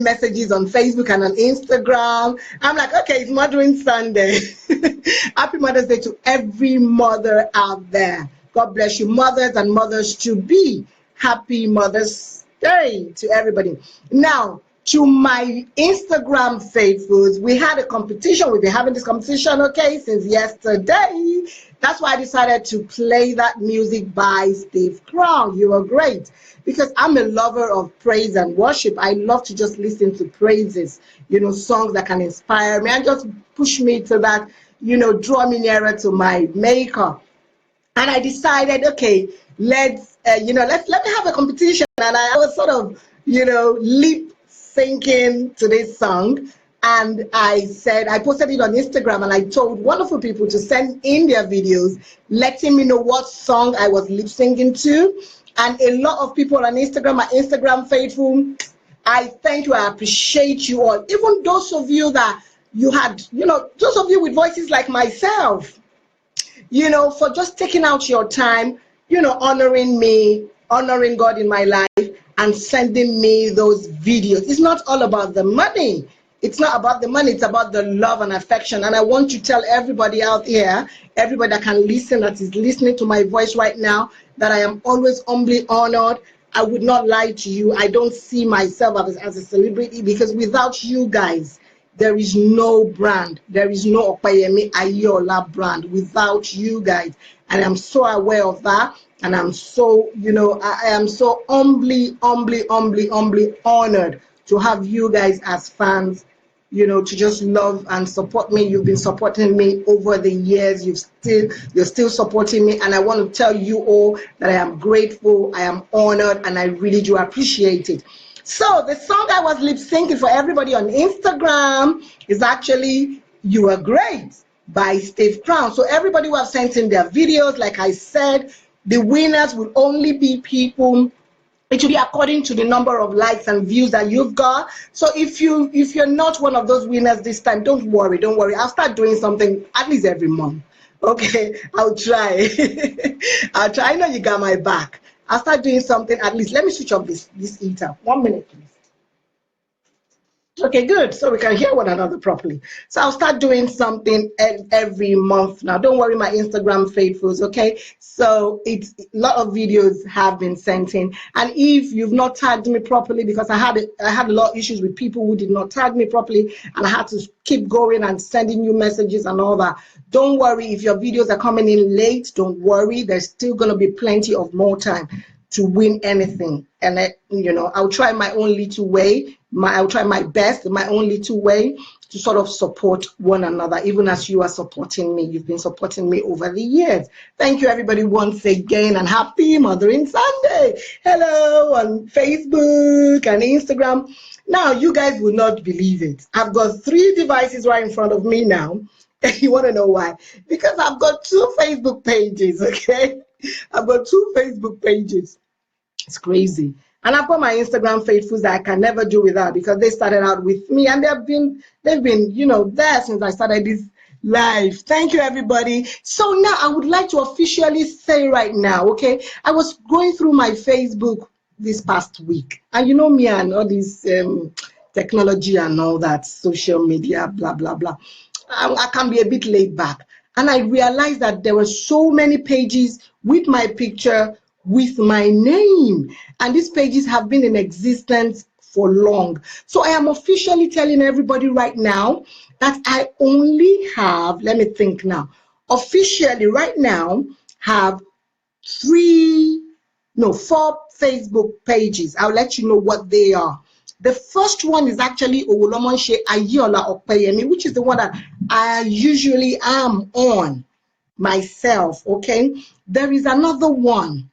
messages on Facebook and on Instagram. I'm like, okay, it's Mothering Sunday. Happy Mother's Day to every mother out there. God bless you, mothers and mothers to be. Happy Mother's Day to everybody. Now, to my Instagram faithfuls, we had a competition. We've been having this competition, okay, since yesterday. That's why I decided to play that music by Steve Crown. You are great. Because I'm a lover of praise and worship. I love to just listen to praises, songs that can inspire me and just push me to that, draw me nearer to my maker. And I decided, okay, let me have a competition. And I was sort of, lip syncing to this song. And I posted it on Instagram, and I told wonderful people to send in their videos, letting me know what song I was lip syncing to. And a lot of people on Instagram, my Instagram faithful, I thank you, I appreciate you all. Even those of you that you had, those of you with voices like myself, for just taking out your time, honoring me, honoring God in my life, and sending me those videos. It's not all about the money. It's not about the money. It's about the love and affection. And I want to tell everybody out here, everybody that can listen, that is listening to my voice right now, that I am always humbly honored. I would not lie to you. I don't see myself as a celebrity, because without you guys, there is no brand. There is no Opeyemi Ayeola brand without you guys. And I'm so aware of that. And I'm so, I am so humbly honored to have you guys as fans, to just love and support me. You've been supporting me over the years. You're still supporting me. And I want to tell you all that I am grateful, I am honored, and I really do appreciate it. So the song I was lip syncing for everybody on Instagram is actually You Are Great by Steve Crown. So everybody who have sent in their videos, like I said, the winners will only be people. It will be according to the number of likes and views that you've got. So if you're not one of those winners this time, don't worry. I'll start doing something at least every month. Okay, I'll try. I'll try. I know you got my back. I'll start doing something at least. Let me switch off this heater. 1 minute, please. Okay, good. So we can hear one another properly. So I'll start doing something every month now. Don't worry, my Instagram faithfuls, okay? So a lot of videos have been sent in. And if you've not tagged me properly, because I had a lot of issues with people who did not tag me properly, and I had to keep going and sending you messages and all that. Don't worry, if your videos are coming in late, don't worry. There's still going to be plenty of more time to win anything. And I'll try my own little way. I'll try my best, my own little way, to sort of support one another, even as you are supporting me. You've been supporting me over the years. Thank you, everybody, once again, and happy Mothering Sunday. Hello on Facebook and Instagram. Now, you guys will not believe it. I've got 3 devices right in front of me now. You want to know why? Because I've got 2 Facebook pages, okay? I've got 2 Facebook pages. It's crazy. And I've got my Instagram faithfuls that I can never do without, because they started out with me, and they've been there since I started this live. Thank you, everybody. So now I would like to officially say right now, okay, I was going through my Facebook this past week, and me and all this technology and all that, social media, blah, blah, blah. I can be a bit laid back. And I realized that there were so many pages with my picture, with my name, and these pages have been in existence for long. So I am officially telling everybody right now that I only have, let me think now, officially right now have 4 Facebook pages. I'll let you know what they are. The first one is actually Owolomonse Ayeola Opeyemi, which is the one that I usually am on myself, okay? There is another one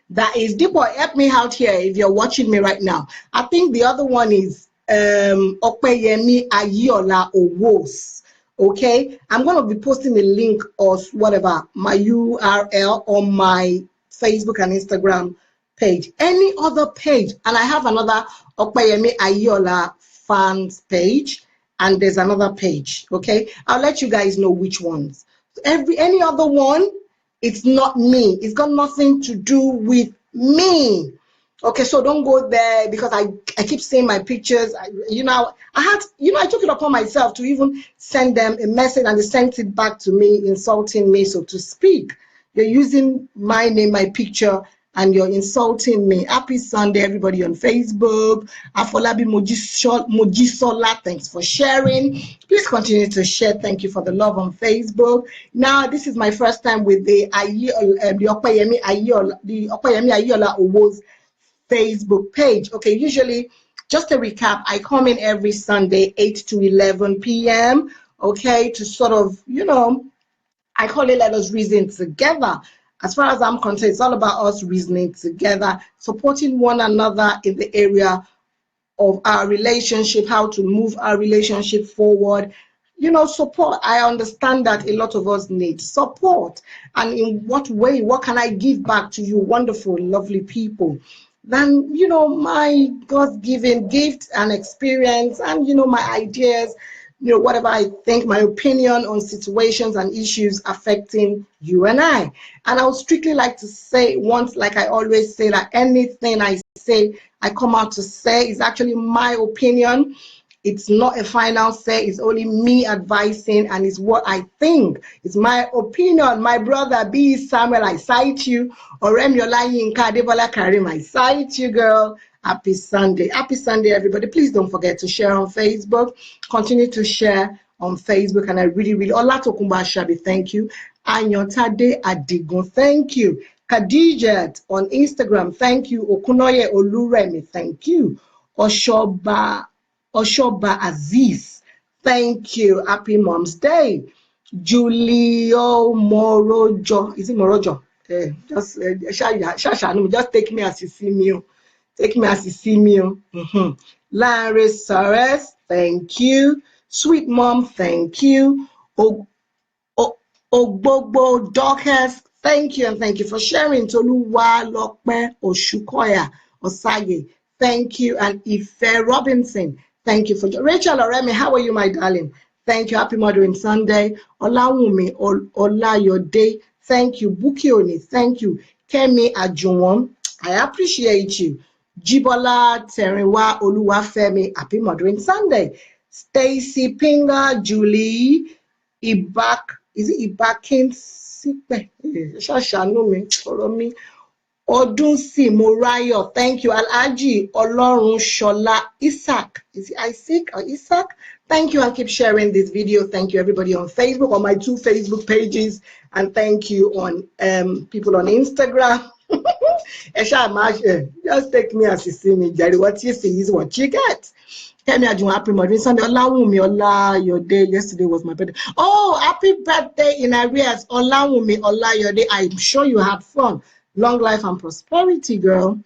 that is, Deepo, help me out here if you're watching me right now. I think the other one is Opeyemi Ayeola Owos, okay? I'm going to be posting a link or whatever, my URL on my Facebook and Instagram page. Any other page, and I have another Opeyemi Ayeola fans page, and there's another page, okay? I'll let you guys know which ones. Any other one, it's not me. It's got nothing to do with me. Okay, so don't go there because I keep seeing my pictures. I took it upon myself to even send them a message and they sent it back to me, insulting me, so to speak. You're using my name, my picture, and you're insulting me. Happy Sunday, everybody on Facebook. Afolabi Mojisola, thanks for sharing. Please continue to share. Thank you for the love on Facebook. Now, this is my first time with the Opeyemi Ayola Awards Facebook page. Okay, usually, just a recap, I come in every Sunday, 8 to 11 p.m., okay, to sort of, I call it let us reason together. As far as I'm concerned, it's all about us reasoning together, supporting one another in the area of our relationship, how to move our relationship forward. Support. I understand that a lot of us need support. And in what way? What can I give back to you, wonderful, lovely people? Then, my God-given gift and experience and, my ideas, whatever I think, my opinion on situations and issues affecting you and I. And I would strictly like to say once, like I always say, that anything I say, I come out to say is actually my opinion. It's not a final say. It's only me advising, and it's what I think. It's my opinion. My brother B. Samuel, I cite you. Oremiola Yinka Adebola Karim, I cite you, girl. Happy Sunday. Happy Sunday, everybody. Please don't forget to share on Facebook. Continue to share on Facebook. And I really, really, Olatokunbo Ashabi, thank you. Anyotade Adigun, thank you. Khadijat on Instagram, thank you. Okunoye Oluremi, thank you. Oshoba Aziz, thank you. Happy Mom's Day. Julio Morojo, is it Morojo? Just take me as you see me. Take me as you see me. Larry Sares, thank you. Sweet Mom, thank you. Ogbogbo Dorcas, thank you, and thank you for sharing. Toluwa Lokpe Oshukoya Osaye, thank you. And Ife Robinson, thank you for Rachel Oremi, how are you, my darling? Thank you. Happy Mothering Sunday. Olawumi Olayode, thank you. Bukioni, thank you. Kemi Ajuwon, I appreciate you. Jibola Teriwa Oluwafemi, happy Mothering Sunday. Stacy Pinga, Julie Ibak, is it Ibakin Sipe? Shashanu me, follow me. Odunsi Morayo, thank you. Alhaji Olorun Shola Isaac, is it Isaac or Isaac? Thank you, and keep sharing this video. Thank you, everybody on Facebook, on my 2 Facebook pages, and thank you on people on Instagram. Just take me as you see me, Jerry. What you see is what you get. Kemi Ajun, happy Mothering Sunday. Olawumi Olayode, yesterday was my birthday. Oh, happy birthday in arrears. Olawumi Olayode, I'm sure you had fun. Long life and prosperity, girl.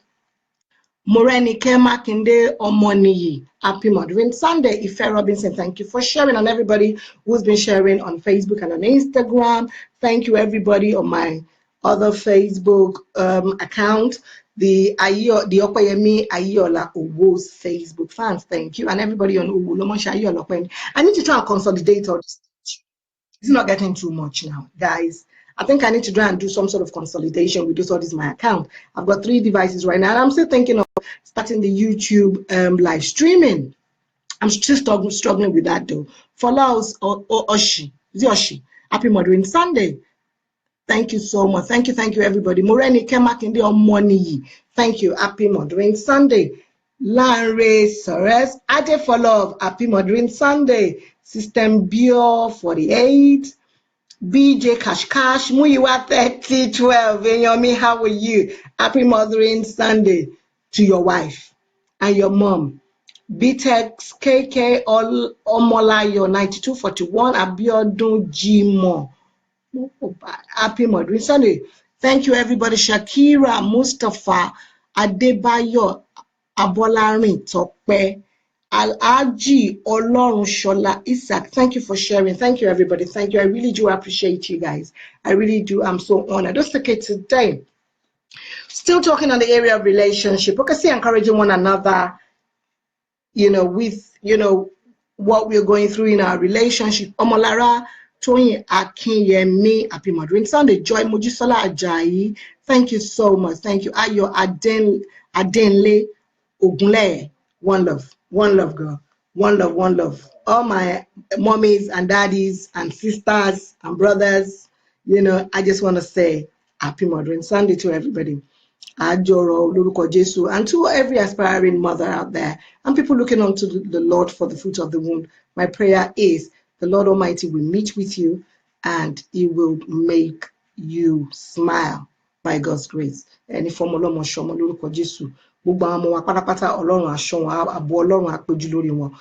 Morenike Makinde Omoniyi, happy Mothering Sunday. Ife Robinson, thank you for sharing, and everybody who's been sharing on Facebook and on Instagram. Thank you, everybody on my other Facebook account, the Opeyemi Ayola Awards Facebook fans. Thank you, and everybody on Uwulomosha Ayola. I need to try and consolidate all this. It's not getting too much now, guys. I think I need to try and do some sort of consolidation with this. All this my account. I've got 3 devices right now, and I'm still thinking of starting the YouTube live streaming. I'm still struggling with that though. Follow us Oshi. Is it Oshi? Happy Mothering Sunday. Thank you so much. Thank you, everybody. Moreni Kemakinde Omoniyi. Thank you. Happy Mothering Sunday. Lanre Sores. Ade for Love. Happy Mothering Sunday. System Bio 48. BJ Cash, Muyiwa 3012. Enyomi, how are you? Happy Mothering Sunday to your wife and your mom. BTEX KK Omolayo 9241. Abiodun Jimo. Happy Mothering Sunday. Thank you, everybody. Shakira Mustafa Adebayo Abolarin Tope. Alhaji Olorun Shola Isaac, thank you for sharing. Thank you, everybody. Thank you. I really do appreciate you guys. I really do. I'm so honored. Just okay, today, still talking on the area of relationship. Okay, see, encouraging one another, with, what we're going through in our relationship. Omolara Toyin Akinyemi, happy Mothering Sunday. Joy Mojisola Ajayi, thank you so much. Thank you. Ayo Adenle Ogunle. One love, girl. One love, one love. All my mommies and daddies and sisters and brothers, I just want to say happy Mothering Sunday to everybody. Ajoro, Lórúkọ Jésù, and to every aspiring mother out there and people looking unto the Lord for the fruit of the womb. My prayer is the Lord Almighty will meet with you and He will make you smile by God's grace. Ẹni fọmọ ọlọ́mọ ṣọmọ lórúkọ Jésù. Gbogbo àwọn ọmọ wa pátápátá Ọlọ́run á ṣọ́ wọn, ààbò Ọlọ́run á péjú lórí wọn.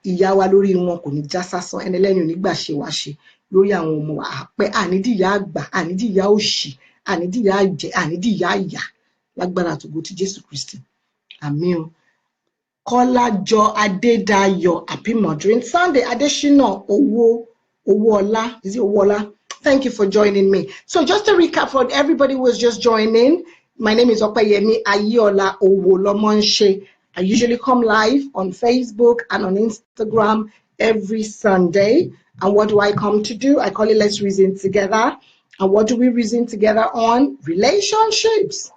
Ìyà wa lórí wọn kò ní já sásán, ẹni lẹ́yìn onígbà ṣe wá ṣe lórí àwọn ọmọ wa. Àpẹ́ ànídìyà àgbà, ànídìyà òṣì, ànídìyà àjẹ́, ànídìyà àyà. Lágbára àtògo ti Jésù Kristi. Àmín o. Kọ́lájọ Adédayọ̀, happy Mothering Sunday. Adéṣínà Owóọlá, is it Owóọlá? Thank you for joining me. So just to recap for everybody who was just joining, my name is Opeyemi Ayiola Owolomonse. I usually come live on Facebook and on Instagram every Sunday. And what do I come to do? I call it Let's Reason Together. And what do we reason together on? Relationships.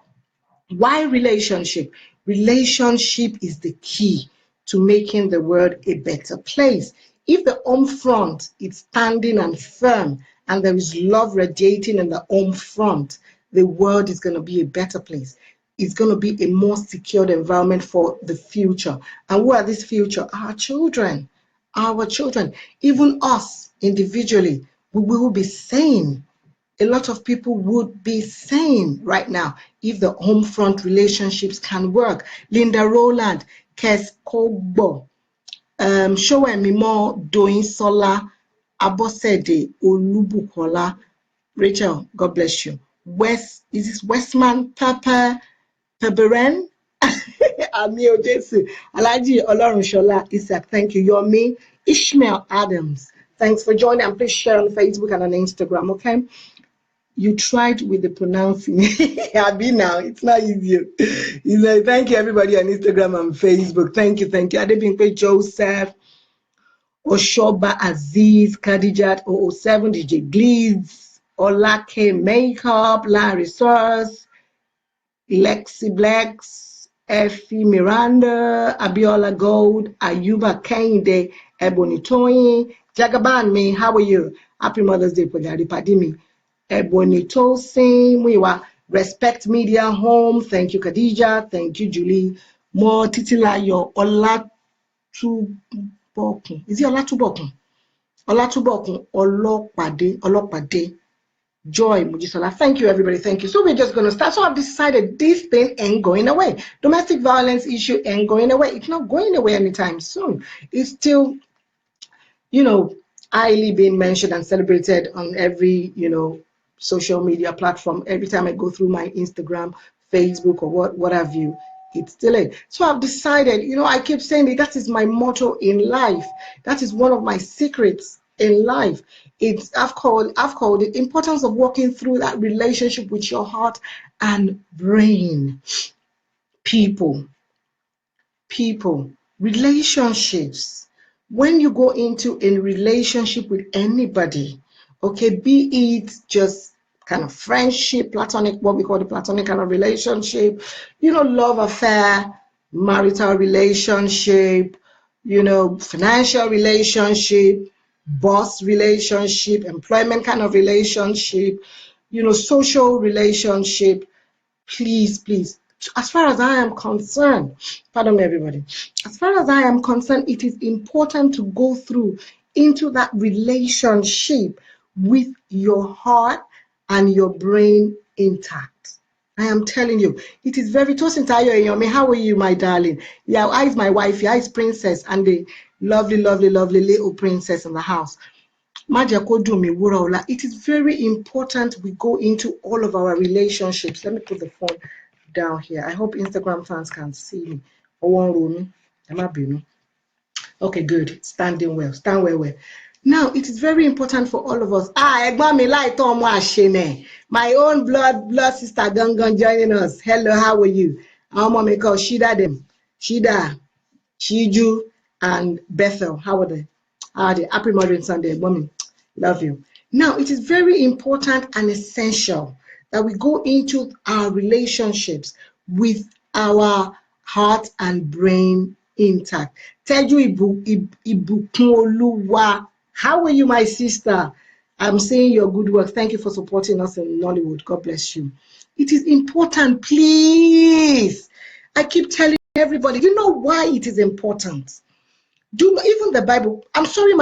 Why relationship? Relationship is the key to making the world a better place. If the home front is standing and firm and there is love radiating in the home front, the world is going to be a better place. It's going to be a more secured environment for the future. And who are this future? Our children. Our children. Even us individually, we will be sane. A lot of people would be sane right now if the home front relationships can work. Linda Rowland, Kes Kogbo, Showemimo Doinsola, Abosede Olubukola, Rachel, God bless you. Is this Westman Papa Peberen? Amio Jesu, Alaji Olorunshola Isaac, thank you. Yomi Ishmael Adams, thanks for joining, and please share on Facebook and on Instagram, okay? You tried with the pronouncing. Abi now, it's not easy. Thank you everybody on Instagram and Facebook. Thank you. Adebimpe Joseph, Oshoba Aziz, Khadijat 007, DJ Gleeds, Olake Makeup, Larry Source, Lexi Blacks, Effie Miranda, Abiola Gold, Ayuba Kende, Ebony Toyin, Jagaban me, how are you? Happy Mother's Day, Pagari Padimi. Ebony Tosin, Mwiwa, Respect Media Home, thank you Khadija, thank you Julie, Mo Titilayo, Olatubokun, is it Olatubokun? Olatubokun, Olopade, Joy Mujisola, thank you everybody, thank you. So we're just going to start. So I've decided this thing ain't going away. Domestic violence issue ain't going away. It's not going away anytime soon. It's still, highly being mentioned and celebrated on every, social media platform. Every time I go through my Instagram, Facebook, or what have you, it's still it. So I've decided, I keep saying that is my motto in life. That is one of my secrets in life. I've called it the importance of walking through that relationship with your heart and brain. People, relationships. When you go into a relationship with anybody, okay, be it just kind of friendship, platonic, what we call the platonic kind of relationship, love affair, marital relationship, financial relationship, boss relationship, employment kind of relationship, social relationship, please, as far as I am concerned, pardon me everybody, as far as I am concerned, it is important to go through into that relationship with your heart and your brain intact. I am telling you, it is very Tosin Tayo Eyomi. How are you, my darling? Yeah, I is my wife, I is princess, and the lovely little princess in the house. It is very important we go into all of our relationships. Let me put the phone down here. I hope Instagram fans can see me. Okay, good. Standing well. Stand well. Now, it is very important for all of us. My own blood sister Gangan joining us. Hello, how are you? Our mom may call Shida, Shiju, and Bethel. How are they? Happy Mothering Sunday, mommy. Love you. Now, it is very important and essential that we go into our relationships with our heart and brain intact. Teju Ibukunoluwa, how are you, my sister? I'm seeing your good work. Thank you for supporting us in Nollywood. God bless you. It is important, please. I keep telling everybody, you know why it is important? Even the Bible. I'm sorry,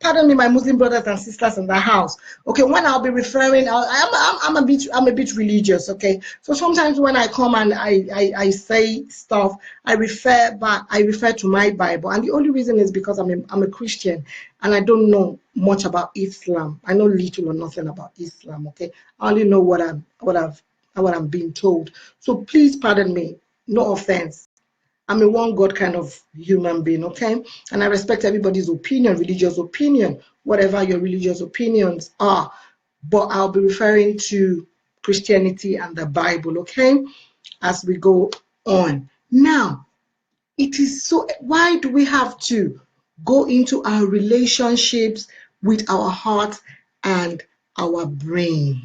pardon me, my Muslim brothers and sisters in the house. Okay, when I'll be referring, I'm a bit religious. Okay, so sometimes when I come and I say stuff, I refer to my Bible, and the only reason is because I'm a Christian and I don't know much about Islam. I know little or nothing about Islam. Okay, I only know what I'm being told. So please pardon me. No offense. I'm a one God kind of human being, okay? And I respect everybody's opinion, religious opinion, whatever your religious opinions are. But I'll be referring to Christianity and the Bible, okay? As we go on. Now, why do we have to go into our relationships with our heart and our brain?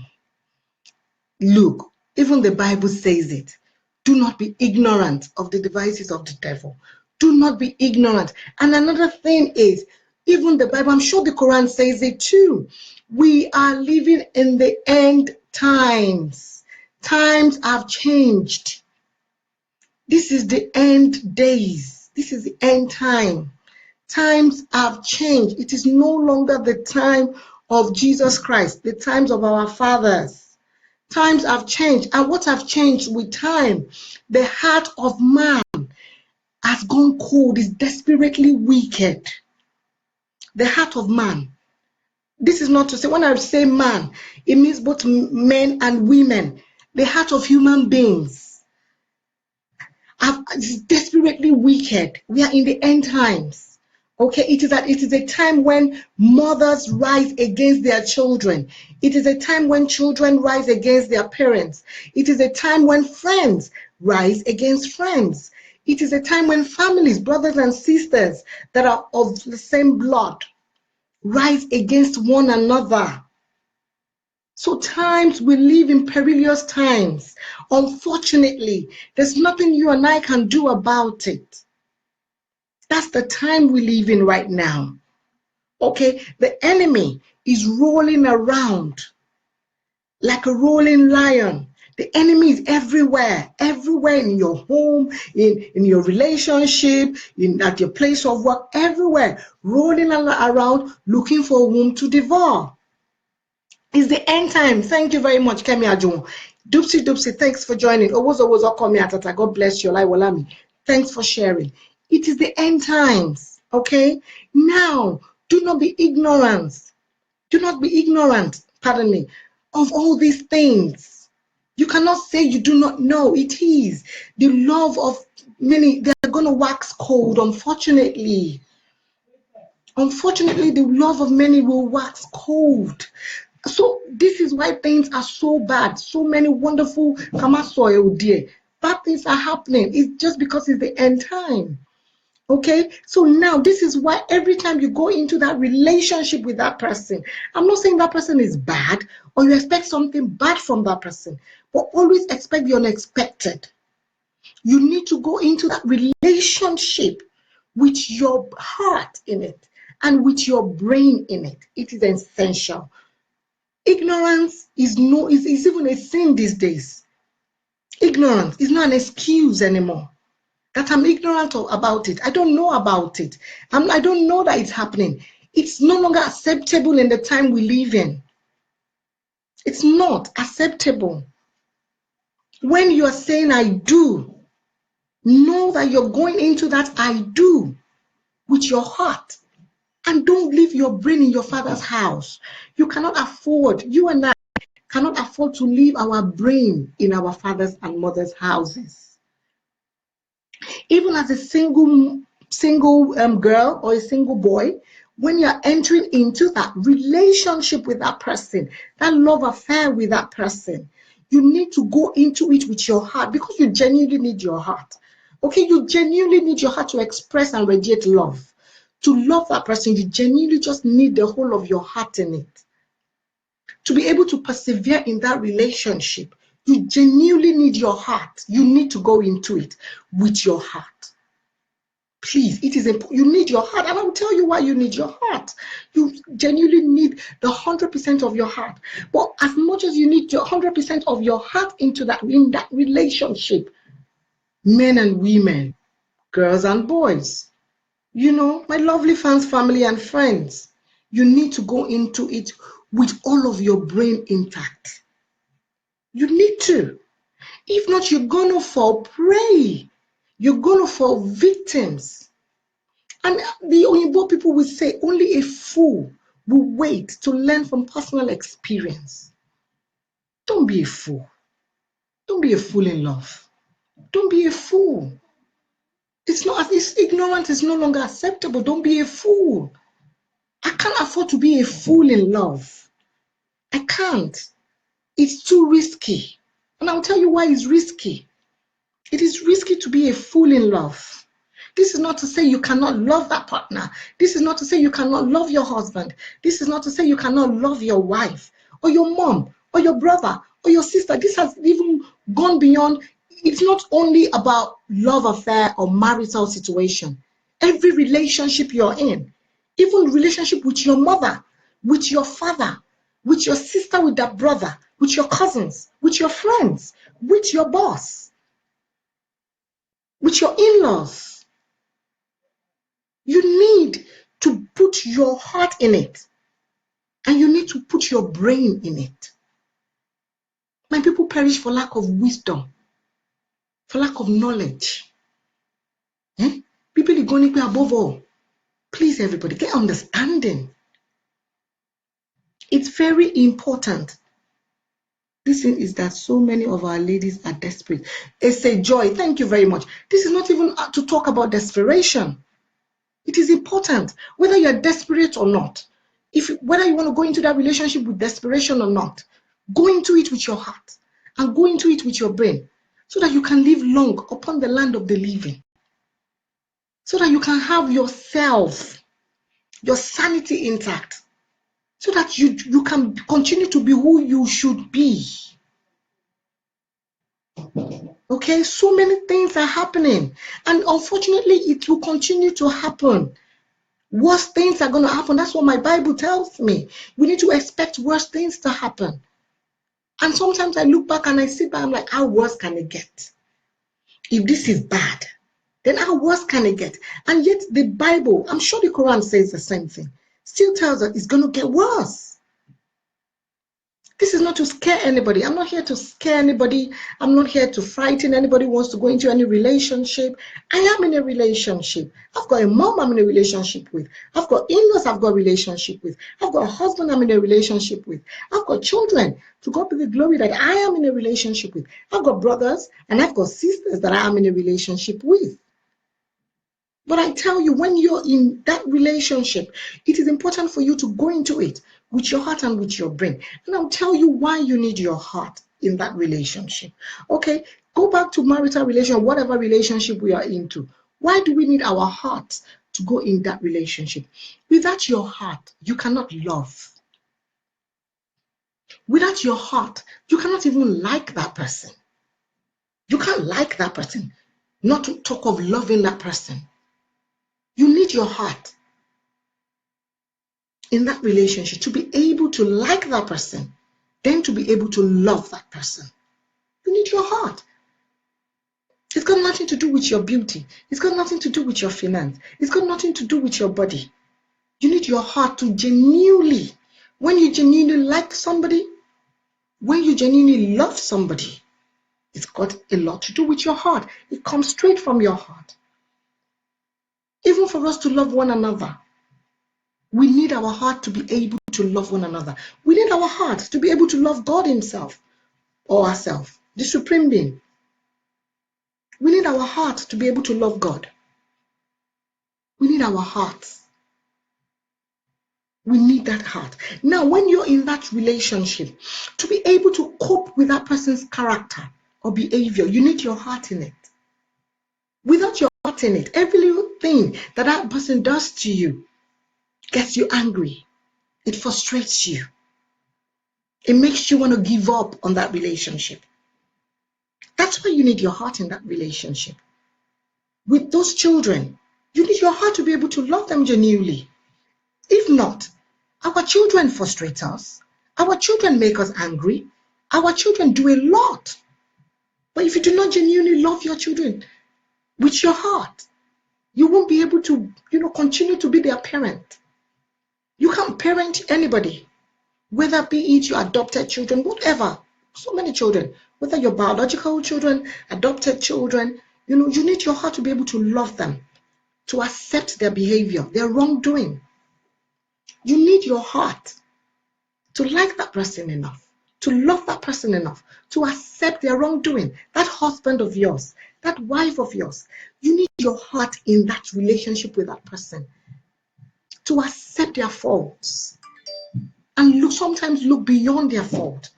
Look, even the Bible says it. Do not be ignorant of the devices of the devil. Do not be ignorant. And another thing is, even the Bible, I'm sure the Quran says it too. We are living in the end times. Times have changed. This is the end days. This is the end time. Times have changed. It is no longer the time of Jesus Christ, the times of our fathers. Times have changed, and what have changed with time? The heart of man has gone cold, is desperately wicked. The heart of man. This is not to say, when I say man, it means both men and women. The heart of human beings is desperately wicked. We are in the end times. Okay, it is a time when mothers rise against their children. It is a time when children rise against their parents. It is a time when friends rise against friends. It is a time when families, brothers and sisters that are of the same blood, rise against one another. So we live in perilous times. Unfortunately, there's nothing you and I can do about it. That's the time we live in right now. Okay, the enemy is rolling around like a rolling lion. The enemy is everywhere in your home, in your relationship, at your place of work, everywhere, rolling around looking for whom to devour. It's the end time. Thank you very much, Kemi Ajon. Dupsy, thanks for joining. Owozo Komi Atata. God bless you. Walami. Thanks for sharing. It is the end times. Okay? Now, do not be ignorant. Do not be ignorant, pardon me, of all these things. You cannot say you do not know. It is. The love of many, they are going to wax cold, unfortunately. Unfortunately, the love of many will wax cold. So this is why things are so bad. So many wonderful bad things are happening. It's just because it's the end time. Okay, so now this is why every time you go into that relationship with that person, I'm not saying that person is bad or you expect something bad from that person, but always expect the unexpected. You need to go into that relationship with your heart in it and with your brain in it. It is essential. Ignorance is even a sin these days. Ignorance is not an excuse anymore. That I'm ignorant about it. I don't know about it. I don't know that it's happening. It's no longer acceptable in the time we live in. It's not acceptable. When you are saying I do, know that you're going into that I do with your heart. And don't leave your brain in your father's house. You and I cannot afford to leave our brain in our father's and mother's houses. Even as a single girl or a single boy, when you're entering into that relationship with that person, that love affair with that person, you need to go into it with your heart because you genuinely need your heart. Okay, you genuinely need your heart to express and radiate love. To love that person, you genuinely just need the whole of your heart in it. To be able to persevere in that relationship, You genuinely need your heart. You need to go into it with your heart. Please, it is important. You need your heart, and I'll tell you why you need your heart. You genuinely need the 100% of your heart. But as much as you need your 100% of your heart in that relationship, men and women, girls and boys, my lovely fans, family, and friends, you need to go into it with all of your brain intact. You need to. If not, you're gonna fall prey. You're gonna fall victims. And the Oyinbo people will say only a fool will wait to learn from personal experience. Don't be a fool. Don't be a fool in love. Don't be a fool. Ignorance is no longer acceptable. Don't be a fool. I can't afford to be a fool in love. I can't. It's too risky. And I'll tell you why it's risky. It is risky to be a fool in love. This is not to say you cannot love that partner. This is not to say you cannot love your husband. This is not to say you cannot love your wife or your mom or your brother or your sister. This has even gone beyond. It's not only about love affair or marital situation. Every relationship you're in, even relationship with your mother, with your father, with your sister, with that brother, with your cousins, with your friends, with your boss, with your in-laws. You need to put your heart in it, and you need to put your brain in it. My people perish for lack of wisdom, for lack of knowledge. People are going to be above all. Please, everybody, get understanding. It's very important. This thing is that so many of our ladies are desperate. It's a joy. Thank you very much. This is not even to talk about desperation. It is important, whether you're desperate or not, whether you want to go into that relationship with desperation or not, go into it with your heart and go into it with your brain so that you can live long upon the land of the living, so that you can have yourself, your sanity intact, so that you can continue to be who you should be. Okay, so many things are happening, and unfortunately, it will continue to happen. Worse things are going to happen. That's what my Bible tells me. We need to expect worse things to happen. And sometimes I look back and I sit back, I'm like, how worse can it get? If this is bad, then how worse can it get? And yet the Bible, I'm sure the Quran says the same thing, still tells us it's going to get worse. This is not to scare anybody. I'm not here to scare anybody. I'm not here to frighten anybody who wants to go into any relationship. I am in a relationship. I've got a mom I'm in a relationship with. I've got in-laws I've got a relationship with. I've got a husband I'm in a relationship with. I've got children, to God be the glory, that I am in a relationship with. I've got brothers and I've got sisters that I am in a relationship with. But I tell you, when you're in that relationship, it is important for you to go into it with your heart and with your brain. And I'll tell you why you need your heart in that relationship. Okay, go back to marital relation, whatever relationship we are into. Why do we need our heart to go in that relationship? Without your heart, you cannot love. Without your heart, you cannot even like that person. You can't like that person, not to talk of loving that person. You need your heart in that relationship to be able to like that person, then to be able to love that person. You need your heart. It's got nothing to do with your beauty. It's got nothing to do with your finance. It's got nothing to do with your body. You need your heart to genuinely, when you genuinely like somebody, when you genuinely love somebody, it's got a lot to do with your heart. It comes straight from your heart. Even for us to love one another, we need our heart to be able to love one another. We need our heart to be able to love God Himself or ourselves, the Supreme Being. We need our heart to be able to love God. We need our hearts. We need that heart. Now, when you're in that relationship, to be able to cope with that person's character or behavior, you need your heart in it. Without your heart in it, every little thing that that person does to you gets you angry. It frustrates you. It makes you want to give up on that relationship. That's why you need your heart in that relationship. With those children, you need your heart to be able to love them genuinely. If not, our children frustrate us. Our children make us angry. Our children do a lot. But if you do not genuinely love your children with your heart, you won't be able to, continue to be their parent. You can't parent anybody, whether be it your adopted children, whatever. So many children, whether your biological children, adopted children, you need your heart to be able to love them, to accept their behavior, their wrongdoing. You need your heart to like that person enough, to love that person enough, to accept their wrongdoing. That husband of yours, that wife of yours, you need your heart in that relationship with that person to accept their faults and sometimes look beyond their fault,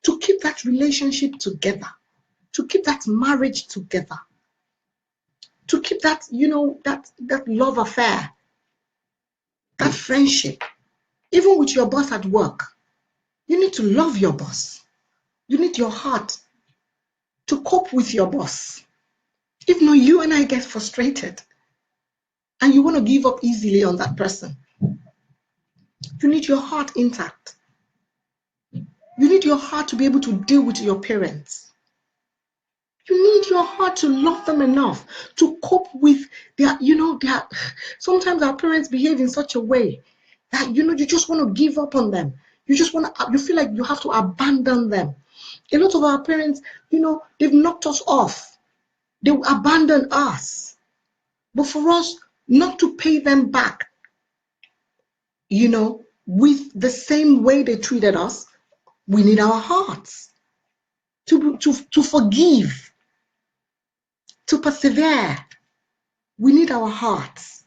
to keep that relationship together, to keep that marriage together, to keep that, that love affair, that friendship. Even with your boss at work, you need to love your boss. You need your heart to cope with your boss. If not, you and I get frustrated and you want to give up easily on that person. You need your heart intact. You need your heart to be able to deal with your parents. You need your heart to love them enough to cope with their, sometimes our parents behave in such a way that, you just want to give up on them. You feel like you have to abandon them. A lot of our parents, they've knocked us off. They will abandon us. But for us not to pay them back, with the same way they treated us, we need our hearts to forgive, to persevere. We need our hearts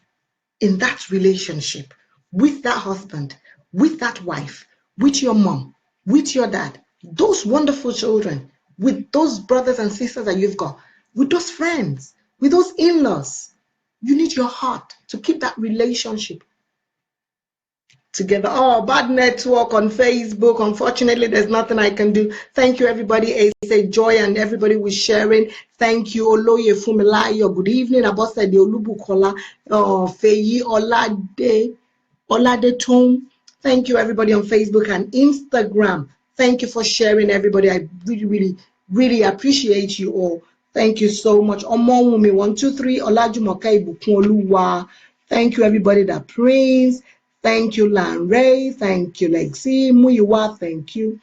in that relationship with that husband, with that wife, with your mom, with your dad, those wonderful children, with those brothers and sisters that you've got, with those friends, with those in-laws. You need your heart to keep that relationship together. Oh, bad network on Facebook. Unfortunately, there's nothing I can do. Thank you, everybody. Say Joy and everybody was sharing. Thank you, Oloye Fumilayo. Good evening. Abosede Olubukola, Feyi Olade Tong. Thank you, everybody on Facebook and Instagram. Thank you for sharing, everybody. I really, really, really appreciate you all. Thank you so much. Omowumi 123 Olajumoke Ibukun. Thank you, everybody that prays. Thank you, Lanray. Thank you, Lexi Muyiwa. Thank you.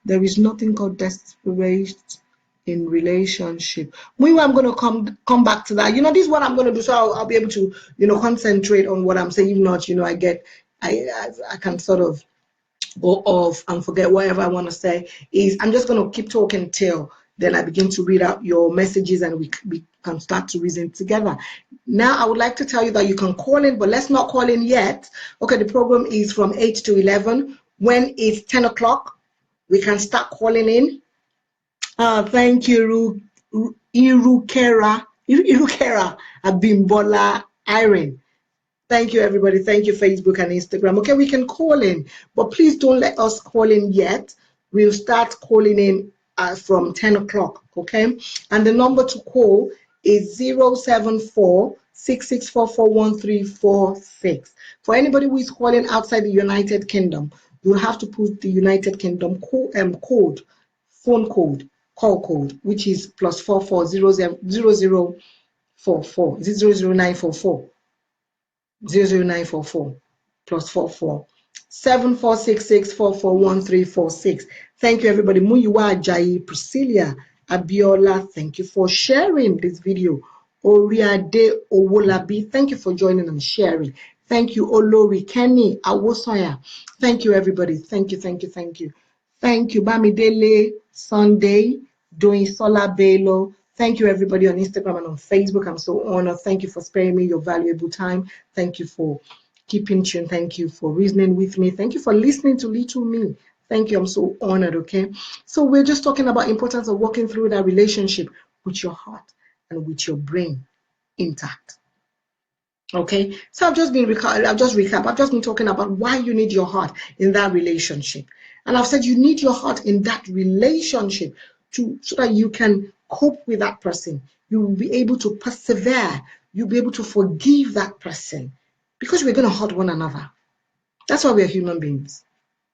There is nothing called desperation in relationship. Muyiwa, I'm going to come back to that. This is what I'm going to do, so I'll be able to, concentrate on what I'm saying. If not, I can sort of go off and forget whatever I want to say. I'm just going to keep talking till then I begin to read out your messages and we can start to reason together. Now, I would like to tell you that you can call in, but let's not call in yet. Okay, the program is from 8 to 11. When it's 10 o'clock, we can start calling in. Thank you, Irukera Abimbola Irene. Thank you, everybody. Thank you, Facebook and Instagram. Okay, we can call in, but please don't let us call in yet. We'll start calling in from 10 o'clock, okay? And the number to call is 074-6644-1346. For anybody who is calling outside the United Kingdom, you'll have to put the United Kingdom phone code, which is +44 0044. Is it 00944? 00944 +44 7466441346. Thank you, everybody. Muyiwa Ajayi, Priscilla Abiola, thank you for sharing this video. Oriade Owolabi, thank you for joining and sharing. Thank you, Olori Kenny Awosoya. Thank you, everybody. Thank you, thank you, thank you. Thank you, Bamidele Sunday, doing Sola Belo. Thank you, everybody on Instagram and on Facebook. I'm so honored. Thank you for sparing me your valuable time. Thank you for keeping tuned. Thank you for reasoning with me. Thank you for listening to Little Me. Thank you. I'm so honored, okay? So we're just talking about importance of walking through that relationship with your heart and with your brain intact. Okay? So I've just been talking about why you need your heart in that relationship. And I've said you need your heart in that relationship so that you can cope with that person. You will be able to persevere. You'll be able to forgive that person because we're going to hurt one another. That's why we're human beings.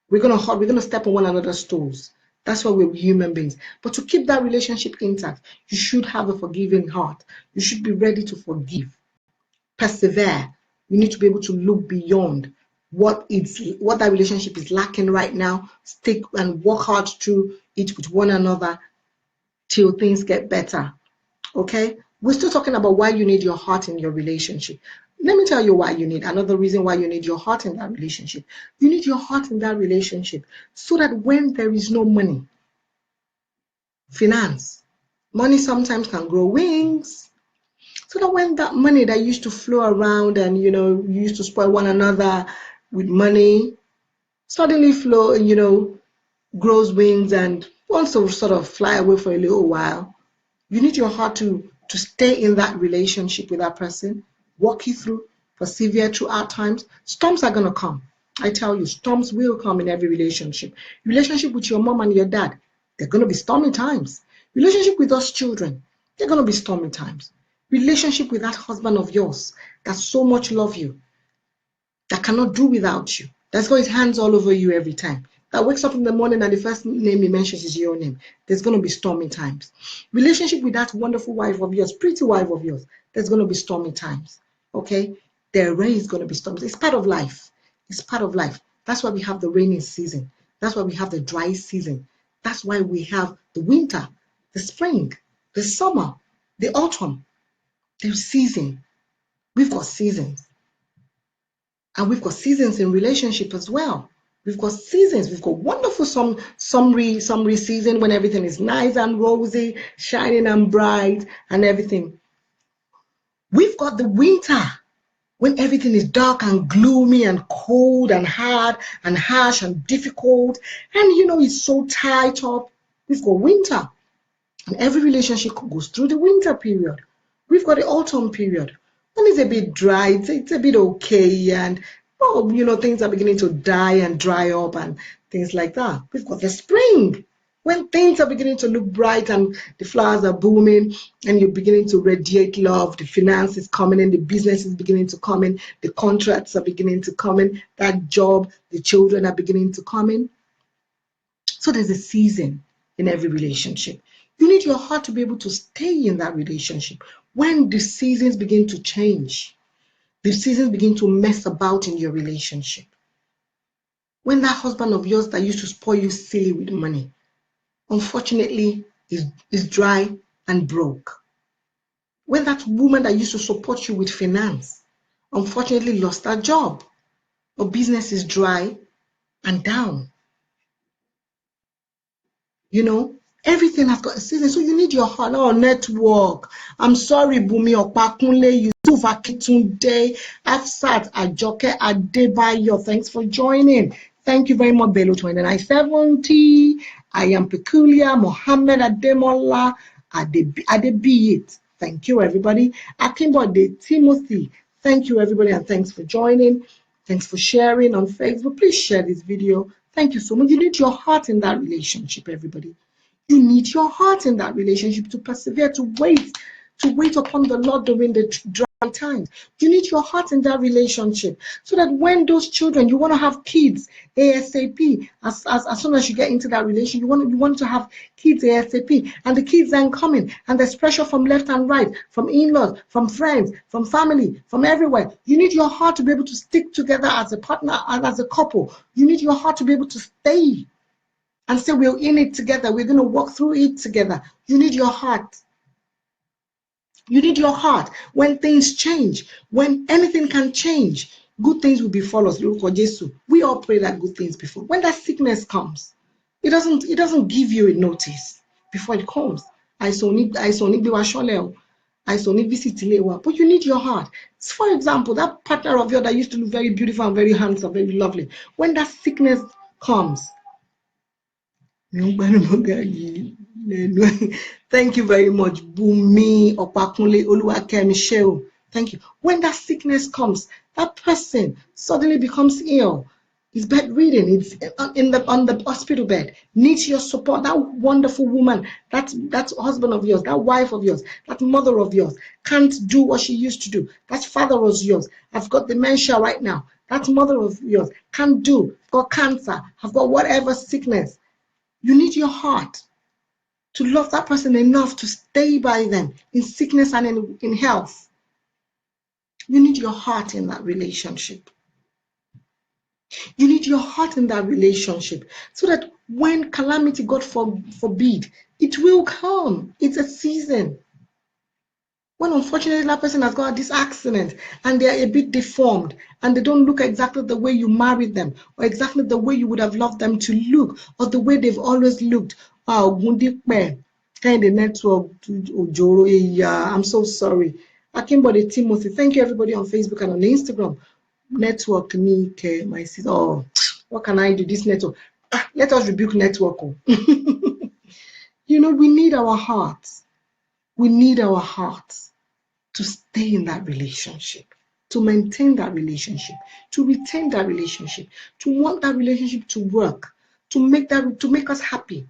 We're going to step on one another's toes. That's why we're human beings. But to keep that relationship intact, you should have a forgiving heart. You should be ready to forgive, persevere. You need to be able to look beyond what that relationship is lacking right now. Stick and work hard through it with one another till things get better. Okay? We're still talking about why you need your heart in your relationship. Let me tell you why you need another reason why you need your heart in that relationship. You need your heart in that relationship so that when there is no money, finance, money sometimes can grow wings. So that when that money that used to flow around and you used to spoil one another with money, suddenly grows wings and wants to sort of fly away for a little while. You need your heart to stay in that relationship with that person, walk you through, persevere through hard times. Storms are going to come. I tell you, storms will come in every relationship. Relationship with your mom and your dad, they're going to be stormy times. Relationship with us children, they're going to be stormy times. Relationship with that husband of yours that so much love you, that cannot do without you, that's got his hands all over you every time, that wakes up in the morning and the first name he mentions is your name. There's going to be stormy times. Relationship with that wonderful wife of yours, pretty wife of yours, there's going to be stormy times. Okay? The rain is going to be stormy. It's part of life. It's part of life. That's why we have the rainy season. That's why we have the dry season. That's why we have the winter, the spring, the summer, the autumn. There's season. We've got seasons. And we've got seasons in relationship as well. We've got seasons. We've got wonderful summery season when everything is nice and rosy, shining and bright and everything. We've got the winter when everything is dark and gloomy and cold and hard and harsh and difficult. And it's so tight up. We've got winter. And every relationship goes through the winter period. We've got the autumn period. When it's a bit dry, it's a bit okay, and things are beginning to die and dry up and things like that. We've got the spring, when things are beginning to look bright and the flowers are booming and you're beginning to radiate love, the finance is coming in, the business is beginning to come in, the contracts are beginning to come in, that job, the children are beginning to come in. So there's a season in every relationship. You need your heart to be able to stay in that relationship. When the seasons begin to change, the seasons begin to mess about in your relationship. When that husband of yours that used to spoil you silly with money, unfortunately, is dry and broke. When that woman that used to support you with finance, unfortunately lost her job, or business is dry and down. Everything has got a season, so you need your heart. Network. I'm sorry, Bumi Opakunle, Yusuf Akitunde, Afsat Ajoke Adebayo. Thanks for joining. Thank you very much, Bello 2970. I am Peculiar, Mohammed Ademola, Adebiyit. Thank you, everybody. Akimbode Timothy. Thank you, everybody, and thanks for joining. Thanks for sharing on Facebook. Please share this video. Thank you so much. You need your heart in that relationship, everybody. You need your heart in that relationship to persevere, to wait upon the Lord during the dry times. You need your heart in that relationship so that when those children, you want to have kids ASAP, as soon as you get into that relationship, you want to have kids ASAP, and the kids then coming, and there's pressure from left and right, from in-laws, from friends, from family, from everywhere. You need your heart to be able to stick together as a partner and as a couple. You need your heart to be able to stay and say, we're in it together. We're going to walk through it together. You need your heart. You need your heart. When things change, when anything can change, good things will befall us. We all pray that good things before. When that sickness comes, it doesn't give you a notice before it comes. But you need your heart. For example, that partner of yours that used to look very beautiful and very handsome, very lovely, when that sickness comes, thank you very much, Bumi Opakunle Oluwakemi Sheo. Thank you. When that sickness comes, that person suddenly becomes ill. It's bedridden. It's on the hospital bed. Needs your support. That wonderful woman, that husband of yours, that wife of yours, that mother of yours can't do what she used to do. That father of yours, I've got dementia right now. That mother of yours can't do. Got cancer. I've got whatever sickness. You need your heart to love that person enough to stay by them in sickness and in health. You need your heart in that relationship. You need your heart in that relationship so that when calamity, God forbid, it will come. It's a season. When unfortunately that person has got this accident and they're a bit deformed and they don't look exactly the way you married them or exactly the way you would have loved them to look or the way they've always looked. Kind of network, I'm so sorry. Akimbode Timothy, thank you everybody on Facebook and on Instagram. Network me, my sister. Oh, what can I do? This network. Let us rebuke network. You know, we need our hearts. We need our hearts to stay in that relationship, to maintain that relationship, to retain that relationship, to want that relationship to work, to make us happy,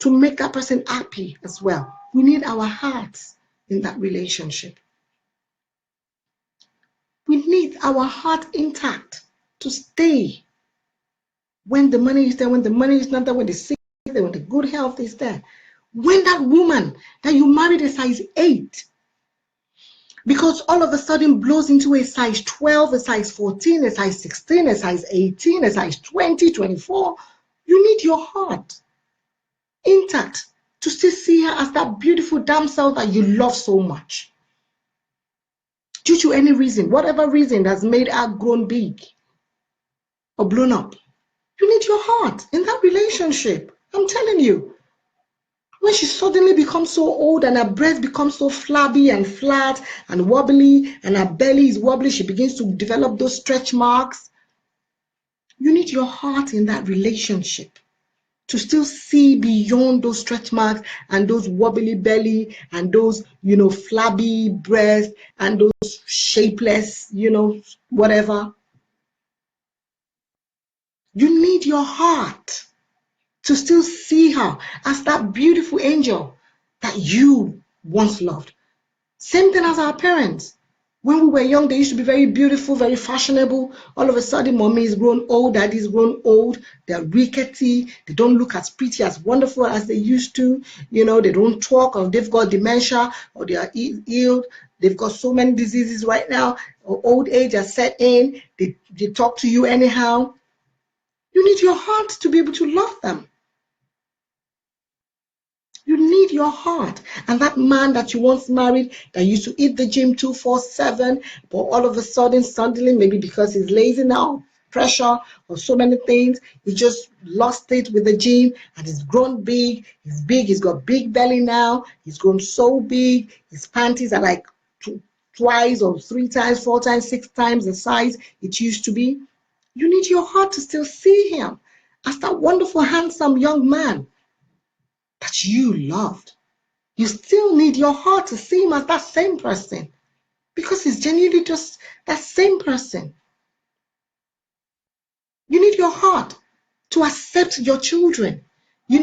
to make that person happy as well. We need our hearts in that relationship. We need our heart intact to stay when the money is there, when the money is not there, when the sick is there, when the good health is there. When that woman that you married a size 8, because all of a sudden blows into a size 12, a size 14, a size 16, a size 18, a size 20, 24, you need your heart intact to still see her as that beautiful damsel that you love so much. Due to any reason, whatever reason that's made her grown big or blown up, you need your heart in that relationship. I'm telling you. When she suddenly becomes so old and her breast becomes so flabby and flat and wobbly and her belly is wobbly, she begins to develop those stretch marks. You need your heart in that relationship to still see beyond those stretch marks and those wobbly belly and those, flabby breasts and those shapeless, whatever. You need your heart to still see her as that beautiful angel that you once loved. Same thing as our parents. When we were young, they used to be very beautiful, very fashionable. All of a sudden, mommy is grown old, daddy's grown old. They're rickety. They don't look as pretty, as wonderful as they used to. They don't talk, or they've got dementia, or they are ill. They've got so many diseases right now. Or old age has set in. They talk to you anyhow. You need your heart to be able to love them. You need your heart. And that man that you once married that used to eat the gym 24/7, but all of a sudden, suddenly, maybe because he's lazy now, pressure, or so many things, he just lost it with the gym and he's grown big. He's big. He's got big belly now. He's grown so big. His panties are like twice or 3 times, 4 times, 6 times the size it used to be. You need your heart to still see him as that wonderful, handsome young man that you loved. You still need your heart to see him as that same person because he's genuinely just that same person. You need your heart to accept your children. I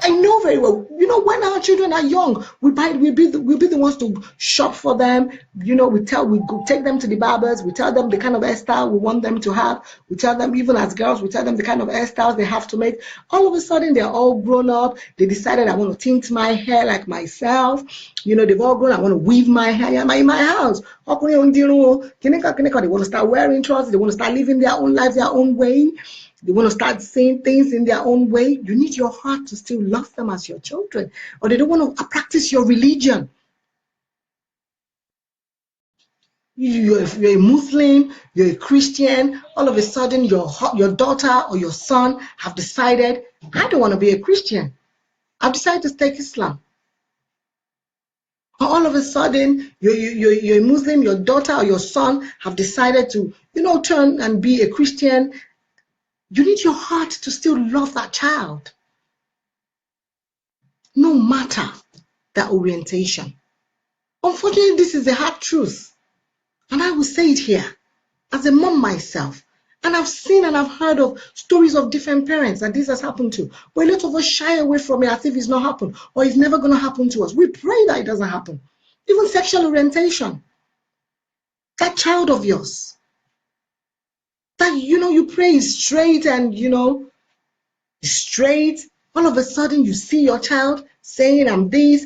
know very well. When our children are young, we'll be the ones to shop for them. We go take them to the barbers. We tell them the kind of hairstyle we want them to have. We tell them, even as girls, we tell them the kind of hairstyles they have to make. All of a sudden, they're all grown up. They decided, I want to tint my hair like myself. They've all grown. I want to weave my hair in my house. They want to start wearing trousers. They want to start living their own life, their own way. They want to start saying things in their own way. You need your heart to still love them as your children. Or they don't want to practice your religion. You're a Muslim, you're a Christian, all of a sudden your daughter or your son have decided, I don't want to be a Christian. I've decided to take Islam. Or all of a sudden, you're a Muslim, your daughter or your son have decided to, turn and be a Christian. You need your heart to still love that child, no matter their orientation. Unfortunately, this is the hard truth. And I will say it here. As a mom myself, And I've seen and I've heard of stories of different parents that this has happened to. But a lot of us shy away from it as if it's not happened or it's never going to happen to us. We pray that it doesn't happen. Even sexual orientation. That child of yours. That, you pray is straight and, straight. All of a sudden you see your child saying, I'm this.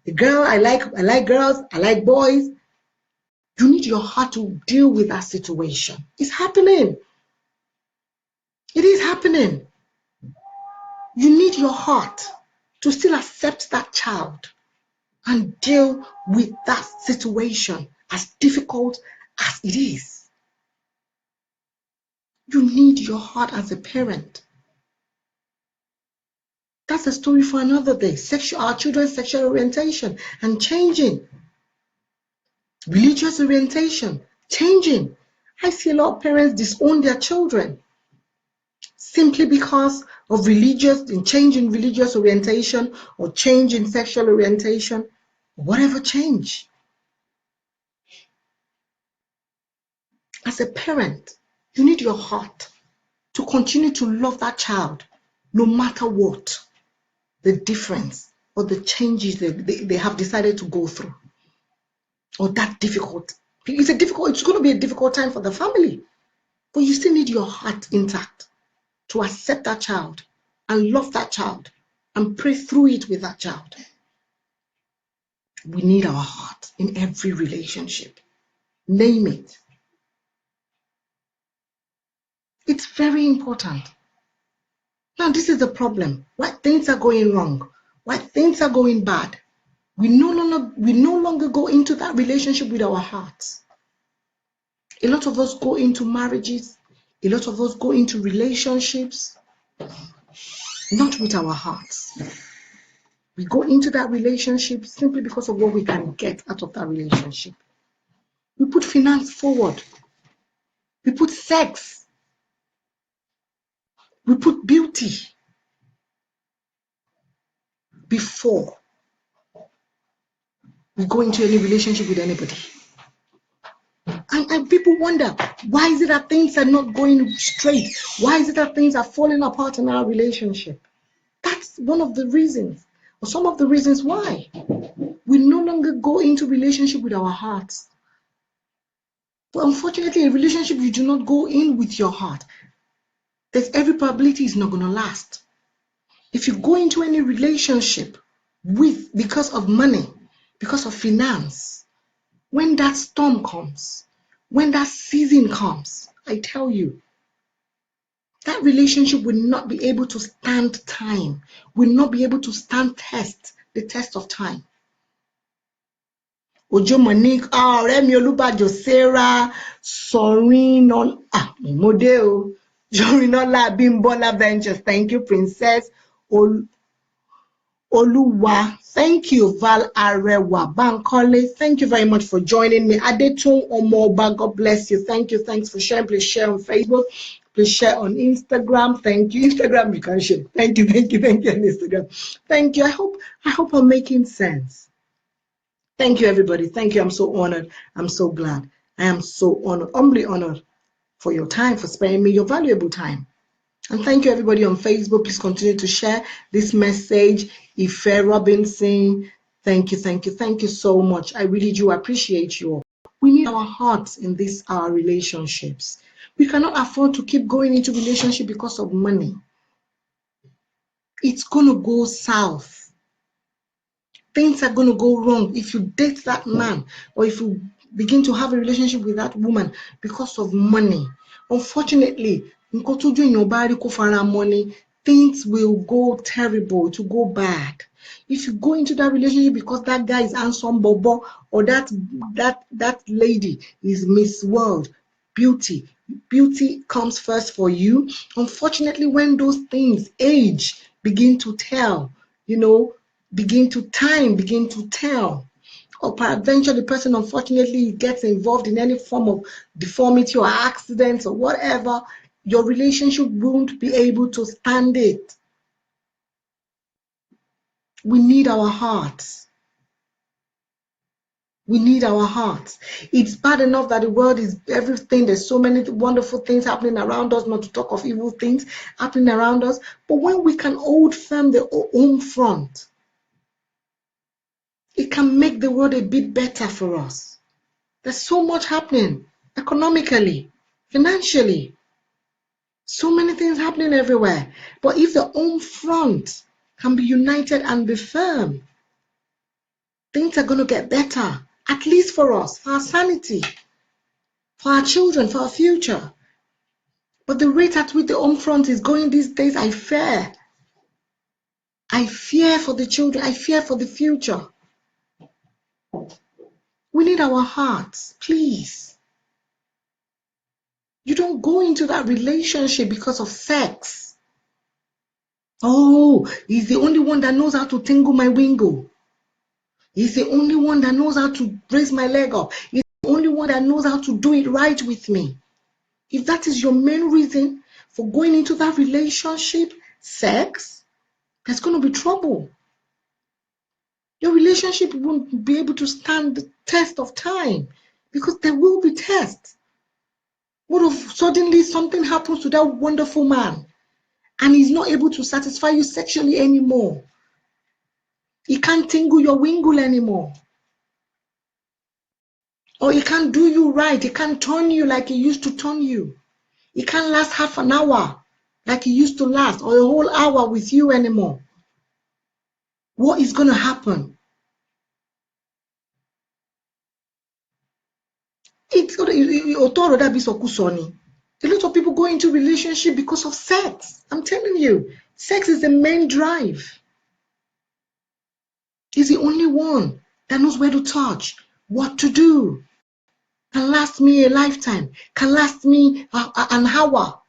The girl, I like girls, I like boys. You need your heart to deal with that situation. It's happening. It is happening. You need your heart to still accept that child and deal with that situation, as difficult as it is. You need your heart as a parent. That's a story for another day. Our children's sexual orientation and changing. Religious orientation, changing. I see a lot of parents disown their children simply because of change in religious orientation or change in sexual orientation, whatever change. As a parent, you need your heart to continue to love that child no matter what the difference or the changes they have decided to go through. Or that difficult. It's going to be a difficult time for the family. But you still need your heart intact to accept that child and love that child and pray through it with that child. We need our heart in every relationship. Name it. It's very important. Now, this is the problem. Why things are going wrong, why things are going bad. We no longer go into that relationship with our hearts. A lot of us go into marriages, a lot of us go into relationships, not with our hearts. We go into that relationship simply because of what we can get out of that relationship. We put finance forward. We put sex. We put beauty before we go into any relationship with anybody. And people wonder, why is it that things are not going straight? Why is it that things are falling apart in our relationship? That's one of the reasons, or some of the reasons why. We no longer go into relationship with our hearts. But unfortunately, in a relationship, you do not go in with your heart. There's every probability it's not going to last. If you go into any relationship because of money, because of finance, when that storm comes, when that season comes, I tell you, that relationship will not be able to stand time, will not be able to stand the test of time. Ojo Monique, Remi Olubajo, Sarah, Sorino, Modeo, Jorinola, Bimbola Ventures, thank you, Princess, Oluwa, thank you, Val Arewa, Bankole, thank you very much for joining me. Adetun Omoba, God bless you, thank you, thanks for sharing. Please share on Facebook, please share on Instagram. Thank you. Instagram, you can share. Thank you on Instagram. Thank you. I hope I'm making sense. Thank you, everybody. Thank you. I'm so honored. I'm so glad. I am so honored, humbly honored for your time, for sparing me your valuable time. And thank you, everybody on Facebook. Please continue to share this message. Ife Robinson, thank you so much. I really do appreciate you all. We need our hearts in our relationships. We cannot afford to keep going into relationship because of money. It's going to go south. Things are going to go wrong if you date that man or if you begin to have a relationship with that woman because of money. Unfortunately, money, things will go terrible, to go bad. If you go into that relationship because that guy is handsome bobo or that lady is Miss World, beauty comes first for you. Unfortunately, when those things begin to tell, begin to tell, or peradventure the person unfortunately gets involved in any form of deformity or accident or whatever, your relationship won't be able to stand it. We need our hearts. We need our hearts. It's bad enough that the world is everything. There's so many wonderful things happening around us, not to talk of evil things happening around us. But when we can hold firm the home front, it can make the world a bit better for us. There's so much happening economically, financially, so many things happening everywhere. But if the home front can be united and be firm, things are going to get better, at least for us, for our sanity, for our children, for our future. But the rate at which the home front is going these days, I fear. I fear for the children. I fear for the future. We need our hearts, please. You don't go into that relationship because of sex. Oh, he's the only one that knows how to tingle my wingle. He's the only one that knows how to raise my leg up. He's the only one that knows how to do it right with me. If that is your main reason for going into that relationship, sex, there's going to be trouble. Your relationship won't be able to stand the test of time because there will be tests. What if suddenly something happens to that wonderful man and he's not able to satisfy you sexually anymore? He can't tingle your wingle anymore. Or he can't do you right. He can't turn you like he used to turn you. He can't last half an hour like he used to last, or a whole hour with you anymore. What is going to happen? A lot of people go into relationship because of sex. I'm telling you, sex is the main drive. He's the only one that knows where to touch, what to do. Can last me a lifetime, can last me an hour.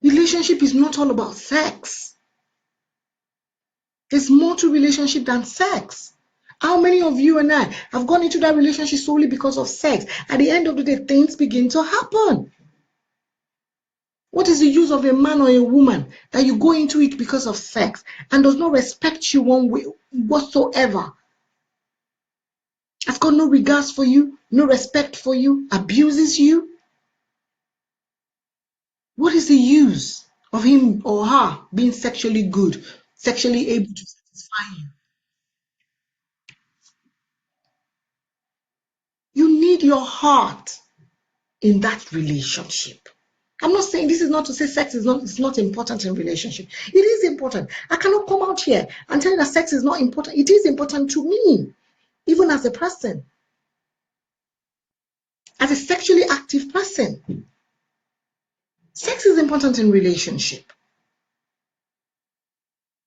Relationship is not all about sex. There's more to relationship than sex. How many of you and I have gone into that relationship solely because of sex? At the end of the day, things begin to happen. What is the use of a man or a woman that you go into it because of sex and does not respect you one way whatsoever? Has got no regards for you, no respect for you, abuses you? What is the use of him or her being sexually good, sexually able to satisfy you? You need your heart in that relationship. I'm not saying this is not to say sex is not important in relationship. It is important. I cannot come out here and tell you that sex is not important. It is important to me, even as a person, as a sexually active person. Sex is important in relationship,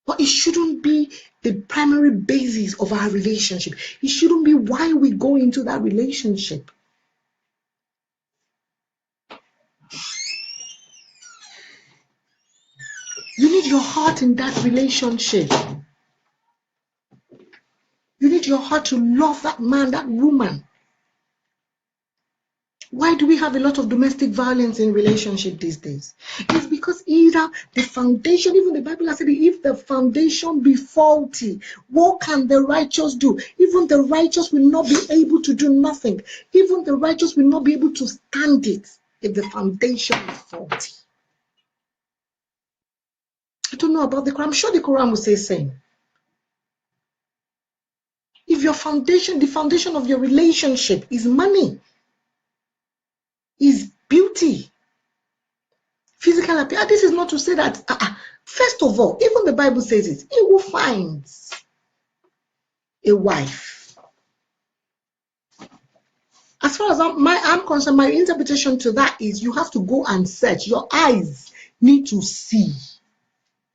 but it shouldn't be the primary basis of our relationship. It shouldn't be why we go into that relationship. You need your heart in that relationship. You need your heart to love that man, that woman. Why do we have a lot of domestic violence in relationship these days? It's because either the foundation, even the Bible has said, if the foundation be faulty, what can the righteous do? Even the righteous will not be able to do nothing. Even the righteous will not be able to stand it if the foundation is faulty. I don't know about the Quran. I'm sure the Quran will say the same. If your foundation, the foundation of your relationship is money, is beauty, physical appearance, this is not to say that, first of all, even the Bible says it, he who finds a wife. As far as I'm concerned, my interpretation to that is you have to go and search. Your eyes need to see.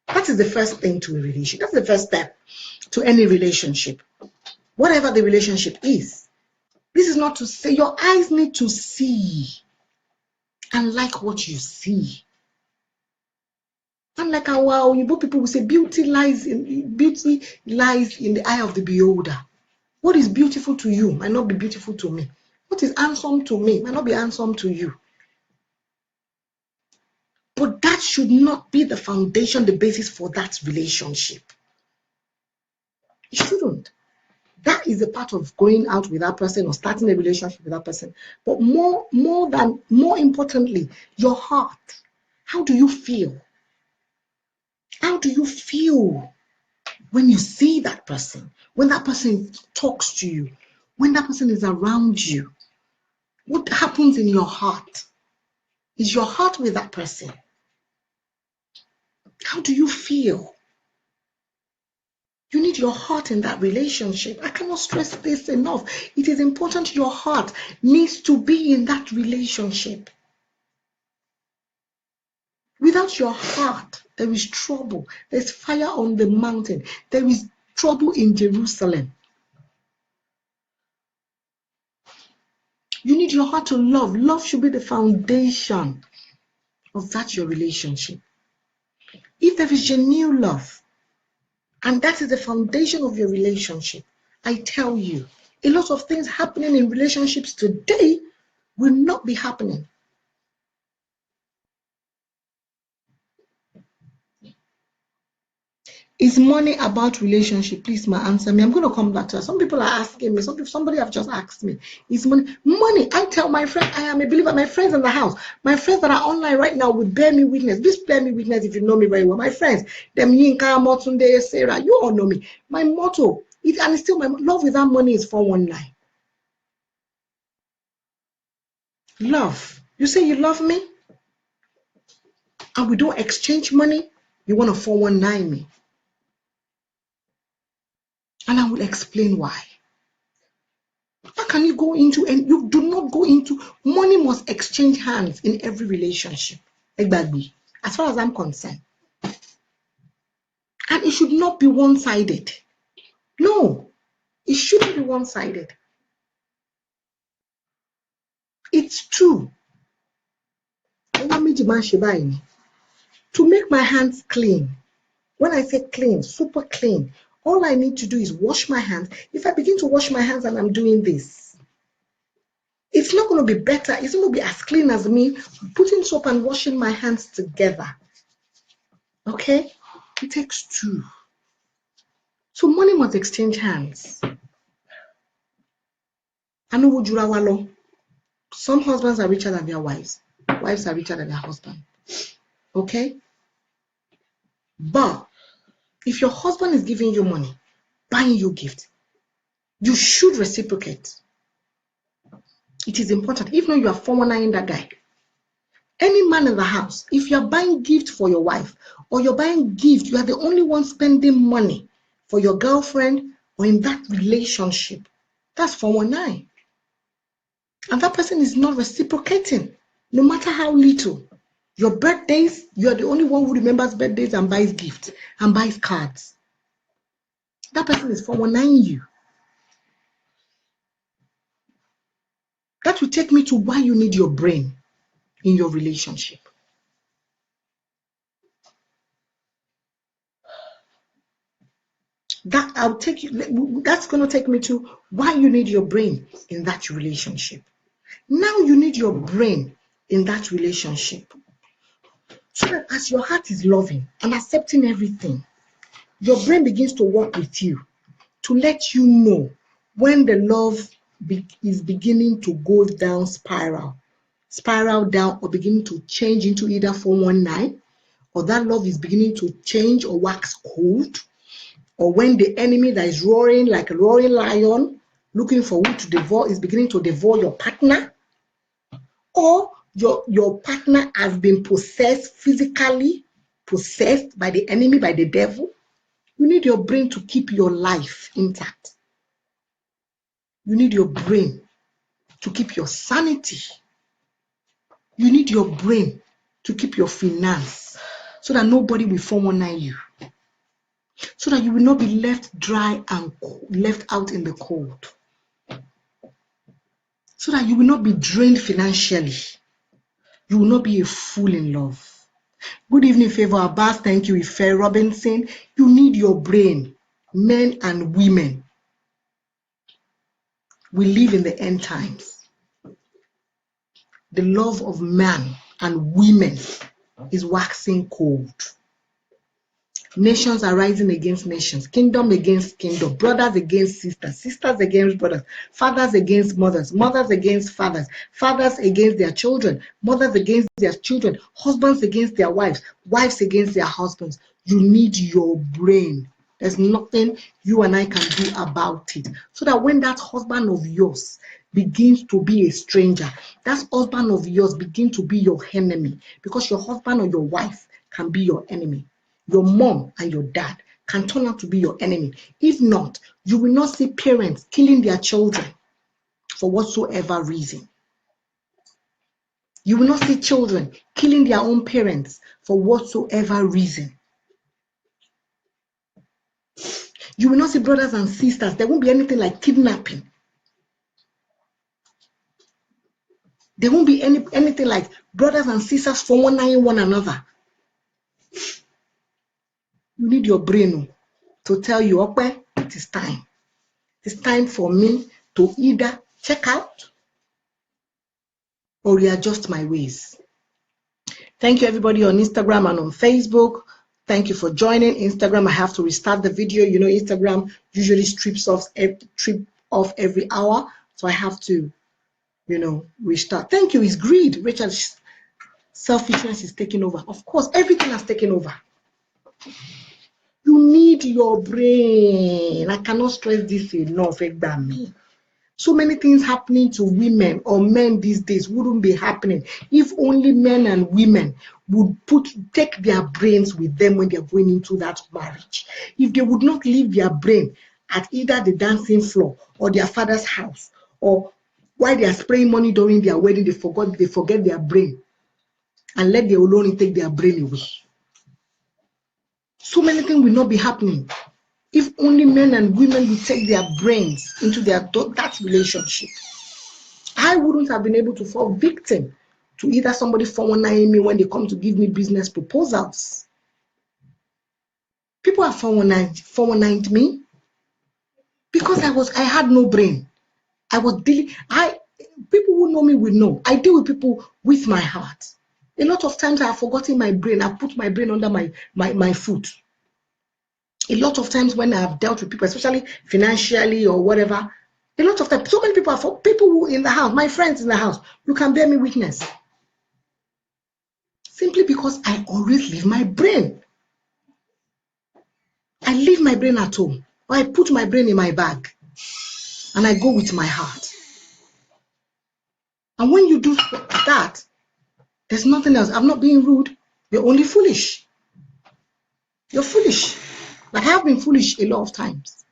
That is the first thing to a relationship. That's the first step to any relationship, whatever the relationship is. This is not to say your eyes need to see and like what you see. And like our Oyibo people will say, beauty lies in the eye of the beholder. What is beautiful to you might not be beautiful to me. What is handsome to me might not be handsome to you. But that should not be the foundation, the basis for that relationship. It shouldn't. That is a part of going out with that person or starting a relationship with that person. But more importantly, your heart. How do you feel? How do you feel when you see that person? When that person talks to you? When that person is around you? What happens in your heart? Is your heart with that person? How do you feel? You need your heart in that relationship. I cannot stress this enough. It is important your heart needs to be in that relationship. Without your heart, there is trouble. There's fire on the mountain. There is trouble in Jerusalem. You need your heart to love. Love should be the foundation of that your relationship. If there is genuine love, and that is the foundation of your relationship, I tell you, a lot of things happening in relationships today will not be happening. Is money about relationship? Please, answer me. I'm going to come back to that. Some people are asking me. Somebody have just asked me. Is money? Money. I tell my friend, I am a believer. My friends in the house, my friends that are online right now will bear me witness. Please bear me witness if you know me very well. My friends, them Yinka, Motunde, Sarah, you all know me. My motto, and it's still my love without money is 419. Love. You say you love me, and we don't exchange money. You want to 419 me. And I will explain why. How can you go into, and you do not go into, money must exchange hands in every relationship. Exactly. As far as I'm concerned. And it should not be one-sided. No, it shouldn't be one-sided. It's true. To make my hands clean. When I say clean, super clean, all I need to do is wash my hands. If I begin to wash my hands and I'm doing this, it's not going to be better. It's not going to be as clean as me putting soap and washing my hands together. Okay? It takes two. So money must exchange hands. Some husbands are richer than their wives. Wives are richer than their husband. Okay? But if your husband is giving you money, buying you gift, you should reciprocate. It is important. If not, you are 419 that guy. Any man in the house, if you're buying gift for your wife or you're buying gift, you are the only one spending money for your girlfriend or in that relationship. That's 419. And that person is not reciprocating, no matter how little. Your birthdays, you're the only one who remembers birthdays and buys gifts and buys cards. That person is 419 you. That will take me to why you need your brain in your relationship. That's going to take me to why you need your brain in that relationship. Now you need your brain in that relationship. So that as your heart is loving and accepting everything, your brain begins to work with you to let you know when the love is beginning to go down spiral down, or beginning to change into either 419, or that love is beginning to change or wax cold, or when the enemy that is roaring like a roaring lion, looking for who to devour, is beginning to devour your partner, or your partner has been possessed, physically possessed by the enemy, by the devil. You need your brain to keep your life intact. You need your brain to keep your sanity. You need your brain to keep your finance so that nobody will 419 you. So that you will not be left dry and left out in the cold. So that you will not be drained financially. You will not be a fool in love. Good evening, Favor Abbas. Thank you, Ife Robinson. You need your brain, men and women. We live in the end times. The love of man and women is waxing cold. Nations are rising against nations, kingdom against kingdom, brothers against sisters, sisters against brothers, fathers against mothers, mothers against fathers, fathers against their children, mothers against their children, husbands against their wives, wives against their husbands. You need your brain. There's nothing you and I can do about it. So that when that husband of yours begins to be a stranger, that husband of yours begins to be your enemy, because your husband or your wife can be your enemy. Your mom and your dad can turn out to be your enemy. If not, you will not see parents killing their children for whatsoever reason. You will not see children killing their own parents for whatsoever reason. You will not see brothers and sisters. There won't be anything like kidnapping. There won't be anything like brothers and sisters for one another. You need your brain to tell you, okay, it is time. It's time for me to either check out or readjust my ways. Thank you, everybody on Instagram and on Facebook. Thank you for joining. Instagram, I have to restart the video. You know, Instagram usually strips off every hour. So I have to, restart. Thank you. It's greed. Rachel's selfishness is taking over. Of course, everything has taken over. You need your brain. I cannot stress this enough. So many things happening to women or men these days wouldn't be happening if only men and women would take their brains with them when they're going into that marriage. If they would not leave their brain at either the dancing floor or their father's house, or while they are spraying money during their wedding, they forget their brain and let the Olori take their brain away. So many things will not be happening if only men and women will take their brains into that relationship. I wouldn't have been able to fall victim to either somebody 419 me when they come to give me business proposals. People have 419 me because I had no brain. People who know me will know. I deal with people with my heart. A lot of times I have forgotten my brain. I put my brain under my foot. A lot of times when I have dealt with people, especially financially or whatever, a lot of times, so many people who in the house, my friends in the house, you can bear me witness. Simply because I always leave my brain. I leave my brain at home, or I put my brain in my bag, and I go with my heart. And when you do that, there's nothing else. I'm not being rude. You're only foolish. You're foolish. Like, I have been foolish a lot of times.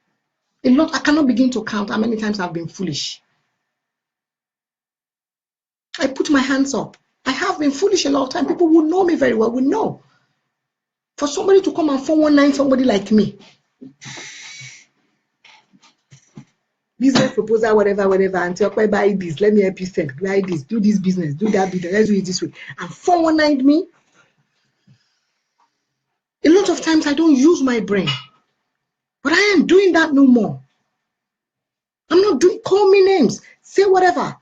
I cannot begin to count how many times I've been foolish. I put my hands up. I have been foolish a lot of times. People who know me very well will know. For somebody to come and 419 somebody like me, business proposal, whatever, and say, okay, buy this, let me help you sell, buy this, do this business, do that business, let's do it this way, and 419 me. A lot of times I don't use my brain, but I am doing that no more. I'm not doing, call me names, say whatever,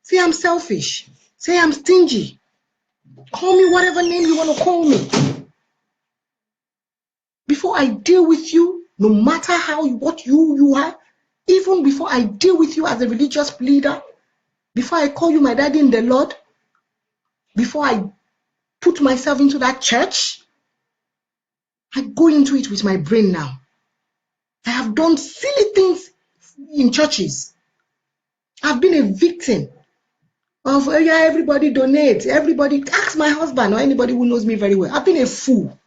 say I'm selfish, say I'm stingy, call me whatever name you want to call me. Before I deal with you, no matter what you are, even before I deal with you as a religious leader, before I call you my daddy in the Lord, before I put myself into that church, I go into it with my brain now. I have done silly things in churches. I've been a victim of, everybody donate, everybody, ask my husband or anybody who knows me very well. I've been a fool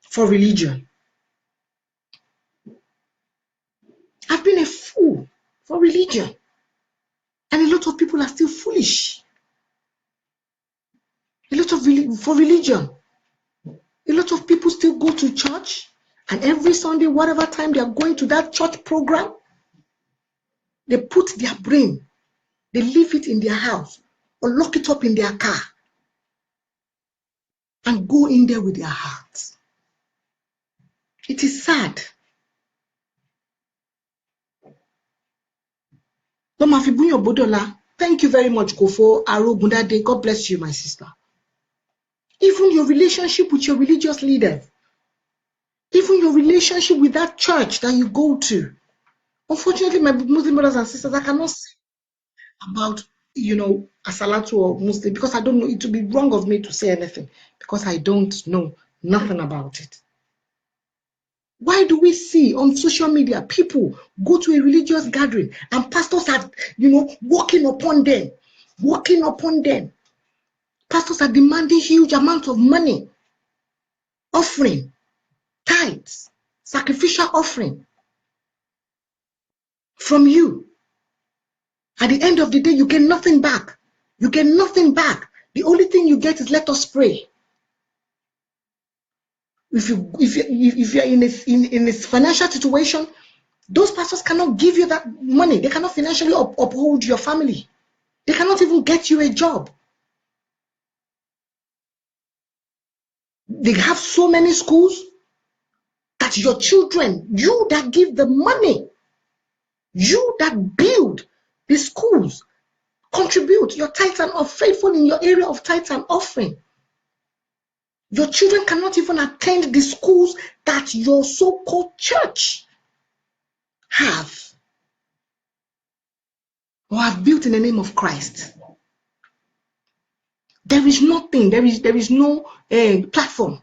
for religion. I've been a fool for religion. And a lot of people are still foolish. For religion. A lot of people still go to church, and every Sunday, whatever time they are going to that church program, they put their brain, they leave it in their house or lock it up in their car and go in there with their hearts. It is sad. Thank you very much, Kofo Arogundade. God bless you, my sister. Even your relationship with your religious leaders, even your relationship with that church that you go to. Unfortunately, my Muslim brothers and sisters, I cannot say about, Asalatu or Muslim, because I don't know. It would be wrong of me to say anything because I don't know nothing about it. Why do we see on social media people go to a religious gathering and pastors are, walking upon them? Pastors are demanding huge amounts of money, offering, tithes, sacrificial offering from you. At the end of the day, you get nothing back. You get nothing back. The only thing you get is let us pray. If you're in a financial situation, those pastors cannot give you that money. They cannot financially uphold your family. They cannot even get you a job. They have so many schools that your children, you that give the money, you that build the schools, contribute your tithes and are faithful in your area of tithes and offering. Your children cannot even attend the schools that your so-called church have or have built in the name of Christ. There is nothing, there is no platform.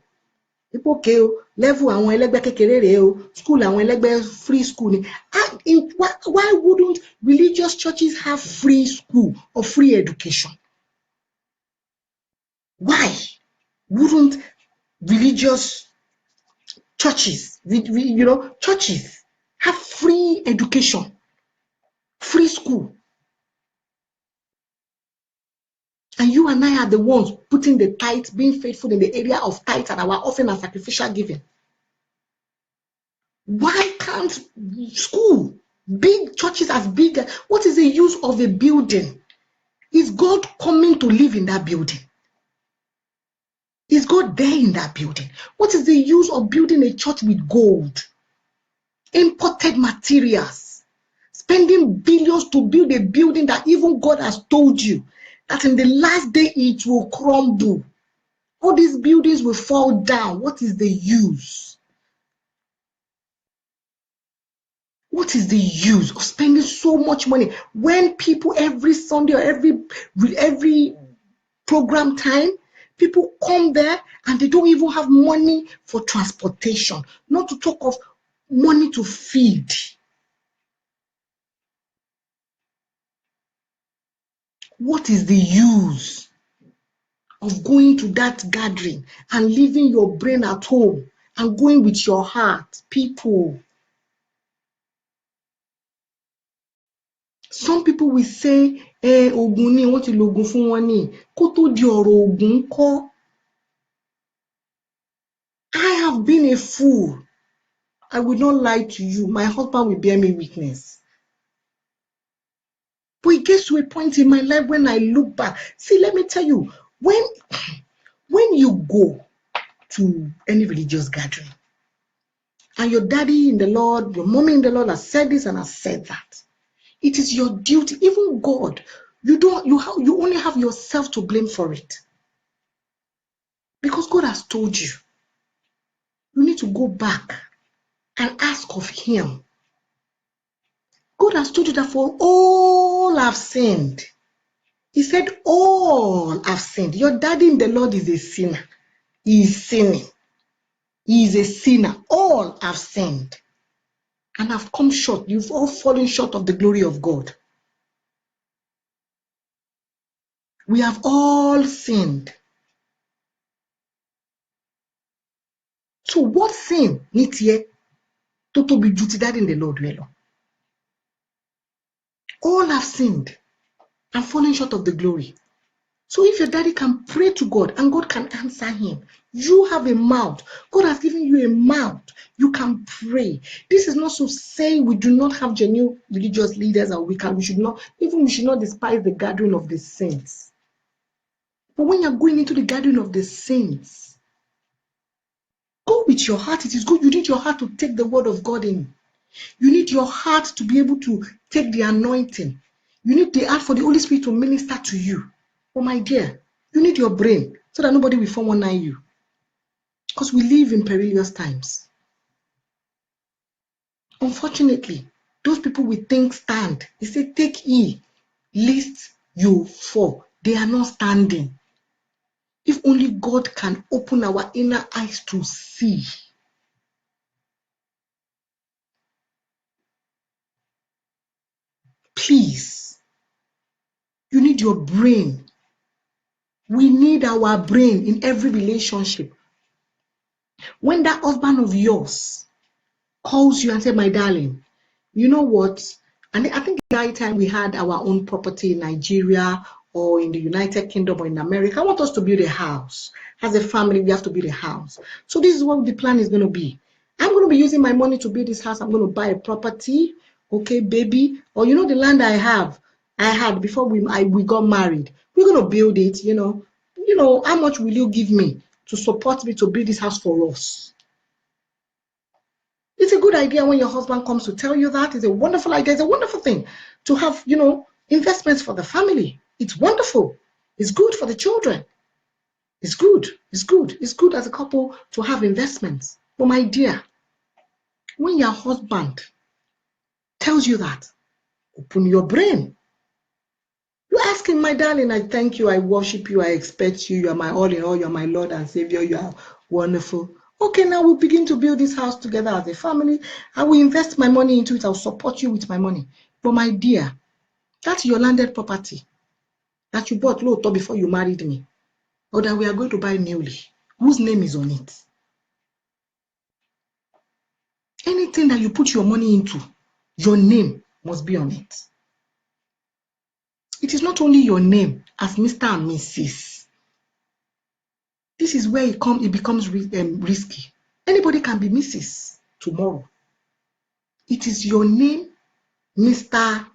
People okay, level àwọn ẹlẹ́gbẹ́ kékeré rèé o, school àwọn ẹlẹ́gbẹ́ free school ni. Why wouldn't religious churches have free school or free education? Why wouldn't religious churches, churches have free education, free school? And you and I are the ones putting the tithe, being faithful in the area of tithe and our offering and sacrificial giving. Why can't school, big churches as big? What is the use of a building? Is God coming to live in that building? Is God there in that building? What is the use of building a church with gold, imported materials, spending billions to build a building that even God has told you that in the last day it will crumble? All these buildings will fall down. What is the use? What is the use of spending so much money when people every Sunday or every program time, people come there and they don't even have money for transportation, not to talk of money to feed? What is the use of going to that gathering and leaving your brain at home and going with your heart? People, some people will say, Ògùn ni wọ́n ti lògùn fún wọn ni, kó tó di ọ̀rọ̀ ògùn ńkọ́. I have been a fool. I will not lie to you. My husband will bear me witness. But it gets to a point in my life when I look back. See, let me tell you, when you go to any religious gathering and your daddy in the Lord, your mommy in the Lord has said this and has said that, it is your duty. Even God, you only have yourself to blame for it. Because God has told you. You need to go back and ask of Him. God has told you that for all have sinned. He said, all have sinned. Your daddy in the Lord is a sinner. He is sinning. He is a sinner. All have sinned and have come short. You've all fallen short of the glory of God. We have all sinned. So what sin ní tiẹ̀ tó tóbi ju ti daddy in the Lord lọ? All have sinned and fallen short of the glory. So if your daddy can pray to God and God can answer him, you have a mouth. God has given you a mouth. You can pray. This is not to say we do not have genuine religious leaders, and we should not despise the gathering of the saints. But when you're going into the gathering of the saints, go with your heart. It is good. You need your heart to take the word of God in. You need your heart to be able to take the anointing. You need the heart for the Holy Spirit to minister to you. Oh, my dear, you need your brain. so that nobody will 419 you. Because we live in perilous times. Unfortunately, those people will think stand. They say, take heed, lest you fall. They are not standing. If only God can open our inner eyes to see. Please, you need your brain. We need our brain in every relationship. When that husband of yours calls you and says, my darling, you know what? And I think the night time we had our own property in Nigeria or in the United Kingdom or in America, I want us to build a house. As a family, we have to build a house. So this is what the plan is going to be. I'm going to be using my money to build this house. I'm going to buy a property, okay, baby. Or you know the land I had before we got married. We're going to build it, you know. How much will you give me to support me to build this house for us? It's a good idea when your husband comes to tell you that. It's a wonderful idea. It's a wonderful thing to have, investments for the family. It's wonderful. It's good for the children. It's good. It's good. It's good as a couple to have investments. But my dear, when your husband tells you that, open your brain. You ask him, my darling, I thank you, I worship you, I expect you, you are my all in all, you are my Lord and Savior, you are wonderful. Okay, now we'll begin to build this house together as a family. I will invest my money into it. I'll support you with my money. But my dear, that's your landed property that you bought low before you married me, or that we are going to buy newly. Whose name is on it? Anything that you put your money into, your name must be on it. It is not only your name as Mr. and Mrs. This is where it becomes risky. Anybody can be Mrs. tomorrow. It is your name, Mr.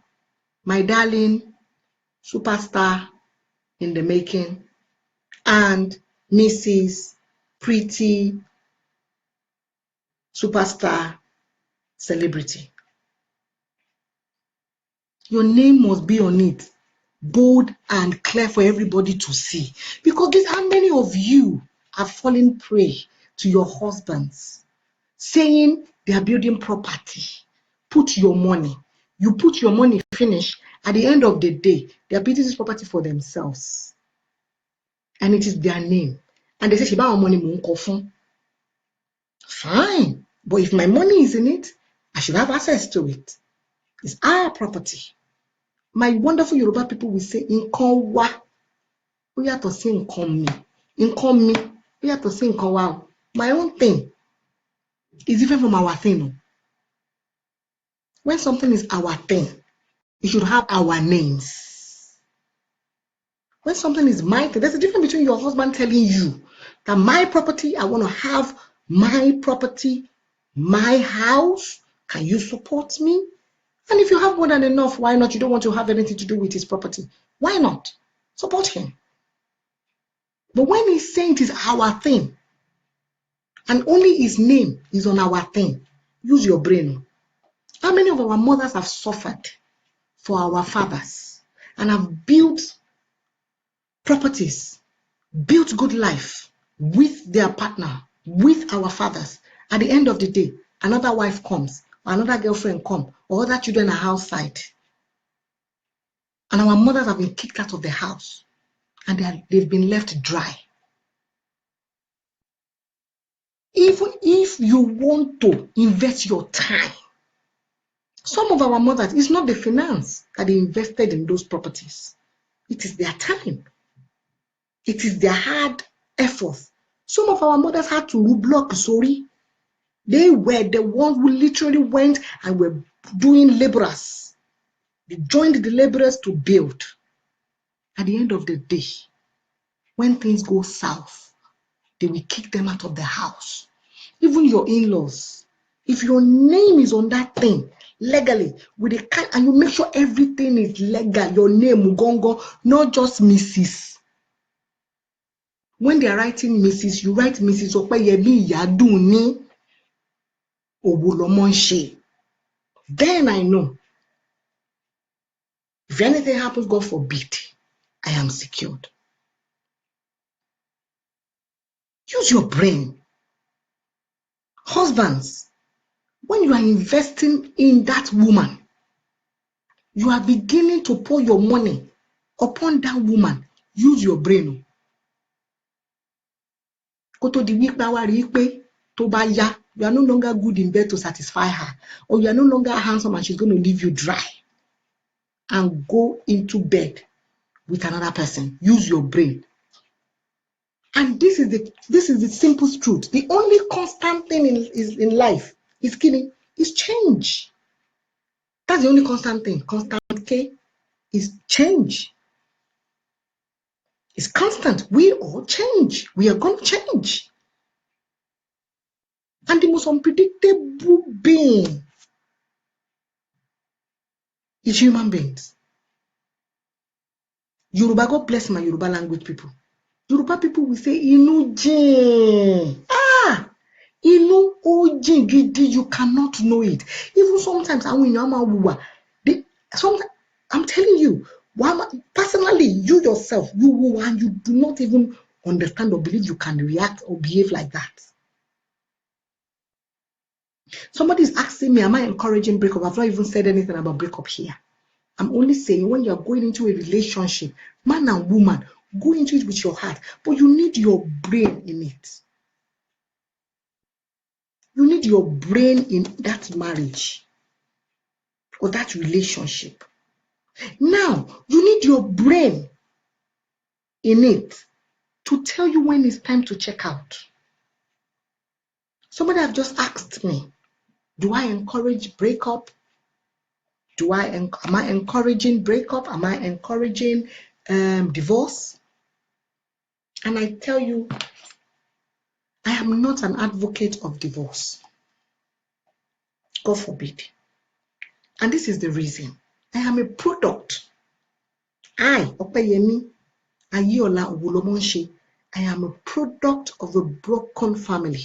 My darling, superstar in the making, and Mrs. Pretty, superstar, celebrity. Your name must be on it, bold and clear for everybody to see. Because how many of you are falling prey to your husbands saying they are building property? Put your money. You put your money, finish. At the end of the day, they are building this property for themselves. And it is their name. And they say, she buy money, fine. But if my money is in it, I should have access to it. It's our property. My wonderful Yoruba people will say, nǹkan wa, ó yàtọ̀ sí nǹkan mi. Nǹkan mi, ó yàtọ̀ sí nǹkan wa. My own thing is different from our thing. When something is our thing, it should have our names. When something is my thing, there's a difference between your husband telling you that my property, I want to have my property, my house. Can you support me? And if you have more than enough, why not? You don't want to have anything to do with his property. Why not? Support him. But when he's saying it is our thing, and only his name is on our thing, use your brain. How many of our mothers have suffered for our fathers and have built properties, built good life with their partner, with our fathers? At the end of the day, another wife comes, or another girlfriend comes, or other children are outside. And our mothers have been kicked out of the house, and they've been left dry. Even if you want to invest your time, some of our mothers, it's not the finance that they invested in those properties. It is their time. It is their hard effort. Some of our mothers had to block, sorry. They were the ones who literally went and were doing laborers. They joined the laborers to build. At the end of the day, when things go south, they will kick them out of the house. Even your in-laws, if your name is on that thing legally, with a kind, and you make sure everything is legal, your name Mugongo, not just Mrs. When they are writing Mrs., you write Mrs. Opeyemi Iyadunni Obolomonse. Then I know if anything happens, God forbid, I am secured. Use your brain. Husbands, when you are investing in that woman, you are beginning to pour your money upon that woman. Use your brain. Kó tó di wípé wá rí pé tó bá yá, you are no longer good in bed to satisfy her, or you are no longer handsome and she's going to leave you dry and go into bed with another person. Use your brain. And this is the simple truth. The only constant thing in life is killing, is change. That's the only constant thing. Constant K is change. It's constant. We all change. We are going to change. And the most unpredictable being is human beings. Yoruba, God bless my Yoruba language people. Yoruba people will say, Inu jin. Inu ojin gidi, you cannot know it. Even sometimes, sometimes I'm telling you, personally, you yourself, and you do not even understand or believe you can react or behave like that. Somebody is asking me, am I encouraging breakup? I've not even said anything about breakup here. I'm only saying when you're going into a relationship, man and woman, go into it with your heart, but you need your brain in it. You need your brain in that marriage or that relationship. Now, you need your brain in it to tell you when it's time to check out. Somebody have just asked me, do I encourage breakup? Am I encouraging breakup? Am I encouraging divorce? And I tell you, I am not an advocate of divorce. God forbid. And this is the reason. I am a product. Opeyemi Ayeola Owolomonse, I am a product of a broken family.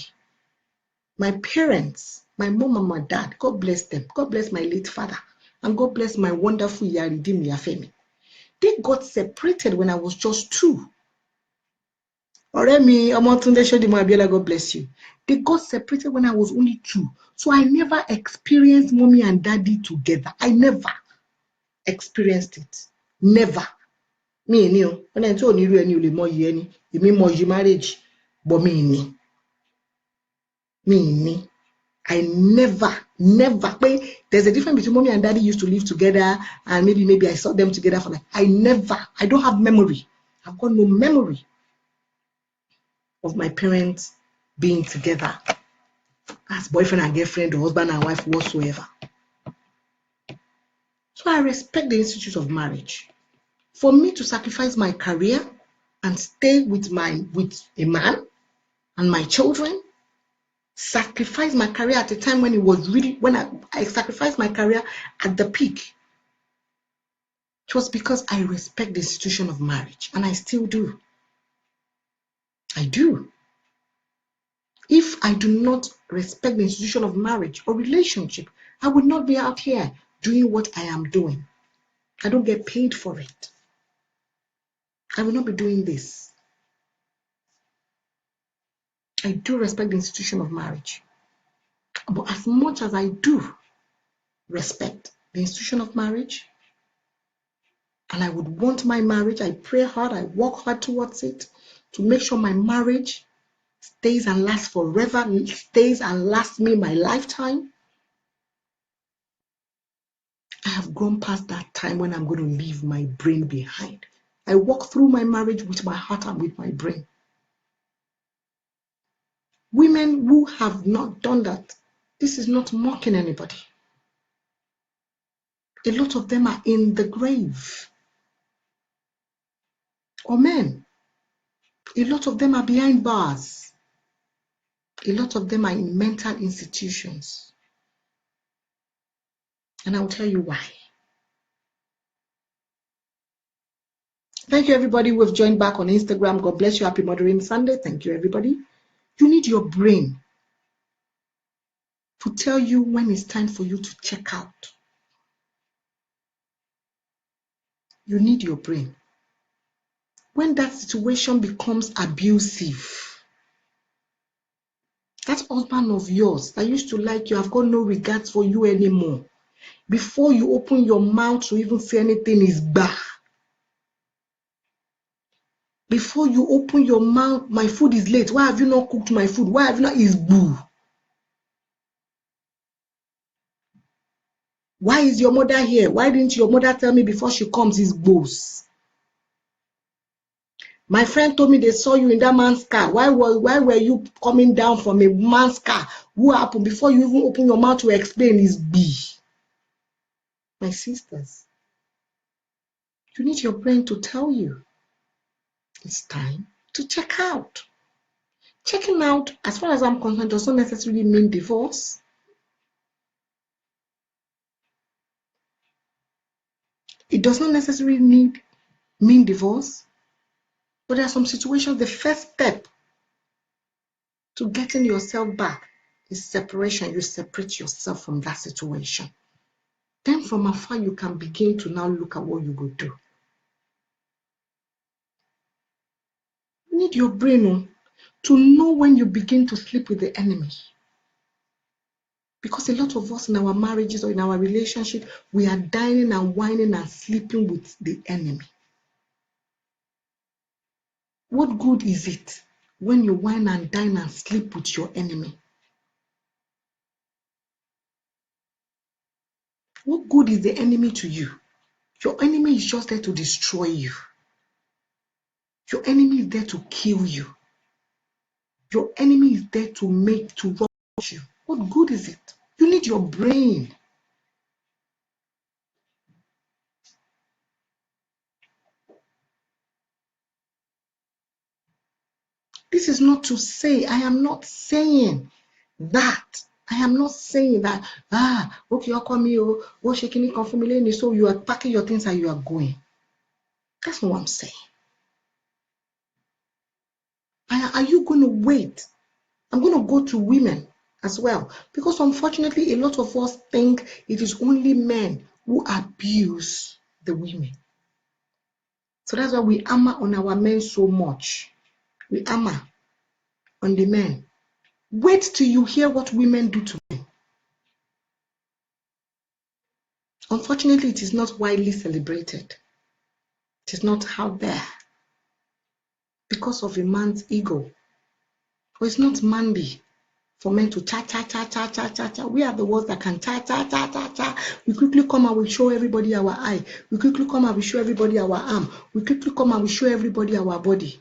My parents, my mom and my dad, God bless them. God bless my late father. And God bless my wonderful Yaridim Yafemi. They got separated when I was just 2. Oremi Omotunde Shodimo Abiola, God bless you. They got separated when I was only 2. So I never experienced mommy and daddy together. I never experienced it. Never. Me and you, when I told you any you more any, you mean more marriage, but me. I never. There's a difference between mommy and daddy used to live together, and maybe I saw them together for I don't have memory. I've got no memory of my parents being together as boyfriend and girlfriend, or husband and wife, whatsoever. So I respect the institute of marriage. For me to sacrifice my career and stay with a man and my children, sacrifice my career at a time when I sacrificed my career at the peak. It was because I respect the institution of marriage, and I still do. I do. If I do not respect the institution of marriage or relationship, I would not be out here doing what I am doing. I don't get paid for it. I will not be doing this. I do respect the institution of marriage. But as much as I do respect the institution of marriage, and I would want my marriage, I pray hard, I work hard towards it to make sure my marriage stays and lasts forever, stays and lasts me my lifetime. I have gone past that time when I'm going to leave my brain behind. I walk through my marriage with my heart and with my brain. Women who have not done that, this is not mocking anybody. A lot of them are in the grave. Or men, a lot of them are behind bars. A lot of them are in mental institutions. And I'll tell you why. Thank you, everybody who have joined back on Instagram. God bless you. Happy Mothering Sunday. Thank you, everybody. You need your brain to tell you when it's time for you to check out. You need your brain. When that situation becomes abusive, That husband of yours that used to like you, I've got no regards for you anymore. Before you open your mouth to even say anything is bah. Before you open your mouth, my food is late. Why have you not cooked my food? Why have you not? Is boo. Why is your mother here? Why didn't your mother tell me before she comes? Is boos. My friend told me they saw you in that man's car. Why were you coming down from a man's car? What happened? Before you even open your mouth to explain is B. My sisters, you need your brain to tell you it's time to check out. Checking out, as far as I'm concerned, does not necessarily mean divorce. It does not necessarily mean divorce. But there are some situations, the first step to getting yourself back is separation. You separate yourself from that situation. Then from afar, you can begin to now look at what you will do. You need your brain to know when you begin to sleep with the enemy. Because a lot of us in our marriages or in our relationship, we are dining and whining and sleeping with the enemy. What good is it when you wine and dine and sleep with your enemy? What good is the enemy to you? Your enemy is just there to destroy you. Your enemy is there to kill you. Your enemy is there to rob you. What good is it? You need your brain. This is not to say, I am not saying that. I am not saying that, okay, you call me, shaking it, confirming, so you are packing your things and you are going. That's not what I'm saying. Are you going to wait? I'm going to go to women as well, because unfortunately, a lot of us think it is only men who abuse the women. So that's why we hammer on our men so much. We hammer on the men. Wait till you hear what women do to men. Unfortunately, it is not widely celebrated. It is not out there because of a man's ego. But it's not manly for men to cha cha cha cha cha cha cha. We are the ones that can cha cha cha cha cha. We quickly come and we show everybody our eye. We quickly come and we show everybody our arm. We quickly come and we show everybody our body.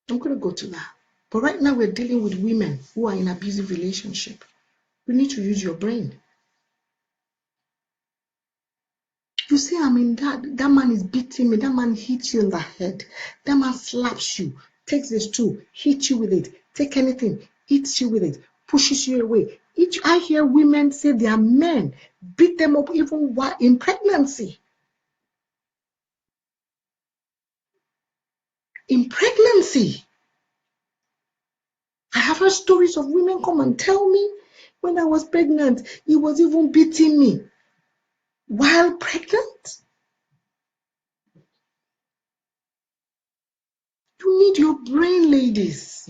I'm going to go to that. But right now we're dealing with women who are in abusive relationship. You need to use your brain. You say, I mean, that man is beating me. That man hits you in the head. That man slaps you, takes a stool, hits you with it, take anything, hits you with it, pushes you away. I hear women say their men beat them up even while in pregnancy. In pregnancy. I have heard stories of women come and tell me when I was pregnant, he was even beating me while pregnant. You need your brain, ladies.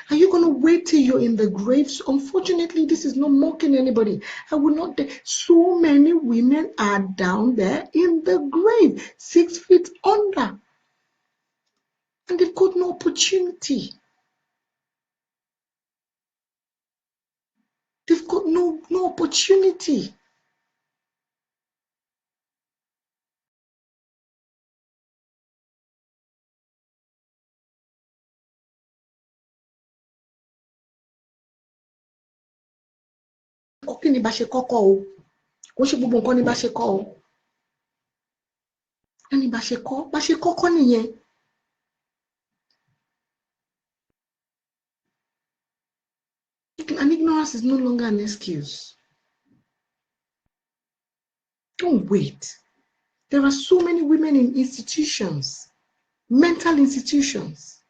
Are you going to wait till you're in the graves? Unfortunately, this is not mocking anybody. I will not. So many women are down there in the grave, 6 feet under. And they've got no opportunity. They've got no opportunity. Kí ni bá ṣe kọ́kọ́ o? Kò ṣe gbogbo nǹkan ni bá ṣe kọ́ o. Ẹni bá ṣe kọ́kọ́ nìyẹn. And ignorance is no longer an excuse. Don't wait. There are so many women in institutions, mental institutions,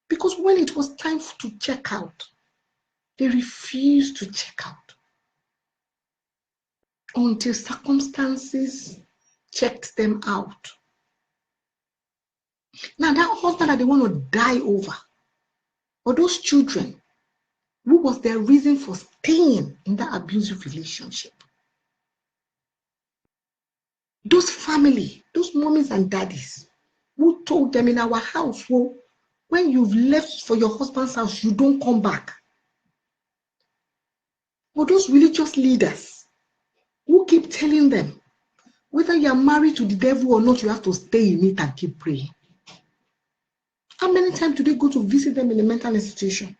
because when it was time to check out, they refused to check out until circumstances checked them out. Now that husband that they want to die over, or those children, what was their reason for staying in that abusive relationship? Those family, those mommies and daddies who told them in our house, well, when you've left for your husband's house, you don't come back. Or those religious leaders who keep telling them, whether you are married to the devil or not, you have to stay in it and keep praying. How many times do they go to visit them in a mental institution?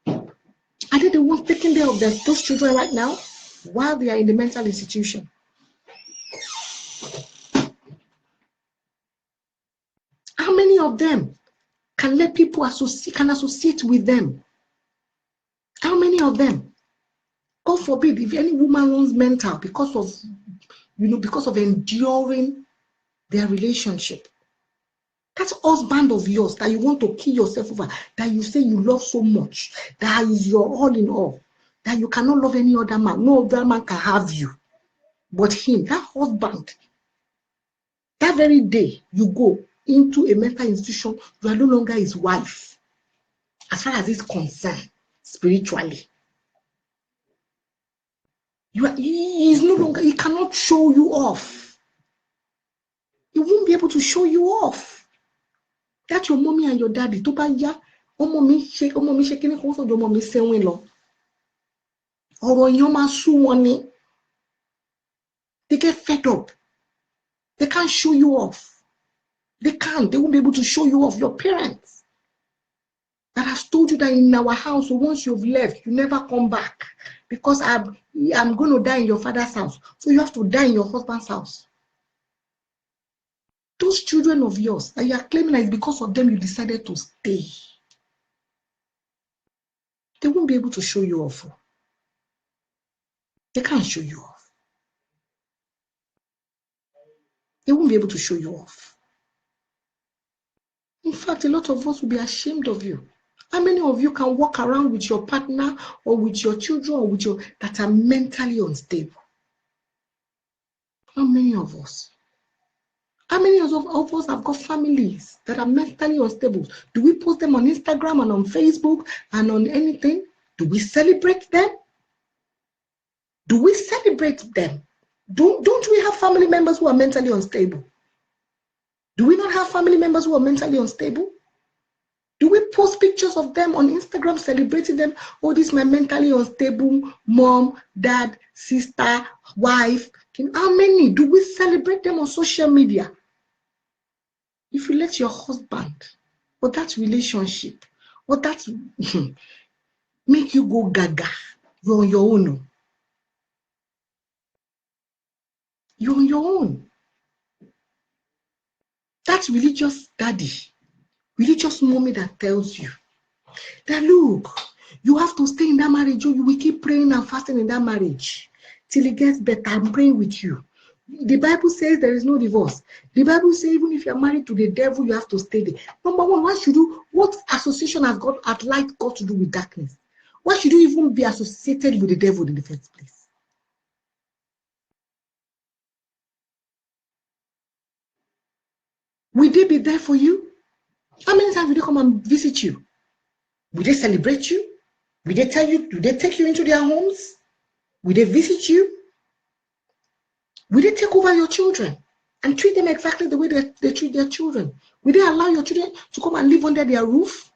Are they the ones taking care of those children right now while they are in the mental institution? How many of them can let people associate with them? How many of them? God forbid, if any woman runs mental because of enduring their relationship. That husband of yours that you want to kill yourself over, that you say you love so much, that is your all in all, that you cannot love any other man. No other man can have you but him. That husband, that very day you go into a mental institution, you are no longer his wife, as far as he's concerned, spiritually. He is no longer, he cannot show you off. He won't be able to show you off. That your mommy and your daddy, tó bá yá, ọmọ mi ṣe kíní kan sọ́dọ̀ ọmọ mi sẹ́wìn lọ. Ọ̀rọ̀ èèyàn máa sú wọn ni. They get fed up. They can't show you off. They won't be able to show you off. Your parents that has told you that in our house, once you've left, you never come back. Because I'm going to die in your father's house. So you have to die in your husband's house. Those children of yours that you are claiming that it's because of them you decided to stay. They won't be able to show you off. They can't show you off. They won't be able to show you off. In fact, a lot of us will be ashamed of you. How many of you can walk around with your partner or with your children or that are mentally unstable? How many of us? How many of us have got families that are mentally unstable? Do we post them on Instagram and on Facebook and on anything? Do we celebrate them? Do we celebrate them? Don't we have family members who are mentally unstable? Do we not have family members who are mentally unstable? Do we post pictures of them on Instagram celebrating them? Oh, this is my mentally unstable mom, dad, sister, wife. How many? Do we celebrate them on social media? If you let your husband or that relationship or that make you go gaga, you're on your own. You're on your own. That religious daddy, religious mommy that tells you that, look, you have to stay in that marriage, or you will keep praying and fasting in that marriage till it gets better. I'm praying with you. The Bible says there is no divorce. The Bible says even if you're married to the devil, you have to stay there. Number one, what association has light got to do with darkness? Why should you even be associated with the devil in the first place? Will they be there for you? How many times will they come and visit you? Will they celebrate you? Will they tell you, do they take you into their homes? Will they visit you? Will they take over your children and treat them exactly the way they treat their children? Will they allow your children to come and live under their roof?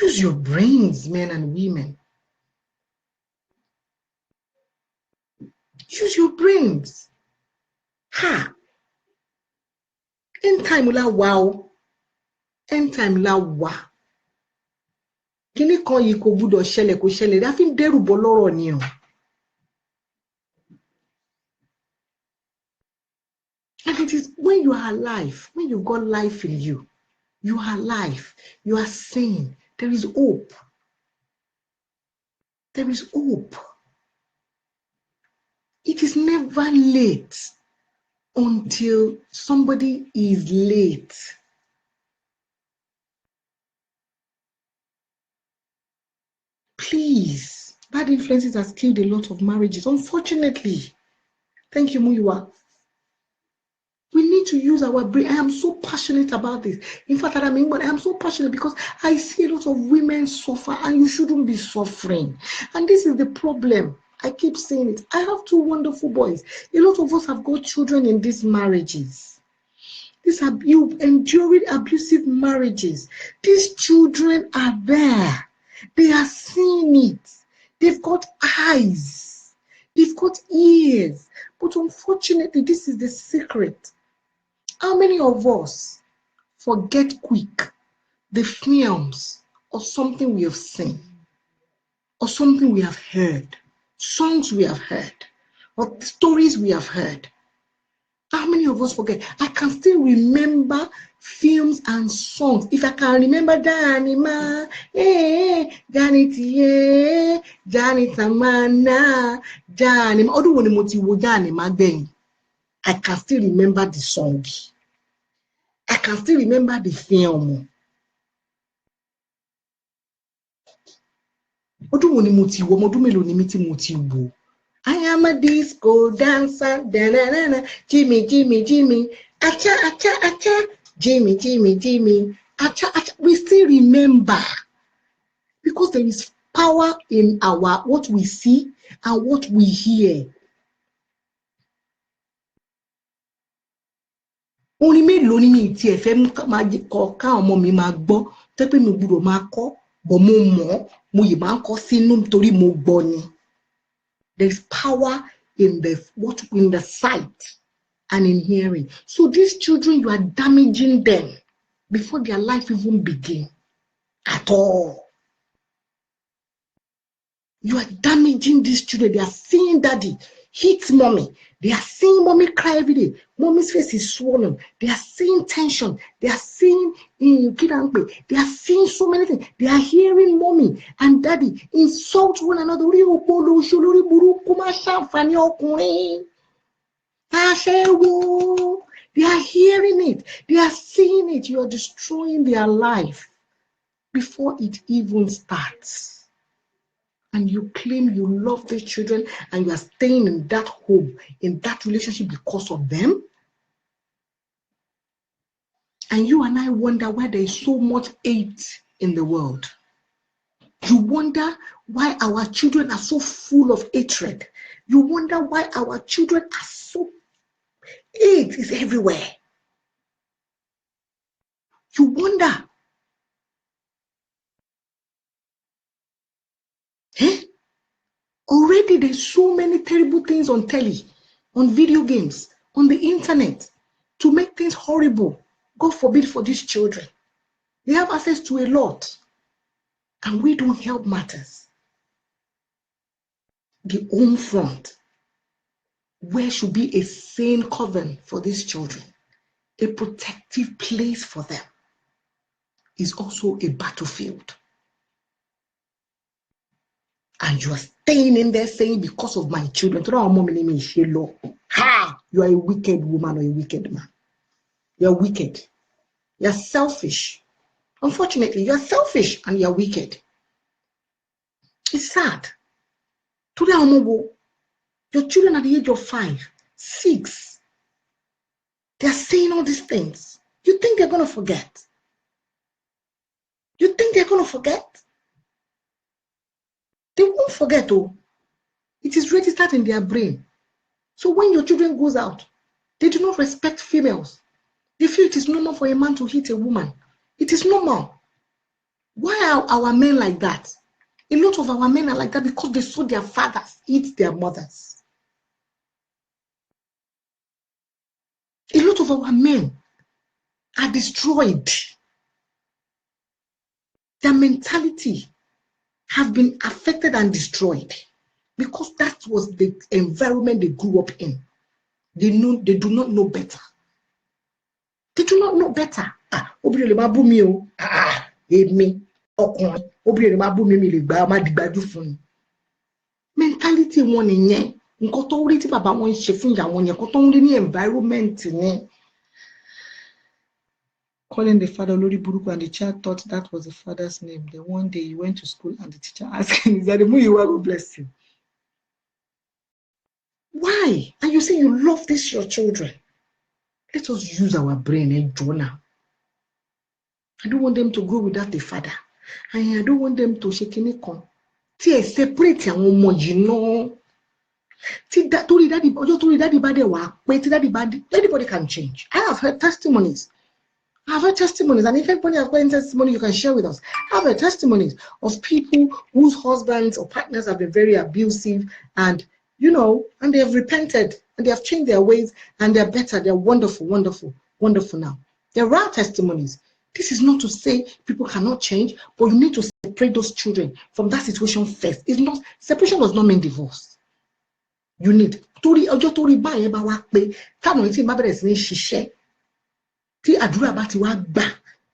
Use your brains, men and women. Use your brains. End time la wow. End time la wa. Kini kan yi ko gbọ́dọ̀ ṣẹlẹ̀ kò ṣẹlẹ̀. Da fi ń dẹ́rù bọ́ lọ́rọ̀ ni o. And it is when you are alive, when you got life in you, you are alive, you are sane. There is hope. There is hope. It is never late until somebody is late. Please, bad influences has killed a lot of marriages, unfortunately. Thank you, Muyiwa. need to use our brain. I am so passionate about this. In fact, I am so passionate because I see a lot of women suffer, and you shouldn't be suffering. And this is the problem. I keep saying it. I have 2 wonderful boys. A lot of us have got children in these marriages. You enduring abusive marriages. These children are there. They are seeing it. They've got eyes. They've got ears. But unfortunately, this is the secret. How many of us forget quick the films or something we have seen, or something we have heard, songs we have heard, or stories we have heard? How many of us forget? I can still remember films and songs. If I can remember Danny Ma, Danny Tie, Danny Tamana, Danny, although when the Danny Ma then, I can still remember the song. I can still remember the film. Although when the I am a disco dancer, da-na-na-na. Jimmy, Jimmy, Jimmy, acha, acha, acha, Jimmy, Jimmy, Jimmy, acha, acha. We still remember because there is power in our what we see and what we hear. Only me lóní mi tí ẹ fẹ́ máa kọ ká ọmọ mi máa gbọ́ tẹ́ pé mi gbọ́dọ̀ máa kọ bọ̀ mo mọ̀ mo yìí máa kọ sínú nítorí mo gbọ́ ni. There's power in the sight and in hearing. So these children, you are damaging them before their life even begin at all. You are damaging these children. They are seeing daddy hit mommy. They are seeing mommy cry every day. Mommy's face is swollen. They are seeing tension. They are seeing they are seeing so many things. They are hearing mommy and daddy insult one another. They are hearing it. They are seeing it. You are destroying their life before it even starts. And you claim you love the children and you are staying in that home, in that relationship because of them. And you and I wonder why there is so much hate in the world. You wonder why our children are so full of hatred. You wonder why our children are so... Hate is everywhere. You wonder. Already there's so many terrible things on telly, on video games, on the internet to make things horrible. God forbid for these children. They have access to a lot and we don't help matters. The home front, where should be a sane coven for these children, a protective place for them, is also a battlefield. And you are staying in there saying, because of my children, ha! You are a wicked woman or a wicked man. You are wicked. You are selfish. Unfortunately, you are selfish and you are wicked. It's sad. Today, your children at the age of 5, 6, they are saying all these things. You think they're going to forget? You think they're going to forget? They won't forget, oh. It is registered in their brain. So when your children goes out, they do not respect females. They feel it is normal for a man to hit a woman. It is normal. Why are our men like that? A lot of our men are like that because they saw their fathers hit their mothers. A lot of our men are destroyed. Their mentality has been affected and destroyed because that was the environment they grew up in. They do not know better. They do not know better. Mentality one in nǹkan tó rí tí bàbá wọn ṣe fún ìyá wọn yẹn, nǹkan tó ń rí ní environment ni. Calling the father Lori Buruku, and the child thought that was the father's name. Then one day he went to school and the teacher asked him, "Is that the Muyiwa who blessed him?" Why? And you say you love this your children. Let us use our brain and Jonah. I don't want them to grow without a father. And I don't want them to shake any con. See, separate your own, you know. See, that told daddy, anybody can change. I have heard testimonies. I've heard testimonies, and if anybody has got any testimony, you can share with us. I've heard testimonies of people whose husbands or partners have been very abusive, and and they have repented and they have changed their ways and they're better. They're wonderful, wonderful, wonderful now. There are testimonies. This is not to say people cannot change, but you need to separate those children from that situation first. It's not separation does not mean divorce. You need you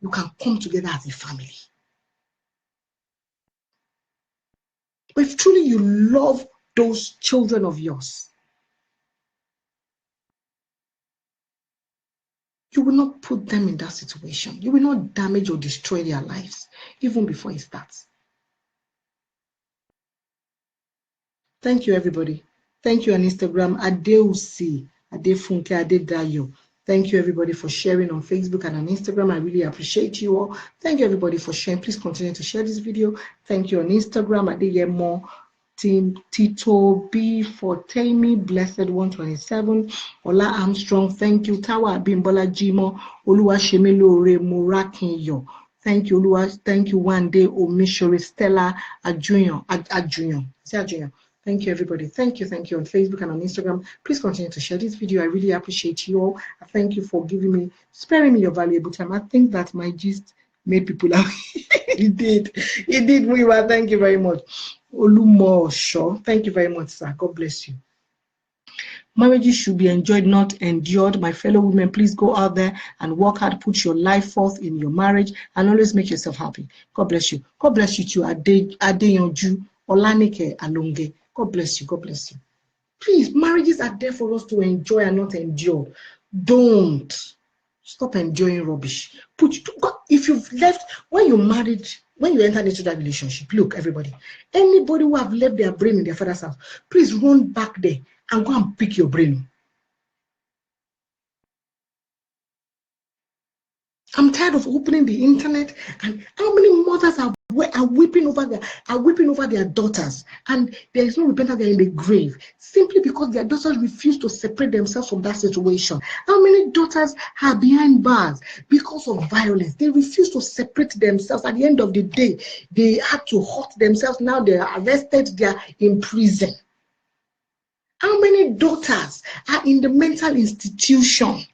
can come together as a family. But if truly you love those children of yours, you will not put them in that situation. You will not damage or destroy their lives, even before it starts. Thank you, everybody. Thank you on Instagram, Adeusi, Adefunke, Adedayo. Thank you, everybody, for sharing on Facebook and on Instagram. I really appreciate you all. Thank you, everybody, for sharing. Please continue to share this video. Thank you on Instagram, Adeyemo, Team Tito B for Tammy, Blessed 127, Ola Armstrong. Thank you, Tawa Bimbola Jimo, Oluwashemilore Murakinyo. Thank you, Oluwa. Thank you, One Day Omishore Stella Adjunior. Thank you, everybody. Thank you on Facebook and on Instagram. Please continue to share this video. I really appreciate you all. I thank you for sparing me your valuable time. I think that my gist made people laugh. It did. Wiwa. Thank you very much. Olumosho. Thank you very much, sir. God bless you. Marriages should be enjoyed, not endured. My fellow women, please go out there and work hard. Put your life forth in your marriage and always make yourself happy. God bless you. God bless you too. Adeyonju Olanike Alonge. God bless you. God bless you. Please, marriages are there for us to enjoy and not endure. Don't stop enjoying rubbish. If you've left, when you married, when you entered into that relationship, look, everybody, anybody who have left their brain in their father's house, please run back there and go and pick your brain. I'm tired of opening the internet, and how many mothers are weeping over their daughters, and there is no repentance. They're in the grave simply because their daughters refuse to separate themselves from that situation. How many daughters are behind bars because of violence? They refuse to separate themselves. At the end of the day, they had to hurt themselves. Now they are arrested. They are in prison. How many daughters are in the mental institution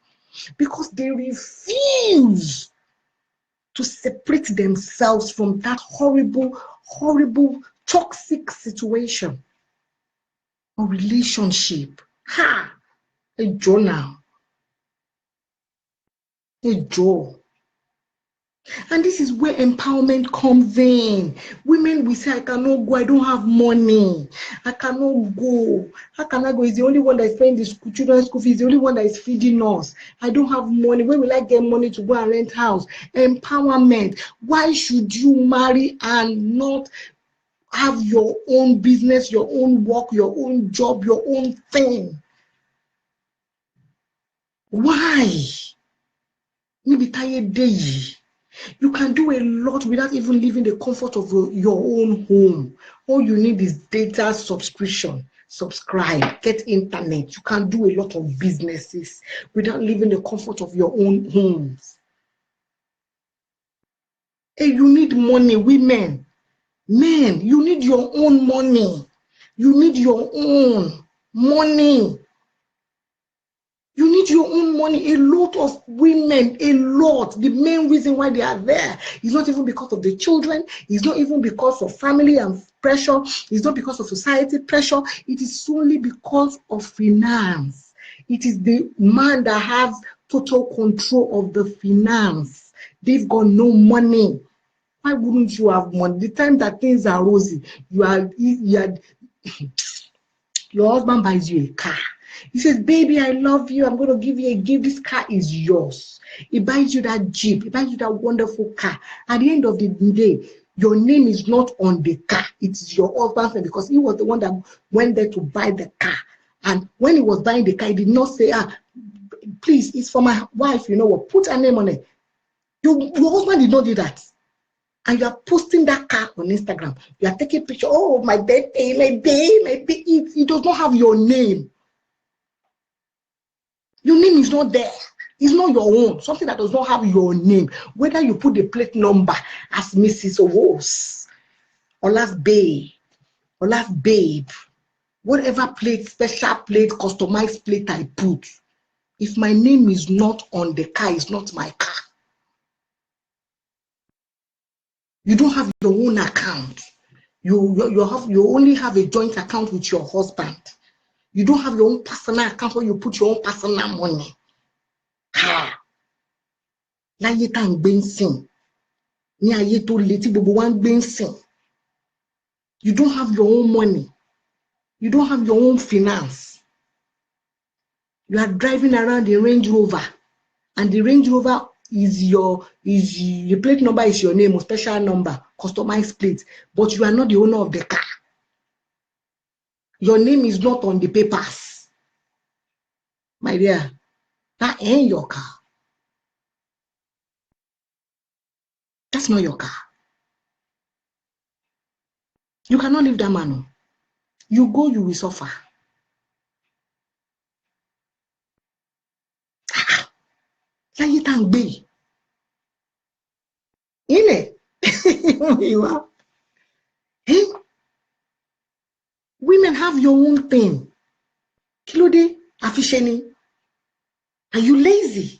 because they refuse to separate themselves from that horrible, horrible, toxic situation or relationship? A journal. A jaw. And this is where empowerment comes in. Women, we say, I cannot go, I don't have money. I cannot go. How can I go? He's the only one that is paying the children's school fees. He's the only one that is feeding us. I don't have money. Where will I get money to go and rent house? Empowerment. Why should you marry and not have your own business, your own work, your own job, your own thing? Why? Maybe tired day. You can do a lot without even leaving the comfort of your own home. All you need is data subscription. Subscribe, get internet. You can do a lot of businesses without leaving the comfort of your own homes. Hey, you need money, women. Men, you need your own money. You need your own money. You need your own money. A lot of women, a lot. The main reason why they are there is not even because of the children. It's not even because of family and pressure. It's not because of society pressure. It is solely because of finance. It is the man that has total control of the finance. They've got no money. Why wouldn't you have money? The time that things are rosy, your husband buys you a car. He says, baby, I love you. I'm going to give you a gift. This car is yours. He buys you that Jeep. He buys you that wonderful car. At the end of the day, your name is not on the car. It's your husband's name because he was the one that went there to buy the car. And when he was buying the car, he did not say, please, it's for my wife, you know what, put her name on it. Your husband did not do that. And you are posting that car on Instagram. You are taking picture, oh, my birthday, my day, my day. It does not have your name. Your name is not there. It's not your own. Something that does not have your name. Whether you put the plate number as Mrs. Owos, or last babe, whatever plate, special plate, customized plate I put, if my name is not on the car, it's not my car. You don't have your own account. You only have a joint account with your husband. You don't have your own personal account where you put your own personal money. Láyé tá ń gbé ń sìn, ní ayé tó le tí gbogbo wa ń gbé ń sìn. You don't have your own money. You don't have your own finance. You are driving around the Range Rover, and the Range Rover the plate number is your name, or special number, customized plate, but you are not the owner of the car. Your name is not on the papers. My dear, that ain't your car. That's not your car. You cannot leave that man. You go, you will suffer. Láyé tá ń gbé. You are. Hey? Women, have your own thing. Kílódé, àfiṣẹ́ni. Are you lazy?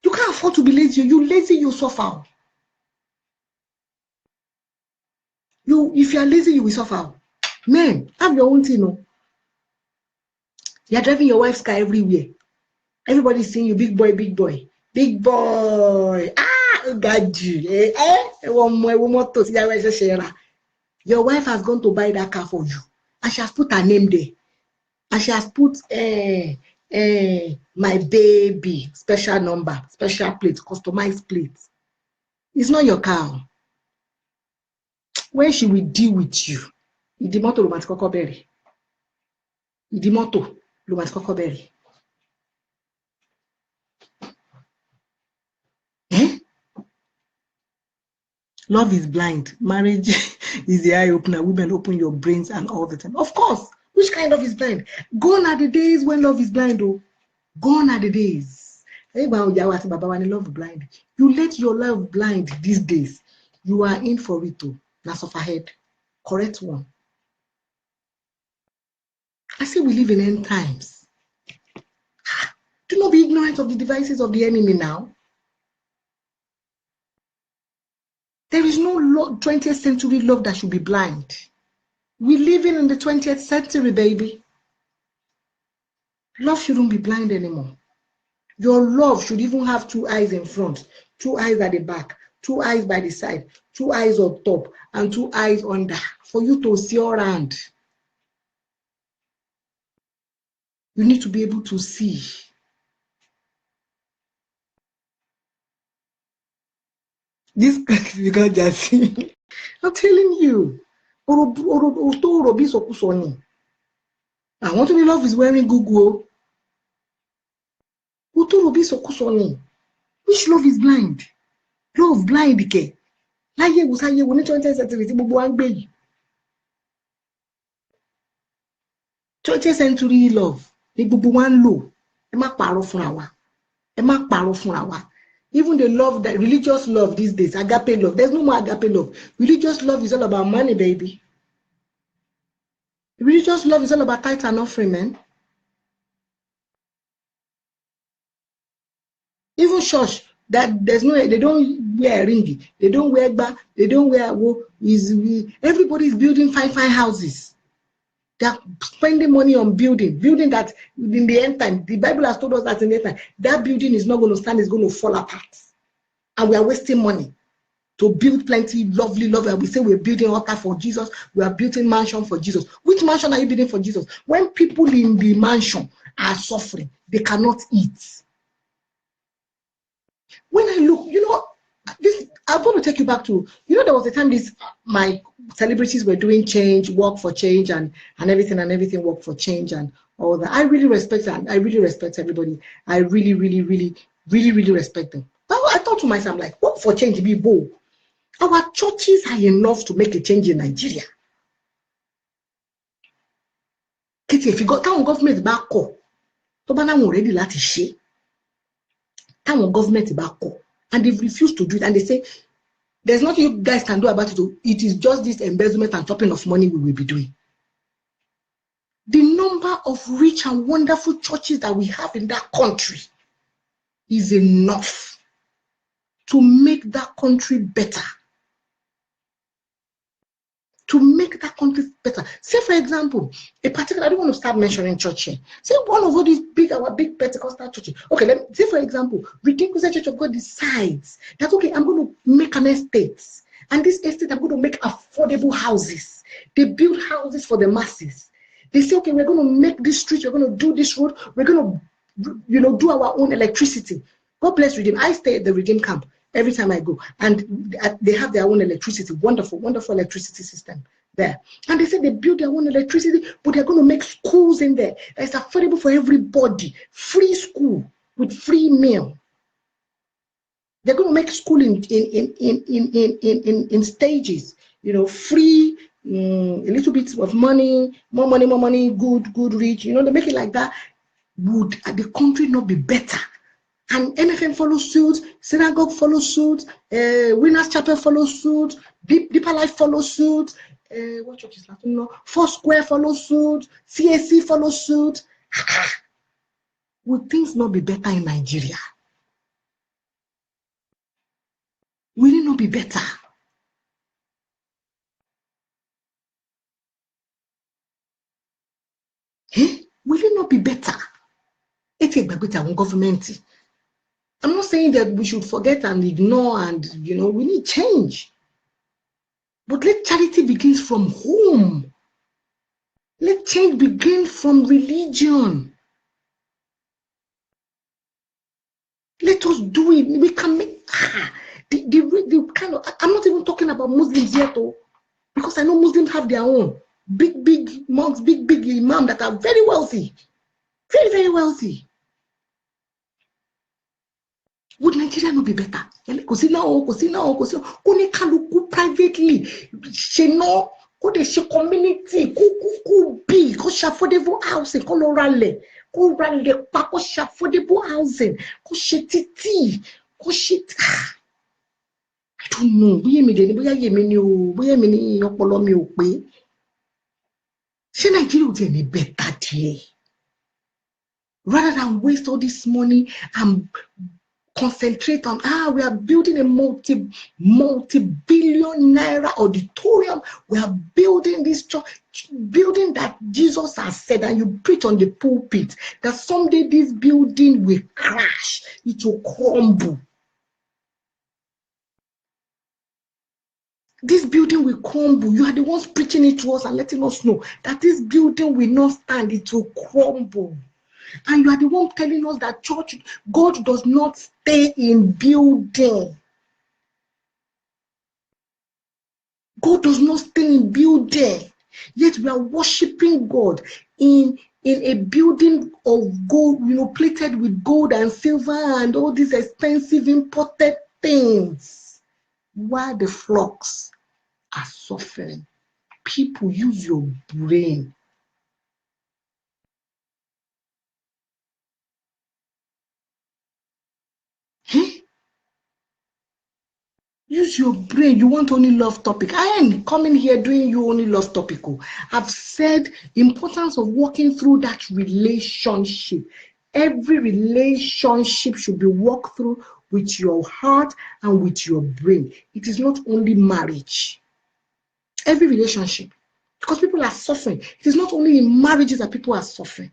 You can't afford to be lazy. You lazy, you suffer. If you are lazy, you will suffer. Men, have your own thing. No? You are driving your wife's car everywhere. Everybody's seeing you, big boy, big boy. Big boy. God, you. Your wife has gone to buy that car for you. And she has put her name there. And she has put my baby, special number, special plate, customized plate. It's not your car. When she will deal with you, Idimoto romantic berry. Idimoto romantic berry. Love is blind. Marriage is the eye opener. Women, open your brains and all the time. Of course. Which kind of is blind? Gone are the days when love is blind, oh. Gone are the days. Love blind. You let your love blind these days. You are in for it, too. That's off ahead. Correct one. I say we live in end times. Do not be ignorant of the devices of the enemy now. There is no 20th century love that should be blind. We're living in the 20th century, baby. Love shouldn't be blind anymore. Your love should even have 2 eyes in front, 2 eyes at the back, 2 eyes by the side, 2 eyes on top, and 2 eyes under, for you to see around. You need to be able to see. This you can't just see. I'm telling you. I want to be love is wearing Google. Which love is blind? Love blind, ke? 20th century love. Even the love, that religious love these days, agape love, there's no more agape love. Religious love is all about money, baby. Religious love is all about tithe and offering, man. Even church, that there's no, they don't wear a ring, they don't wear back, they don't wear everybody is building fine houses. They're spending money on building that in the end time, the Bible has told us that in the end time, that building is not going to stand, it's going to fall apart. And we are wasting money to build plenty lovely. We say we're building altar for Jesus, we are building mansion for Jesus. Which mansion are you building for Jesus? When people in the mansion are suffering, they cannot eat. When I look, I'm going to take you back to, there was a time my celebrities were doing change, work for change, and everything, work for change and all that. I really respect that. I really respect everybody. I really, really, really, really, really respect them. But I thought to myself, I'm like, work for change, be bold. Our churches are enough to make a change in Nigeria. If you got town government back call, tó bá náwọn ready láti ṣe, táwọn government back call, and they've refused to do it, and they say, there's nothing you guys can do about it. It is just this embezzlement and chopping of money we will be doing. The number of rich and wonderful churches that we have in that country is enough to make that country better. To make that country better. Say, for example, I don't want to start mentioning church here. Say one of all these our big Pentecostal churches. Okay, say, for example, Redeemed Christian Church of God decides that, okay, I'm going to make an estate. And this estate, I'm going to make affordable houses. They build houses for the masses. They say, okay, we're going to make this street, we're going to do this road, we're going to, do our own electricity. God bless Redeem. I stay at the Redeem camp every time I go, and they have their own electricity. Wonderful, wonderful electricity system there. And they say they build their own electricity, but they're going to make schools in there that's affordable for everybody. Free school with free meal. They're going to make school in stages. Free, a little bit of money, more money, good, rich. They make it like that. Would the country not be better? And MFM follows suit, Synagogue follows suit, Winners Chapel follows suit, Deeper Life follows suit, what church is that? Foursquare follows suit, CAC follows suit. Would things not be better in Nigeria? Will it not be better? Will it not be better? It's a government. I'm not saying that we should forget and ignore and, we need change. But let charity begin from home. Let change begin from religion. Let us do it. We can make the kind of, I'm not even talking about Muslims yet, because I know Muslims have their own big monks, big imam that are very wealthy. Very, very wealthy. Would Nigeria not be better? Because now, privately, go the community, go big, go affordable housing, go rally, go affordable housing, go titi, go shit. I don't know. Nigeria would be better there. Rather than waste all this money and concentrate on, we are building a multi-billion naira auditorium. We are building this church, building that Jesus has said, and you preach on the pulpit that someday this building will crash, it will crumble. This building will crumble. You are the ones preaching it to us and letting us know that this building will not stand, it will crumble. And you are the one telling us that church, God does not stay in building. God does not stay in building. Yet we are worshiping God in a building of gold, plated with gold and silver and all these expensive imported things. While the flocks are suffering. People, use your brain. Use your brain. You want only love topic. I am coming here doing you only love topic. I've said importance of working through that relationship. Every relationship should be worked through with your heart and with your brain. It is not only marriage. Every relationship. Because people are suffering. It is not only in marriages that people are suffering.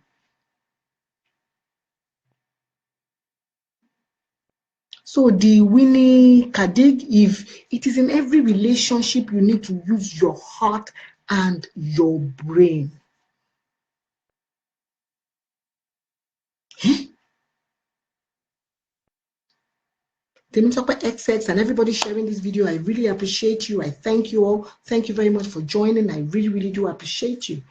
So the Winnie Kadig, if it is in every relationship, you need to use your heart and your brain. Temitope XX and everybody sharing this video. I really appreciate you. I thank you all. Thank you very much for joining. I really, really do appreciate you.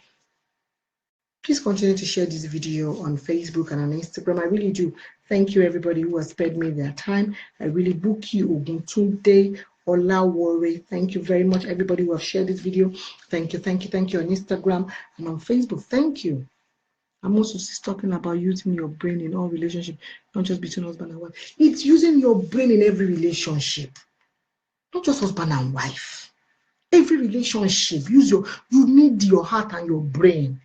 Please continue to share this video on Facebook and on Instagram. I really do. Thank you, everybody who has spared me their time. I really book you, Oguntunde Olawore. Thank you very much, everybody who have shared this video. Thank you, thank you, thank you on Instagram and on Facebook. Thank you. I'm also talking about using your brain in all relationships, not just between husband and wife. It's using your brain in every relationship, not just husband and wife. Every relationship, you need your heart and your brain.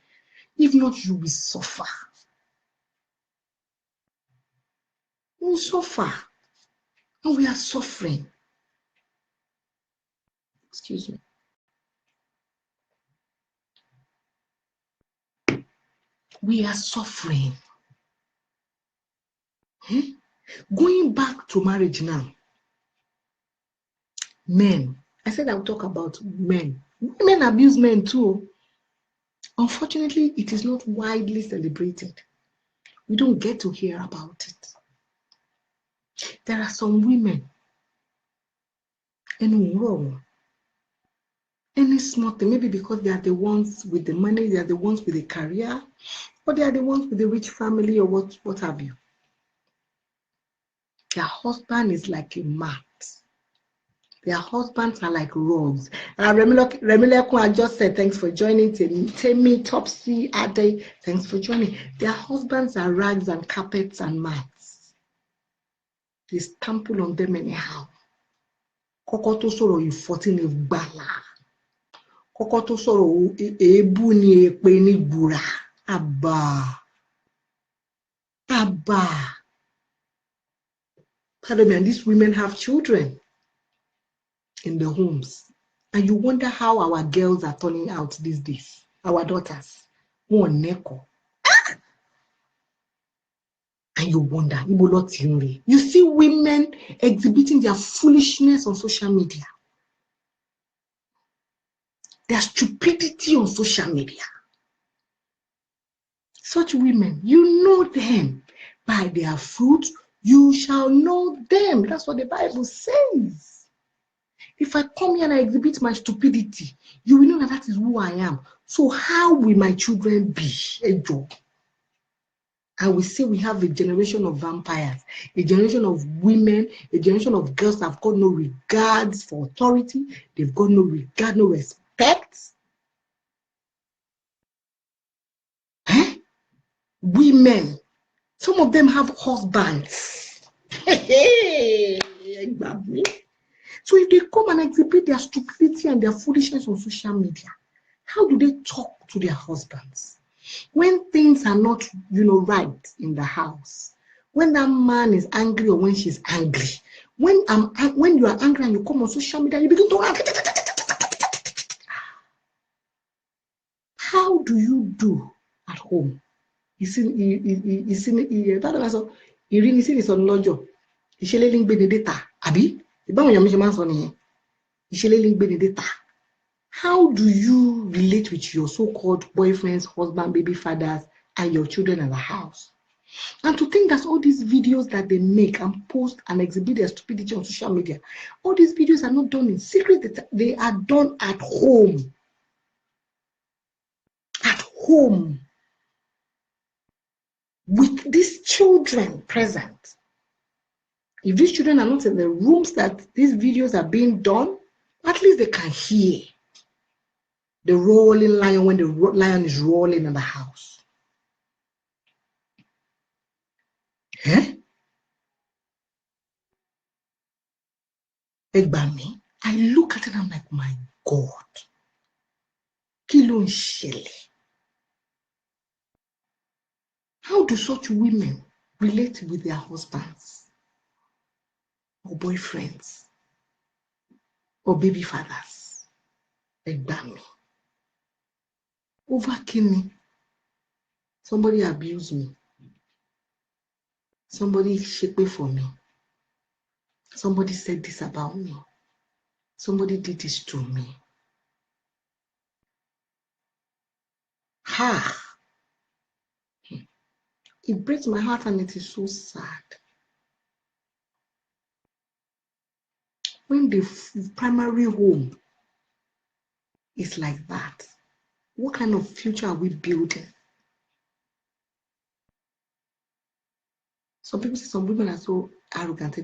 If not, you will suffer. We will suffer. And we are suffering. Excuse me. We are suffering. Going back to marriage now. Men. I said I would talk about men. Women abuse men too. Unfortunately, it is not widely celebrated. We don't get to hear about it. There are some women, any small thing, maybe because they are the ones with the money, they are the ones with the career, or they are the ones with the rich family, or what have you. Their husband is like a mat. Their husbands are like rugs. Remilekun just said, thanks for joining. Temi, Topsy, Ade, thanks for joining. Their husbands are rags and carpets and mats. They stample on them anyhow. Kokoto soro you 14 bala. Kokoto soro ebu ni epe ni bura. Abba. Pardon me, and these women have children in the homes. And you wonder how our girls are turning out these days. Our daughters. One neko. And you wonder, you see women exhibiting their foolishness on social media. Their stupidity on social media. Such women, you know them. By their fruit, you shall know them. That's what the Bible says. If I come here and I exhibit my stupidity, you will know that is who I am. So how will my children be? I will say we have a generation of vampires, a generation of women, a generation of girls that have got no regards for authority. They've got no regard, no respect. Women, some of them have husbands. So if they come and exhibit their stupidity and their foolishness on social media, how do they talk to their husbands? When things are not, right in the house, when that man is angry or when she's angry, when you are angry and you come on social media, you begin to how do you do at home? How do you relate with your so-called boyfriends, husband, baby fathers, and your children in the house? And to think that all these videos that they make and post and exhibit their stupidity on social media, all these videos are not done in secret, they are done at home. At home. With these children present. If these children are not in the rooms that these videos are being done, at least they can hear the rolling lion when the lion is rolling in the house. I look at it and I'm like, my God. Kí ló ń ṣẹlẹ̀? How do such women relate with their husbands or boyfriends or baby fathers? Over kíni? Somebody abused me. Somebody ṣépè for me. Somebody said this about me. Somebody did this to me. It breaks my heart and it is so sad. when the primary home is like that, what kind of future are we building? Some people say some women are so arrogant.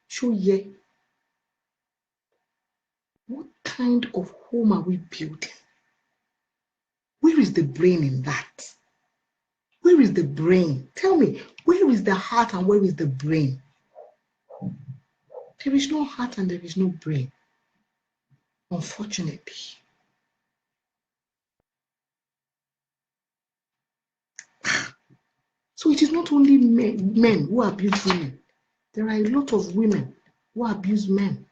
Show ye. What kind of home are we building? Where is the brain in that? Where is the brain? Tell me, where is the heart and where is the brain? There is no heart and there is no brain, unfortunately. So it is not only men who abuse women. There are a lot of women who abuse men.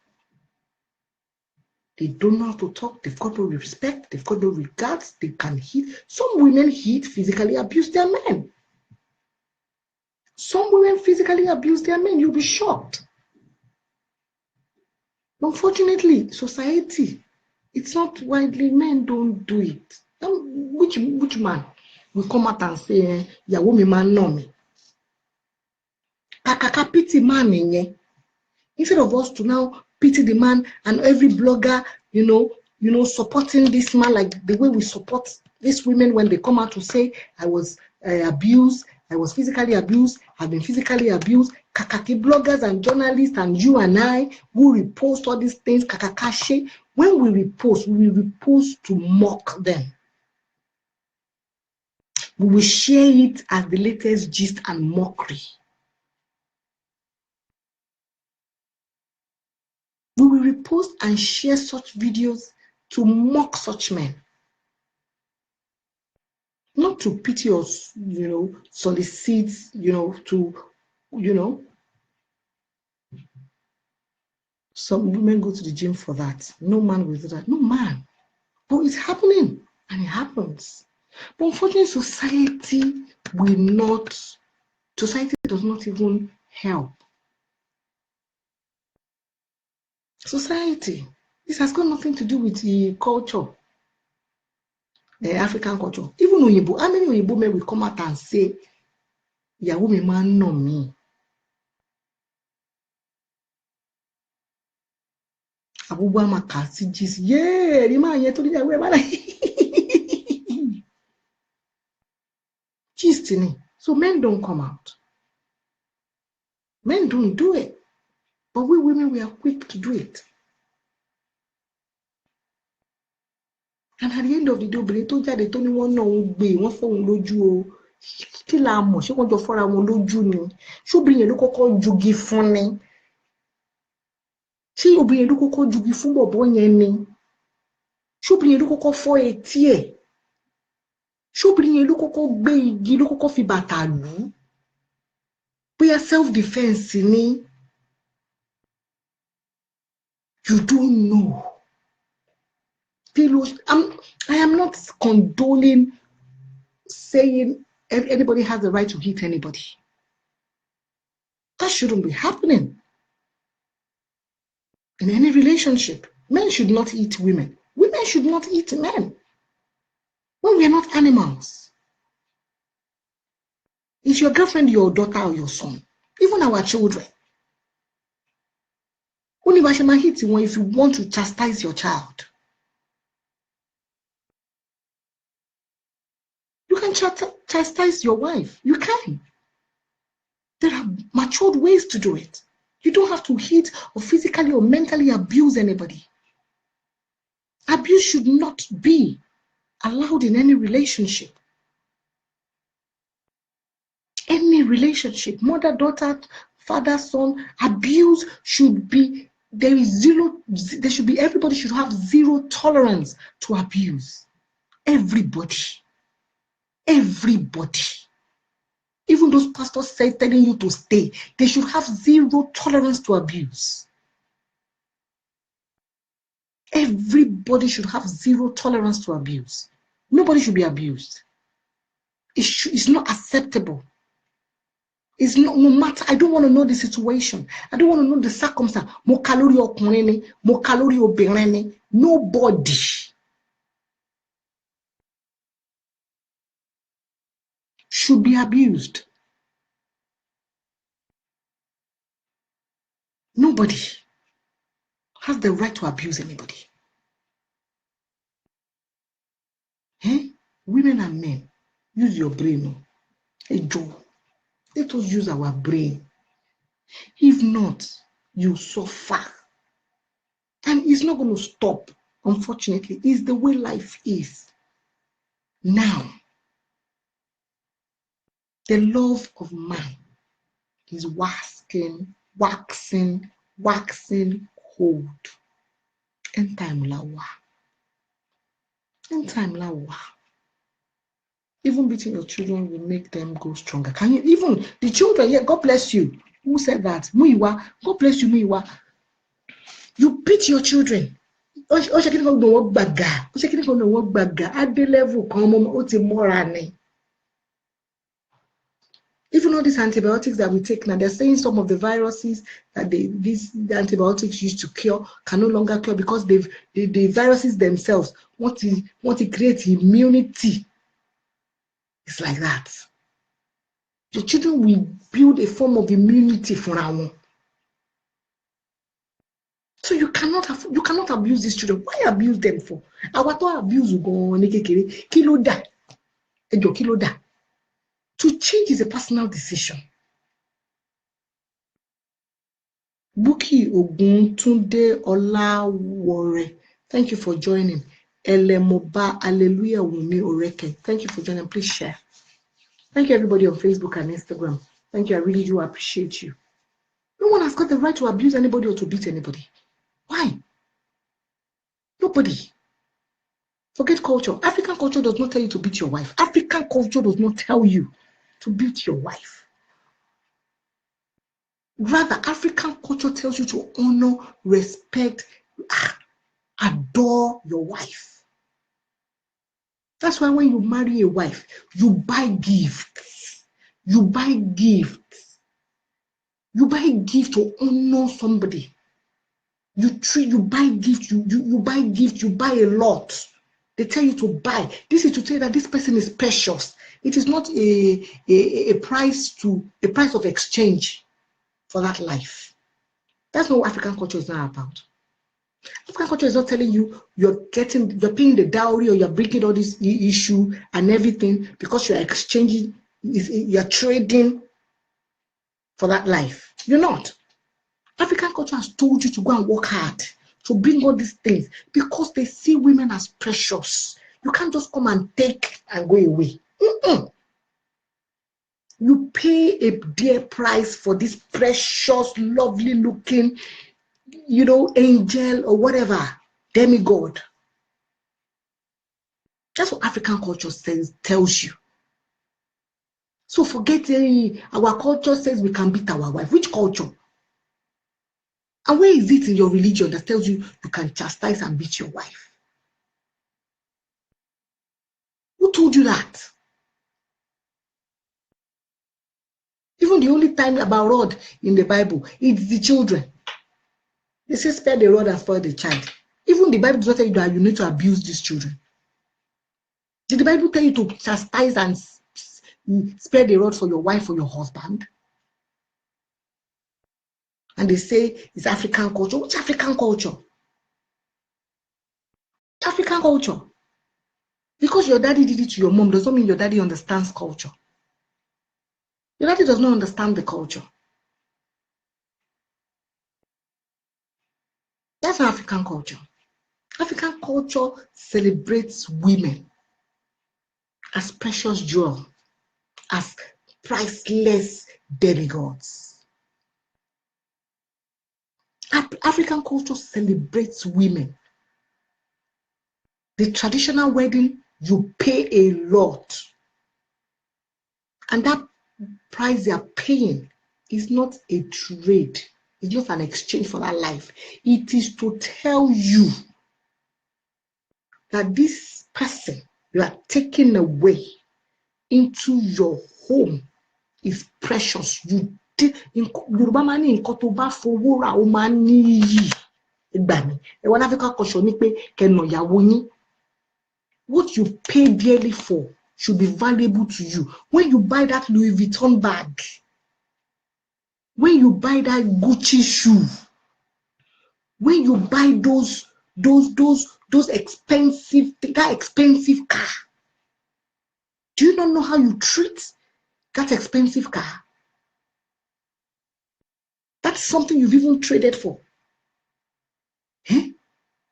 They don't know how to talk. They've got no respect. They've got no regards. They can hit. Some women hit, physically abuse their men. Some women physically abuse their men. You'll be shocked. Unfortunately, society, it's not widely. Men don't do it. Which man will come out and say, "Yeah, woman man know me." Kaka pity man in. Instead of us to now pity the man and every blogger, supporting this man like the way we support these women when they come out to say, I was abused, I was physically abused, I've been physically abused. Kakaki bloggers and journalists and you and I who repost all these things, kakakashi, when we repost to mock them. We will share it as the latest gist and mockery. We will repost and share such videos to mock such men. Not to pity or, solicit, some women go to the gym for that. No man will do that. No man. But it's happening and it happens. But unfortunately, society does not even help. Society, this has got nothing to do with the culture, the African culture. Even Oyibo, how many Oyibo men will come out and say, "Yeah, women man know me." Abubuwa makasi jis, yeah, the man yet to the way, man. Gist in it. So men don't come out. Men don't do it. But we women, we are quick to do it. And at the end of the day, obìnrin tó jáde tó ní wọ́n náà ń gbé wọ́n fọ́ òun lójú o. Kí la mọ̀ ṣé wọ́n jọ fọ́ra wọn lójú ni? Ṣé obìnrin yẹn ló kọ́kọ́ jugi fún ni? Ṣé obìnrin yẹn ló kọ́kọ́ jugi fún bọ̀bọ́ yẹn ni? Ṣé obìnrin yẹn ló kọ́kọ́ fọ́ etí ẹ̀? Ṣé obìnrin yẹn ló kọ́kọ́ gbé igi ló kọ́kọ́ fi bàtà lù ú? Bóyá self defense ni? You don't know. I am not condoning saying anybody has the right to hit anybody. That shouldn't be happening. In any relationship, men should not eat women. Women should not eat men. When we are not animals. Is your girlfriend your daughter or your son? Even our children. Only if you want to chastise your child. You can chastise your wife. You can. There are matured ways to do it. You don't have to hit or physically or mentally abuse anybody. Abuse should not be allowed in any relationship. Any relationship, mother, daughter, father, son, abuse should be, everybody should have zero tolerance to abuse. Everybody. Even those pastors telling you to stay, they should have zero tolerance to abuse. Everybody should have zero tolerance to abuse. Nobody should be abused. It's not acceptable. It's not, no matter, I don't want to know the situation. I don't want to know the circumstance. Nobody should be abused. Nobody. has the right to abuse anybody. Eh? Women and men, use your brain. Hey, Joe, let us use our brain. If not, you suffer. And it's not going to stop, unfortunately. It's the way life is. Now, the love of man is waxing cold. End time lawa. Even beating your children will make them go stronger. Can you even the children? Yeah, God bless you. Who said that? Muiwa. God bless you, Muiwa. You beat your children. At the level, even all these antibiotics that we take now, they're saying some of the viruses that these antibiotics used to cure can no longer cure because the viruses themselves want to create immunity. It's like that. Your children will build a form of immunity for our. So you cannot abuse these children. Why abuse them for? Our to abuse go kiloda. To change is a personal decision. Buki Oguntunde Olawore, thank you for joining. Elemoba Alleluia Wumi Oreke, thank you for joining. Please share. Thank you, everybody on Facebook and Instagram. Thank you. I really do appreciate you. No one has got the right to abuse anybody or to beat anybody. Why? Nobody. Forget culture. African culture does not tell you to beat your wife. African culture does not tell you to beat your wife. Rather, African culture tells you to honor, respect, adore your wife. That's why when you marry a wife, you buy gifts. You buy gifts. You buy gifts to honor somebody. You buy gifts, you buy gifts, you buy a lot. They tell you to buy. This is to tell you that this person is precious. It is not a price of exchange for that life. That's not what African culture is not about. African culture is not telling you you're paying the dowry or you're bringing all this issue and everything because you're exchanging, you're trading for that life. You're not. African culture has told you to go and work hard to bring all these things because they see women as precious. You can't just come and take and go away. You pay a dear price for this precious, lovely looking, angel or whatever, demigod. That's what African culture tells you. So forget our culture says we can beat our wife. Which culture? And where is it in your religion that tells you you can chastise and beat your wife? Who told you that? Even the only time about rod in the Bible, it's the children. They say spare the rod and spoil the child. Even the Bible does not tell you that you need to abuse these children. Did the Bible tell you to chastise and spare the rod for your wife or your husband? And they say it's African culture. Which African culture? African culture. Because your daddy did it to your mom does not mean your daddy understands culture. Your daddy does not understand the culture. That's not African culture. African culture celebrates women as precious jewel, as priceless demigods. African culture celebrates women. The traditional wedding, you pay a lot. And that price they are paying is not a trade. It's just an exchange for that life. It is to tell you that this person you are taking away into your home is precious. You did in Yoruba man in nkan tó bá fowó rà ó máa níyì. Ìgbà mi ẹ wọ́n African culture ní pé kẹ́nà ìyàwó yín. What you pay dearly for should be valuable to you. When you buy that Louis Vuitton bag, when you buy that Gucci shoe, when you buy those expensive, that expensive car, do you not know how you treat that expensive car? That's something you've even traded for. Eh?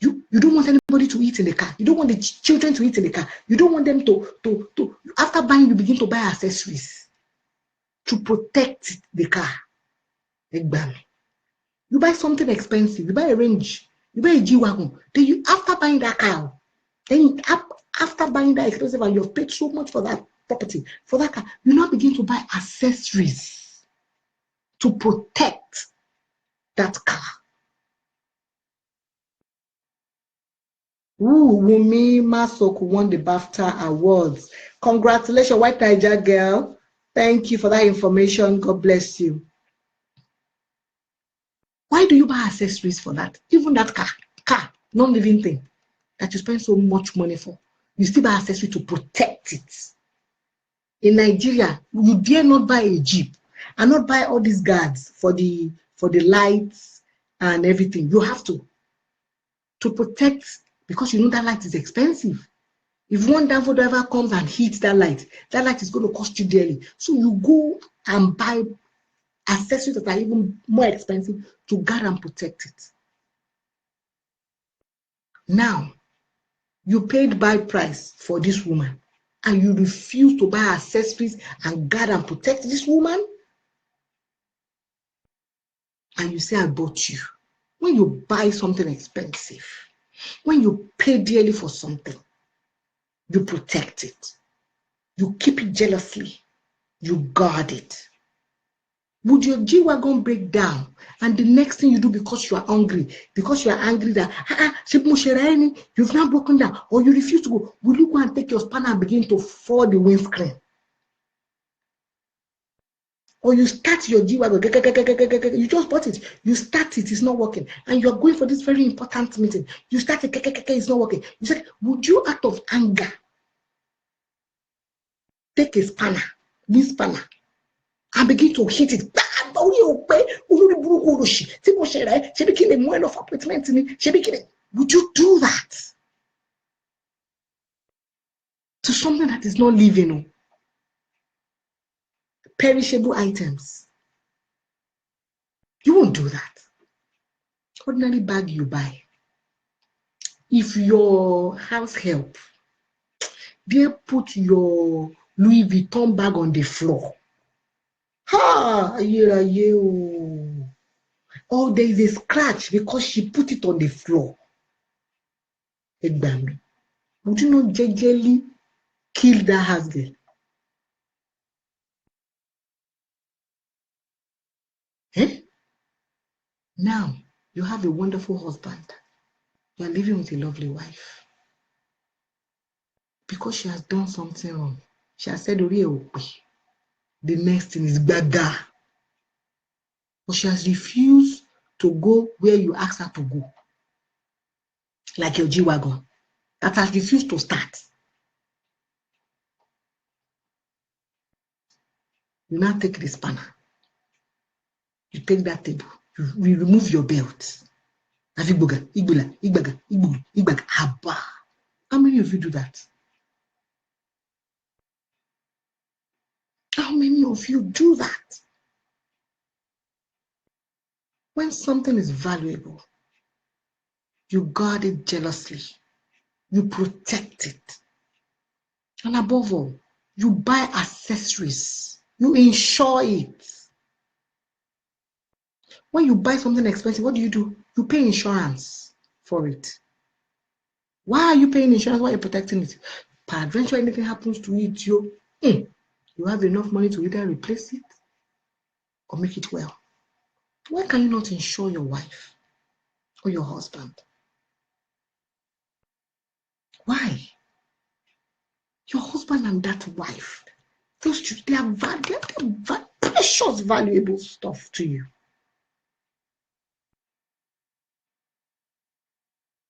You don't want anybody to eat in the car. You don't want the children to eat in the car. You don't want them to after buying, you begin to buy accessories to protect the car. You buy something expensive, you buy a Range, you buy a G-Wagon, then you, after buying that car, then after buying that expensive and you've paid so much for that property, for that car, you now begin to buy accessories to protect that car. Ooh, Wumi Masoku won the BAFTA Awards. Congratulations, White Niger girl. Thank you for that information. God bless you. Why do you buy accessories for that? Even that car, non-living thing that you spend so much money for, you still buy accessories to protect it. In Nigeria, you dare not buy a Jeep and not buy all these guards for the lights and everything. You have to protect, because you know that light is expensive. If one Danfo driver comes and hits that light is going to cost you dearly. So you go and buy accessories that are even more expensive to guard and protect it. Now, you paid buy price for this woman and you refuse to buy accessories and guard and protect this woman? And you say, I bought you. When you buy something expensive, when you pay dearly for something, you protect it. You keep it jealously. You guard it. Would your G-Wagon break down and the next thing you do, because you are hungry, because you are angry that you've now broken down, or you refuse to go, will you go and take your spanner and begin to fall the windscreen? Or you start your G-Wagon, you just bought it, you start it, it's not working, and you're going for this very important meeting, you start it, it's not working. You said, would you, out of anger, take a spanner, this spanner, and begin to hit it? Would you do that to something that is not living? Perishable items. You won't do that. Ordinary bag you buy. If your house help, they put your Louis Vuitton bag on the floor. Or there is a scratch because she put it on the floor. Would you not gently kill that house girl? Now, you have a wonderful husband. You are living with a lovely wife. Because she has done something wrong, she has said, the next thing is Gaga. But she has refused to go where you asked her to go. Like your G-Wagon, that has refused to start. You now take the spanner. You take that table. You remove your belt. How many of you do that? How many of you do that? When something is valuable, you guard it jealously. You protect it. And above all, you buy accessories. You insure it. When you buy something expensive, what do? You pay insurance for it. Why are you paying insurance? Why are you protecting it? Peradventure, anything happens to it, you have enough money to either replace it or make it well. Why can you not insure your wife or your husband? Why? Your husband and that wife, those two, they are precious, valuable stuff to you.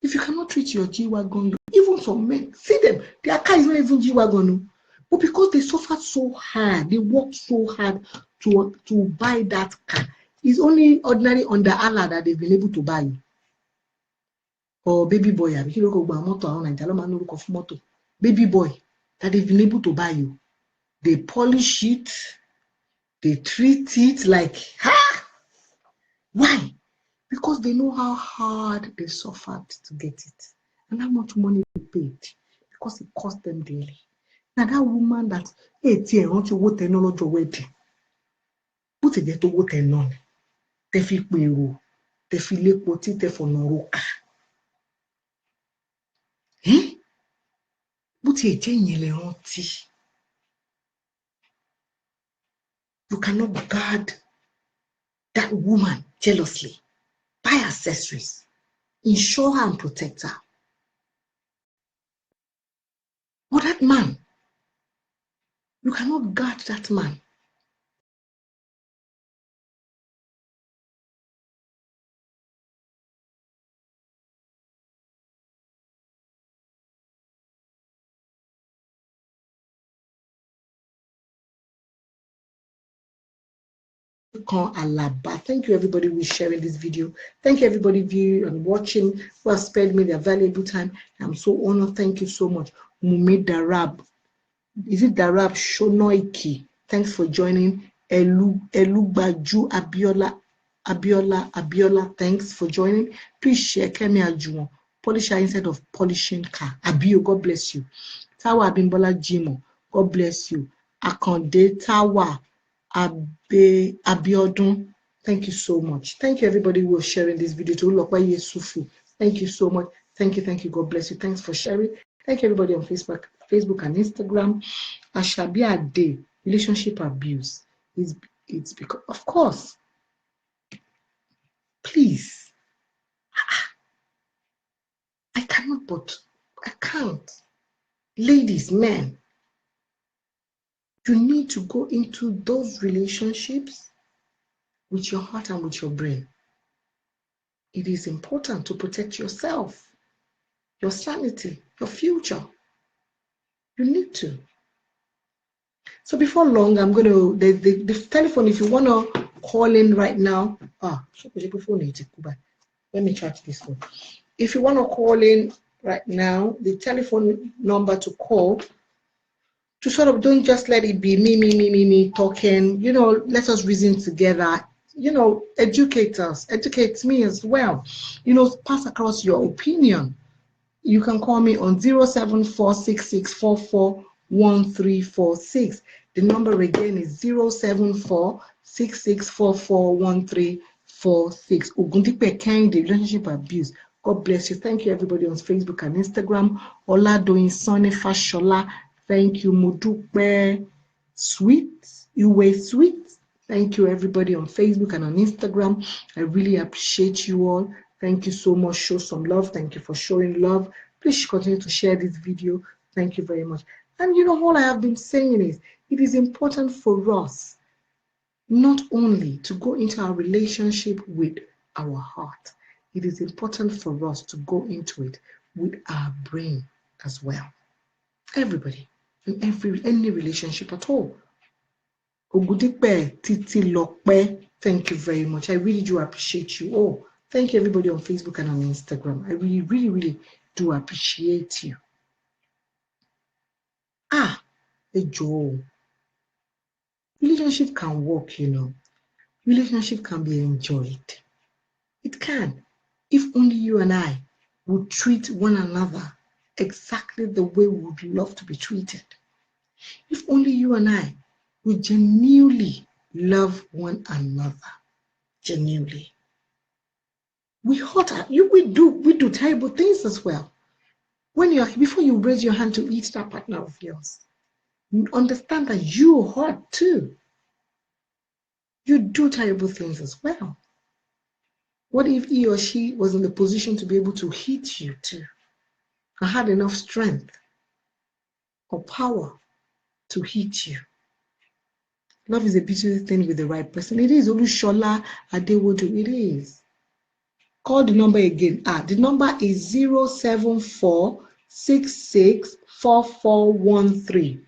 If you cannot treat your G-Wagon, even some men, see them, their car is not even G-Wagon. But because they suffered so hard, they worked so hard to buy that car, it's only ordinary under Allah that they've been able to buy. or baby boy, baby boy that they've been able to buy you. They polish it, they treat it like, ha! Why? Because they know how hard they suffered to get it and how much money they paid because it cost them dearly. Now that woman that, hey, want you what technology wedding, put it there to what none. They feel payroll, they feel like what it for no rock. Eh? But you cannot guard that woman jealously. Buy accessories, insure her and protect her. But that man, you cannot guard that man. Alaba. Thank you everybody who is sharing this video. Thank you everybody viewing and watching who has spared me their valuable time. I'm so honored. Thank you so much. Mume Darab. Is it Darab Shonoiki? Thanks for joining. Elubaju Abiola. Thanks for joining. Please share Kemi Ajuwon. Polisher instead of polishing car. Abio, God bless you. Tawa Abimbola Jimo, God bless you. Akonde Tawa Abiodun, thank you so much. Thank you everybody who was sharing this video. Thank you so much. Thank you. God bless you. Thanks for sharing. Thank you everybody on Facebook and Instagram. Ashabi Ade, relationship abuse. It's because, of course, please. I can't. Ladies, men, you need to go into those relationships with your heart and with your brain. It is important to protect yourself, your sanity, your future. You need to. So before long, I'm going to, the telephone, if you want to call in right now, let me charge this phone. If you want to call in right now, the telephone number to call, to sort of don't just let it be me talking, let us reason together, educate us, educate me as well, pass across your opinion. You can call me on 07466441346. The number again is 07466441346. Ogundipe Kehinde, relationship abuse. God bless you. Thank you everybody on Facebook and Instagram. Oladoyin Sonny Fashola. Thank you, Mudupe Sweet. You were sweet. Thank you, everybody on Facebook and on Instagram. I really appreciate you all. Thank you so much. Show some love. Thank you for showing love. Please continue to share this video. Thank you very much. And all I have been saying is, it is important for us not only to go into our relationship with our heart. It is important for us to go into it with our brain as well. Everybody, in any relationship at all. Ogudipe Titi Lokpe, thank you very much. I really do appreciate you all. Thank you everybody on Facebook and on Instagram. I really do appreciate you. Joe. Relationship can work, Relationship can be enjoyed. It can. If only you and I would treat one another exactly the way we would love to be treated. If only you and I would genuinely love one another. Genuinely. We hurt you. We do terrible things as well. Before you raise your hand to eat that partner of yours, you understand that you hurt too. You do terrible things as well. What if he or she was in the position to be able to hit you too, and had enough strength or power to hit you? Love is a beautiful thing with the right person. It is. Olushola Adewodu. It is. Call the number again. The number is 074664413.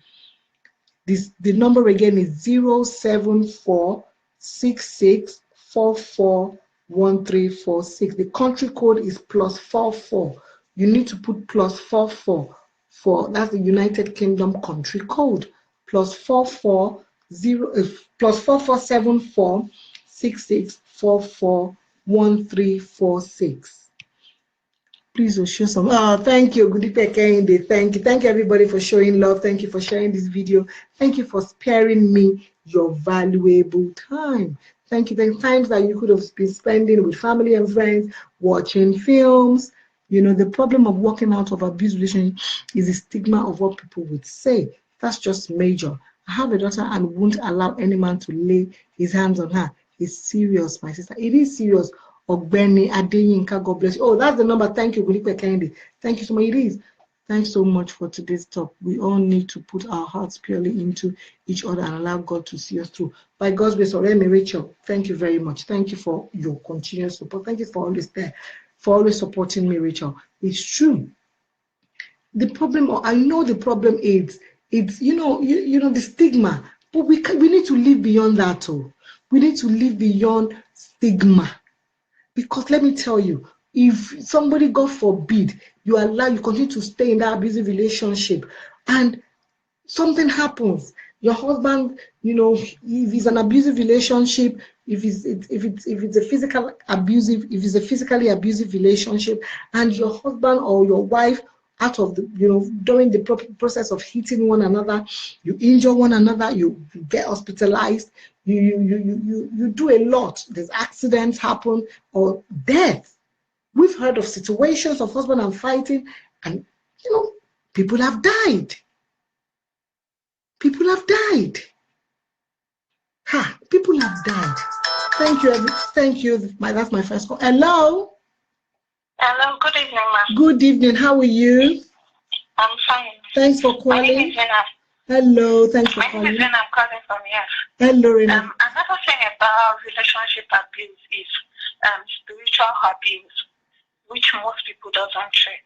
The number again is 074664413. 1346. The country code is +44. You need to put +44 for, that's the United Kingdom country code. +44 +4474 6644 1346. Please show some. Oh, thank you, Gudipe Kehinde. Thank you. Thank you, everybody, for showing love. Thank you for sharing this video. Thank you for sparing me your valuable time. Thank you. The times that you could have been spending with family and friends, watching films. You know, the problem of walking out of abuse relationship is the stigma of what people would say. That's just major. I have a daughter and won't allow any man to lay his hands on her. It's serious, my sister. It is serious. Ogbeni Adeyinka, God bless you. Oh, that's the number. Thank you, Gudipe Kehinde. Thank you so much. It is. Thanks so much for today's talk. We all need to put our hearts purely into each other and allow God to see us through. By God's grace, Oremi Rachel, thank you very much. Thank you for your continuous support. Thank you for always there, for always supporting me, Rachel. It's true. The problem, or I know the problem is, it's you know the stigma, but we need to live beyond that too. We need to live beyond stigma. Because let me tell you, if somebody, God forbid, you continue to stay in that abusive relationship and something happens, your husband, if it's an abusive relationship, if it's a physically abusive relationship, and your husband or your wife, out of the, during the process of hitting one another, you injure one another, you get hospitalized, you do a lot. There's accidents happen or death. We've heard of situations of husband and fighting, and people have died. People have died. People have died. Thank you. Thank you. That's my first call. Hello. Hello. Good evening, ma'am. Good evening. How are you? I'm fine. Thanks for calling. My name is Zena. Hello. Thanks for calling. My name is Zena. I'm calling from here. Hello, Rena. Another thing about relationship abuse is spiritual abuse, which most people doesn't treat.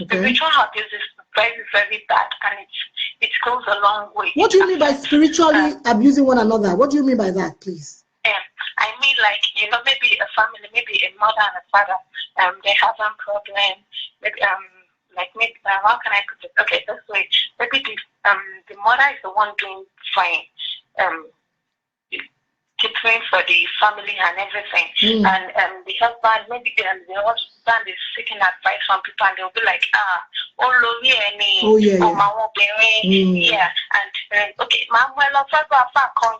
Okay. Spiritual abuse is very, very bad, and it goes a long way. What do you mean by spiritually abusing one another? What do you mean by that, please? I mean, like, maybe a family, maybe a mother and a father, they have some problem. Maybe, how can I put it? Okay, this way. Maybe the mother is the one doing fine, catering for the family and everything. And the husband, maybe the husband is seeking advice from people, and they'll be like, yeah. And okay, ma'am,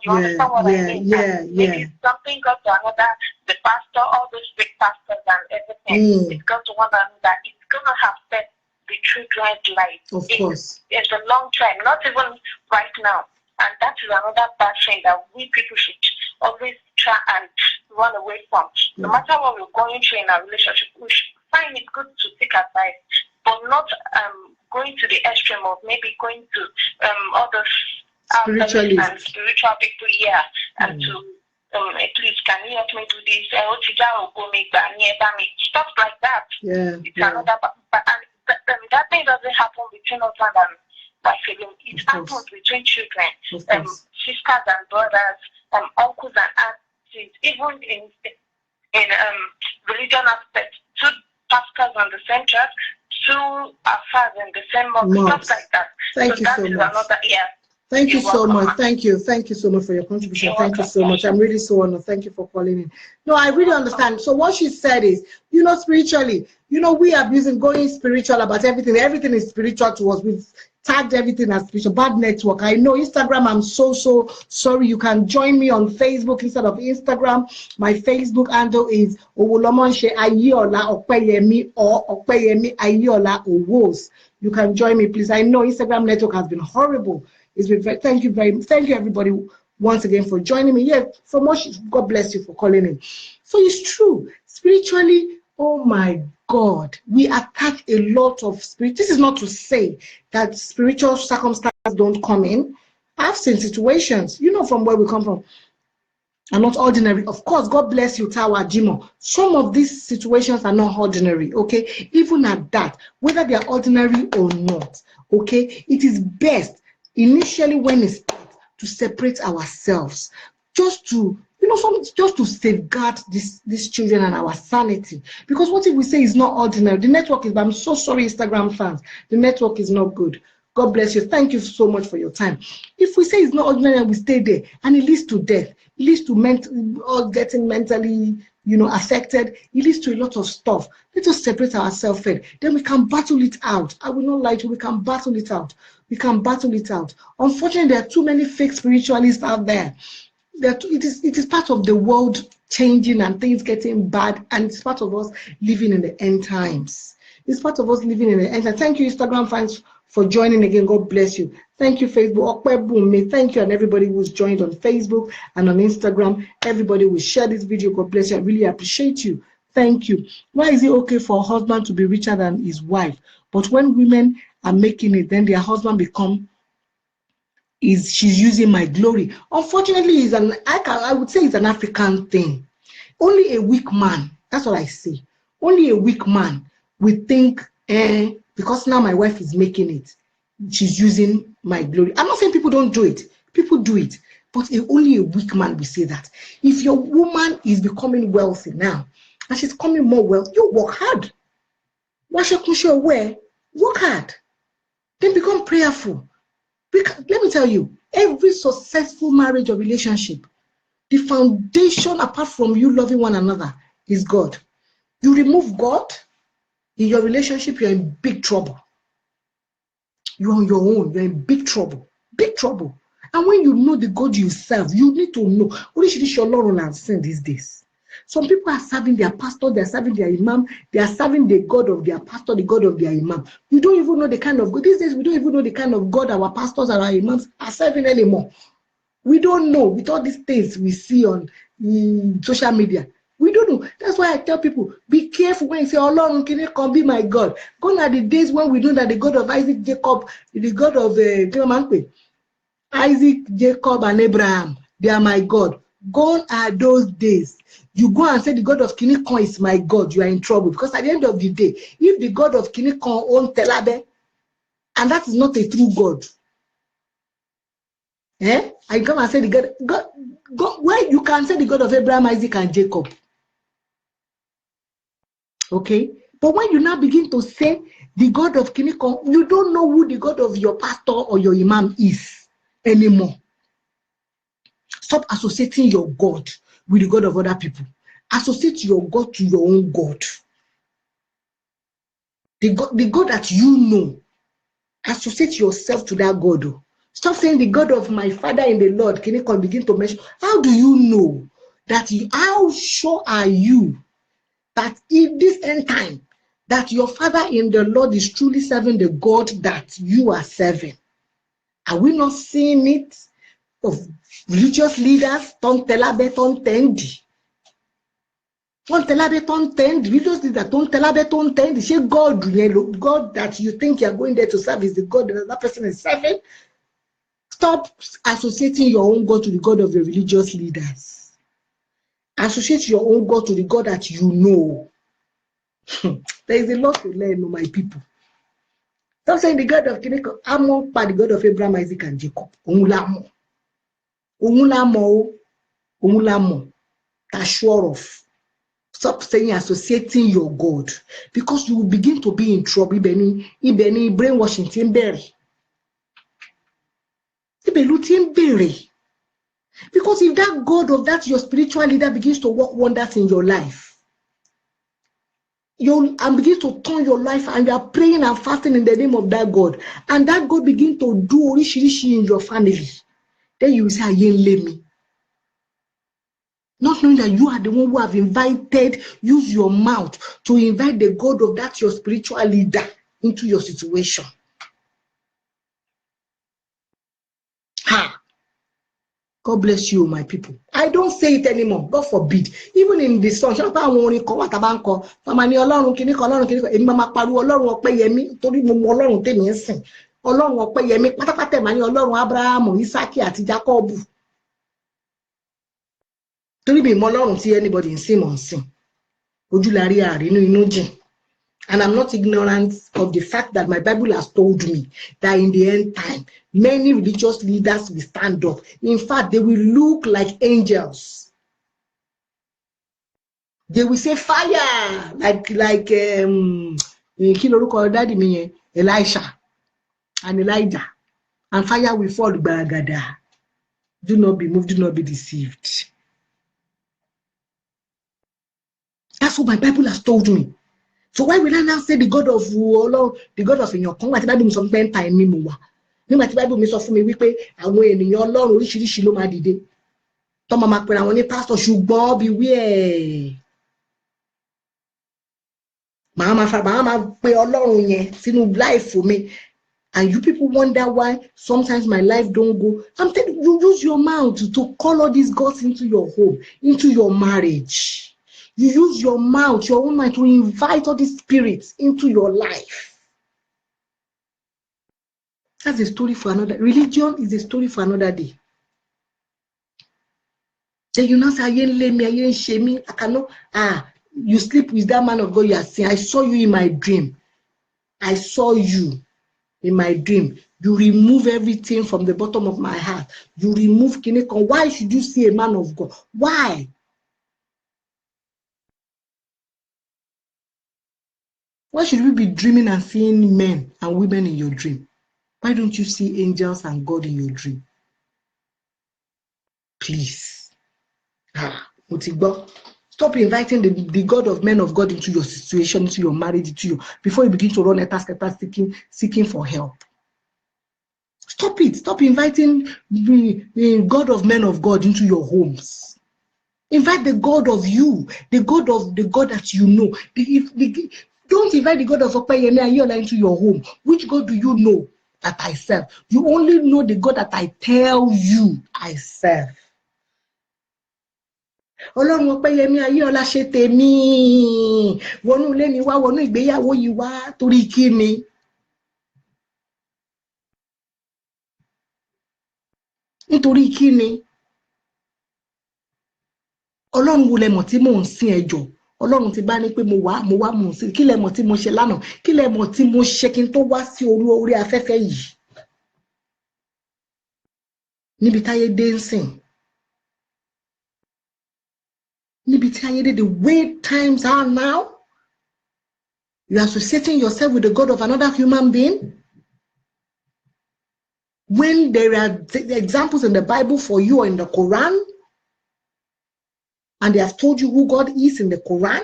you understand what I mean? Yeah. Maybe something got to another, the pastor, all those big pastors and everything, it got to one another. It's gonna affect the children's life. Of course. In the long term, not even right now. And that is another bad thing that we people should always try and run away from. No matter what we're going through in our relationship, we should find it good to take advice, but not going to the extreme of maybe going to other spiritual people, and to please, can you help me do this? Stuff like that. It's another, that thing doesn't happen between us and by feeling. It happens between children, sisters and brothers, uncles and aunts, even in religion aspect. Two pastors on the same church, two affairs in the same month, stuff like that. Thank you so much. Thank you so much. Thank you so much for your contribution. Thank you so much. I'm really so honored. Thank you for calling in. No, I really understand. So what she said is, spiritually, we are going spiritual about everything. Everything is spiritual to us. We've tagged everything as spiritual. Bad network. I know Instagram. I'm so sorry. You can join me on Facebook instead of Instagram. My Facebook handle is Owolomonshe Ayiola Opeyemi or Opeyemi Ayiola Owos. You can join me, please. I know Instagram network has been horrible. It's been thank you everybody once again for joining me. So much. God bless you for calling in. So it's true. Spiritually, oh my God, we attach a lot of spirit. This is not to say that spiritual circumstances don't come in. I've seen situations, from where we come from, are not ordinary. Of course, God bless you, Tawa Jimo. Some of these situations are not ordinary, okay? Even at that, whether they are ordinary or not, okay? It is best, initially when it's to separate ourselves, just to You know, some just to safeguard these children and our sanity. Because what if we say it's not ordinary? The network is, I'm so sorry, Instagram fans. The network is not good. God bless you. Thank you so much for your time. If we say it's not ordinary and we stay there and it leads to death, it leads to getting mentally, affected, it leads to a lot of stuff. Let us separate ourselves first. Then we can battle it out. I will not lie to you, we can battle it out. We can battle it out. Unfortunately, there are too many fake spiritualists out there. It is part of the world changing and things getting bad, and it's part of us living in the end times. It's part of us living in the end times. Thank you, Instagram fans, for joining again. God bless you. Thank you, Facebook. Thank you, and everybody who's joined on Facebook and on Instagram. Everybody will share this video. God bless you. I really appreciate you. Thank you. Why is it okay for a husband to be richer than his wife? But when women are making it, then their husband she's using my glory. Unfortunately, I would say it's an African thing. Only a weak man, that's what I say. Only a weak man will think, because now my wife is making it, she's using my glory. I'm not saying people don't do it. People do it. But only a weak man will say that. If your woman is becoming wealthy now, and she's becoming more wealthy, you work hard. Work hard. Then become prayerful. Let me tell you, every successful marriage or relationship, the foundation apart from you loving one another is God. You remove God in your relationship, you're in big trouble. You're on your own, you're in big trouble. Big trouble. And when you know the God you serve, you need to know what is your Lord and sin these days. Some people are serving their pastor, they're serving their imam, they are serving the God of their pastor, the God of their imam. You don't even know the kind of God. These days, we don't even know the kind of God our pastors and our imams are serving anymore. We don't know with all these things we see on social media. We don't know. That's why I tell people, be careful when you say, oh Lord, can you come be my God? Gone are the days when we know that the God of Isaac, Jacob, the God of Isaac, Jacob, and Abraham, they are my God. Gone are those days. You go and say the God of Kinikon is my God, you are in trouble. Because at the end of the day, if the God of Kinikon owns Tel Aviv, and that is not a true God, I come and say the God, why you can say the God of Abraham, Isaac, and Jacob? Okay? But when you now begin to say the God of Kinikon, you don't know who the God of your pastor or your imam is anymore. Stop associating your God with the God of other people. Associate your God to your own God. The God that you know. Associate yourself to that God. Stop saying the God of my father in the Lord. Can you begin to mention? How do you know that? How sure are you that in this end time that your father in the Lord is truly serving the God that you are serving? Are we not seeing it? Of religious leaders, ton telabe, ton tendi. Ton telabe, ton tendi. Religious leaders, ton telabe, ton tendi. Say God that you think you're going there to serve is the God that that person is serving. Stop associating your own God to the God of the religious leaders. Associate your own God to the God that you know. There is a lot to learn, my people. Stop saying the God of Kineko, Amon, the God of Abraham, Isaac, and Jacob. Omulamo. That's sure of. Stop saying associating your God, because you will begin to be in trouble. Ibeni brainwashing Timberry. Because if that God of that your spiritual leader begins to work wonders in your life, and begins to turn your life, and you are praying and fasting in the name of that God, and that God begin to do orishirishi in your family, then you will say, "Ayen me." Not knowing that you are the one who have invited, use your mouth to invite the God of that your spiritual leader into your situation. God bless you, my people. I don't say it anymore. God forbid. Even in the song, anybody in sin. And I'm not ignorant of the fact that my Bible has told me that in the end time, many religious leaders will stand up. In fact, they will look like angels. They will say fire, like daddy me, Elisha and Elijah, and fire will fall. Bagada. Do not be moved, do not be deceived. That's what my Bible has told me. So why will I now say the God of the God of your Bible mi sọ pé time mi mo wà. Nígbà tí Bible mi sọ fún mi wípé àwọn ènìyàn Ọlọ́run oríṣiríṣi ló máa dìde. Tó máa pera wọn ní pastor ṣùgbọ́n beware. Màá máa pe Ọlọ́run yẹn sínú life for me. And you people wonder why sometimes my life don't go. I'm telling you, use your mouth to call all these gods into your home, into your marriage. You use your mouth, your own mind, to invite all these spirits into your life. That's a story for another. Religion is a story for another day. Then you now say, I cannot. You sleep with that man of God you are saying. I saw you in my dream. I saw you in my dream. You remove everything from the bottom of my heart. You remove Kinekon. Why should you see a man of God? Why? Why should we be dreaming and seeing men and women in your dream? Why don't you see angels and God in your dream? Please. Stop inviting the God of men of God into your situation, into your marriage, into you, before you begin to run a task seeking for help. Stop it. Stop inviting the God of men of God into your homes. Invite the God of you, the God that you know. Don't invite the God of Opeyemi Ayola into your home. Which God do you know that I serve? You only know the God that I tell you I serve. Ọlọ́run Ọpẹ́yẹmí Ayéọlá ṣe tèmi wọnú ilé mi wá wọnú ìgbéyàwó yìí wá torí kí ni. Nítorí kí ni. Ọlọ́run wo lẹ mọ̀ tí mò ń sìn ẹjọ́. Ọlọ́run ti bá ní pé mo wá mò ń sìn. Kí lẹ mọ̀ tí mo ṣe lánàá? Kí lẹ mọ̀ tí mo ṣe kí n tó wá sí orí afẹ́fẹ́ yìí? Níbi táyé dé ń sìn. Níbi tí ayé dé, the way times are now, you are associating yourself with the God of another human being. When there are examples in the Bible for you or in the Quran, and they have told you who God is in the Quran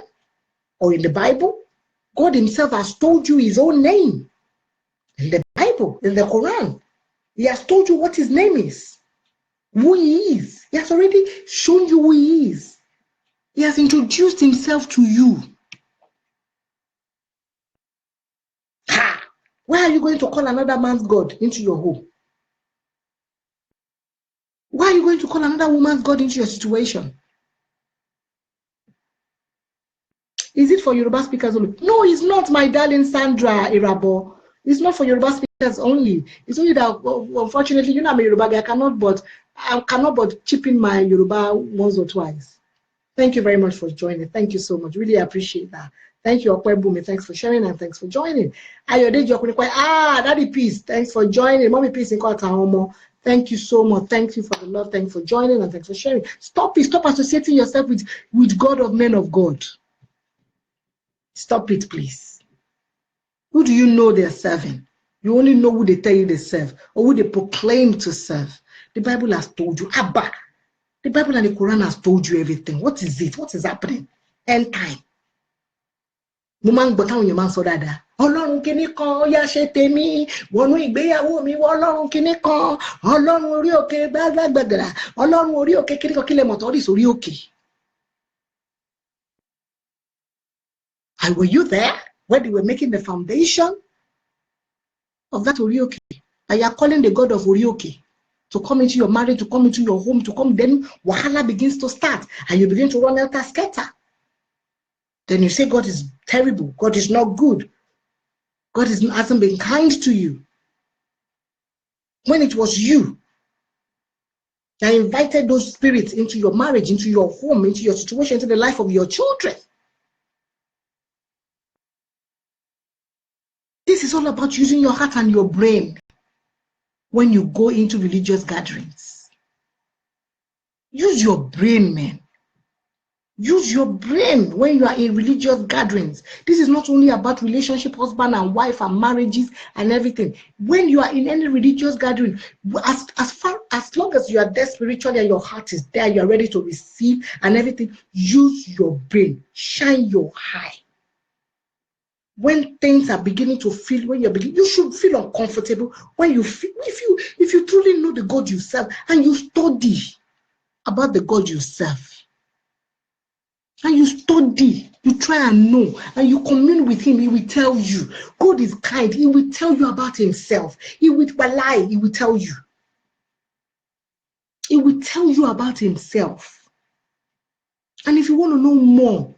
or in the Bible, God himself has told you his own name in the Bible, in the Quran. He has told you what his name is, who he is. He has already shown you who he is. He has introduced himself to you. Why are you going to call another man's God into your home? Why are you going to call another woman's God into your situation? Is it for Yoruba speakers only? No, it's not, my darling Sandra Irabo. It's not for Yoruba speakers only. It's only that, unfortunately, you know I'm a Yoruba guy. I cannot but chip in my Yoruba once or twice. Thank you very much for joining. Thank you so much. Really appreciate that. Thank you, Okwebumi. Thanks for sharing and thanks for joining. Daddy Peace. Thanks for joining. Mommy Peace in Kwatahomo. Thank you so much. Thank you for the love. Thanks for joining and thanks for sharing. Stop it. Stop associating yourself with God of men of God. Stop it, please. Who do you know they're serving? You only know who they tell you they serve or who they proclaim to serve. The Bible has told you. Abba. The Bible and the Quran has told you everything. What is it? What is happening? End time. Mo máa ń gbọ́ táwọn èèyàn máa ń sọ dáadáa. Ọlọ́run kíní kan yá ṣe tèmi wọnú ìgbéyàwó mi wọ Ọlọ́run kíní kan Ọlọ́run orí òkè gbàgbàgbàgbà Ọlọ́run orí òkè kíní kan kílẹ̀ mọ̀tọ́ rí sórí òkè. And were you there when they were making the foundation of that Orioke? And you are calling the God of Orioke to come into your marriage, to come into your home, to come, then wahala begins to start and you begin to run elter skelter. Then you say God is terrible, God is not good, God hasn't been kind to you. When it was you that invited those spirits into your marriage, into your home, into your situation, into the life of your children. This is all about using your heart and your brain when you go into religious gatherings. Use your brain, man. Use your brain when you are in religious gatherings. This is not only about relationship, husband and wife and marriages and everything. When you are in any religious gathering, as long as you are there spiritually and your heart is there, you are ready to receive and everything, use your brain, shine your eye. When things are beginning to feel, when you should feel uncomfortable when you feel, if you truly know the God you serve and you study about the God you serve. And you study, you try and know, and you commune with him, he will tell you. God is kind, he will tell you about himself. He will lie, he will tell you. He will tell you about himself. And if you want to know more,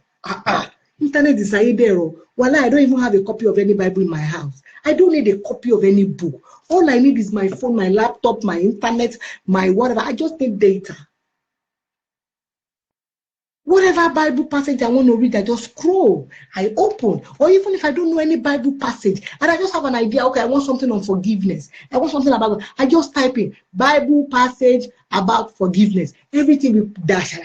internet is there. Well, I don't even have a copy of any Bible in my house. I don't need a copy of any book. All I need is my phone, my laptop, my internet, my whatever. I just need data. Whatever Bible passage I want to read, I just scroll, I open. Or even if I don't know any Bible passage, and I just have an idea, okay, I want something on forgiveness. I want something about, I just type in Bible passage about forgiveness. Everything will dash.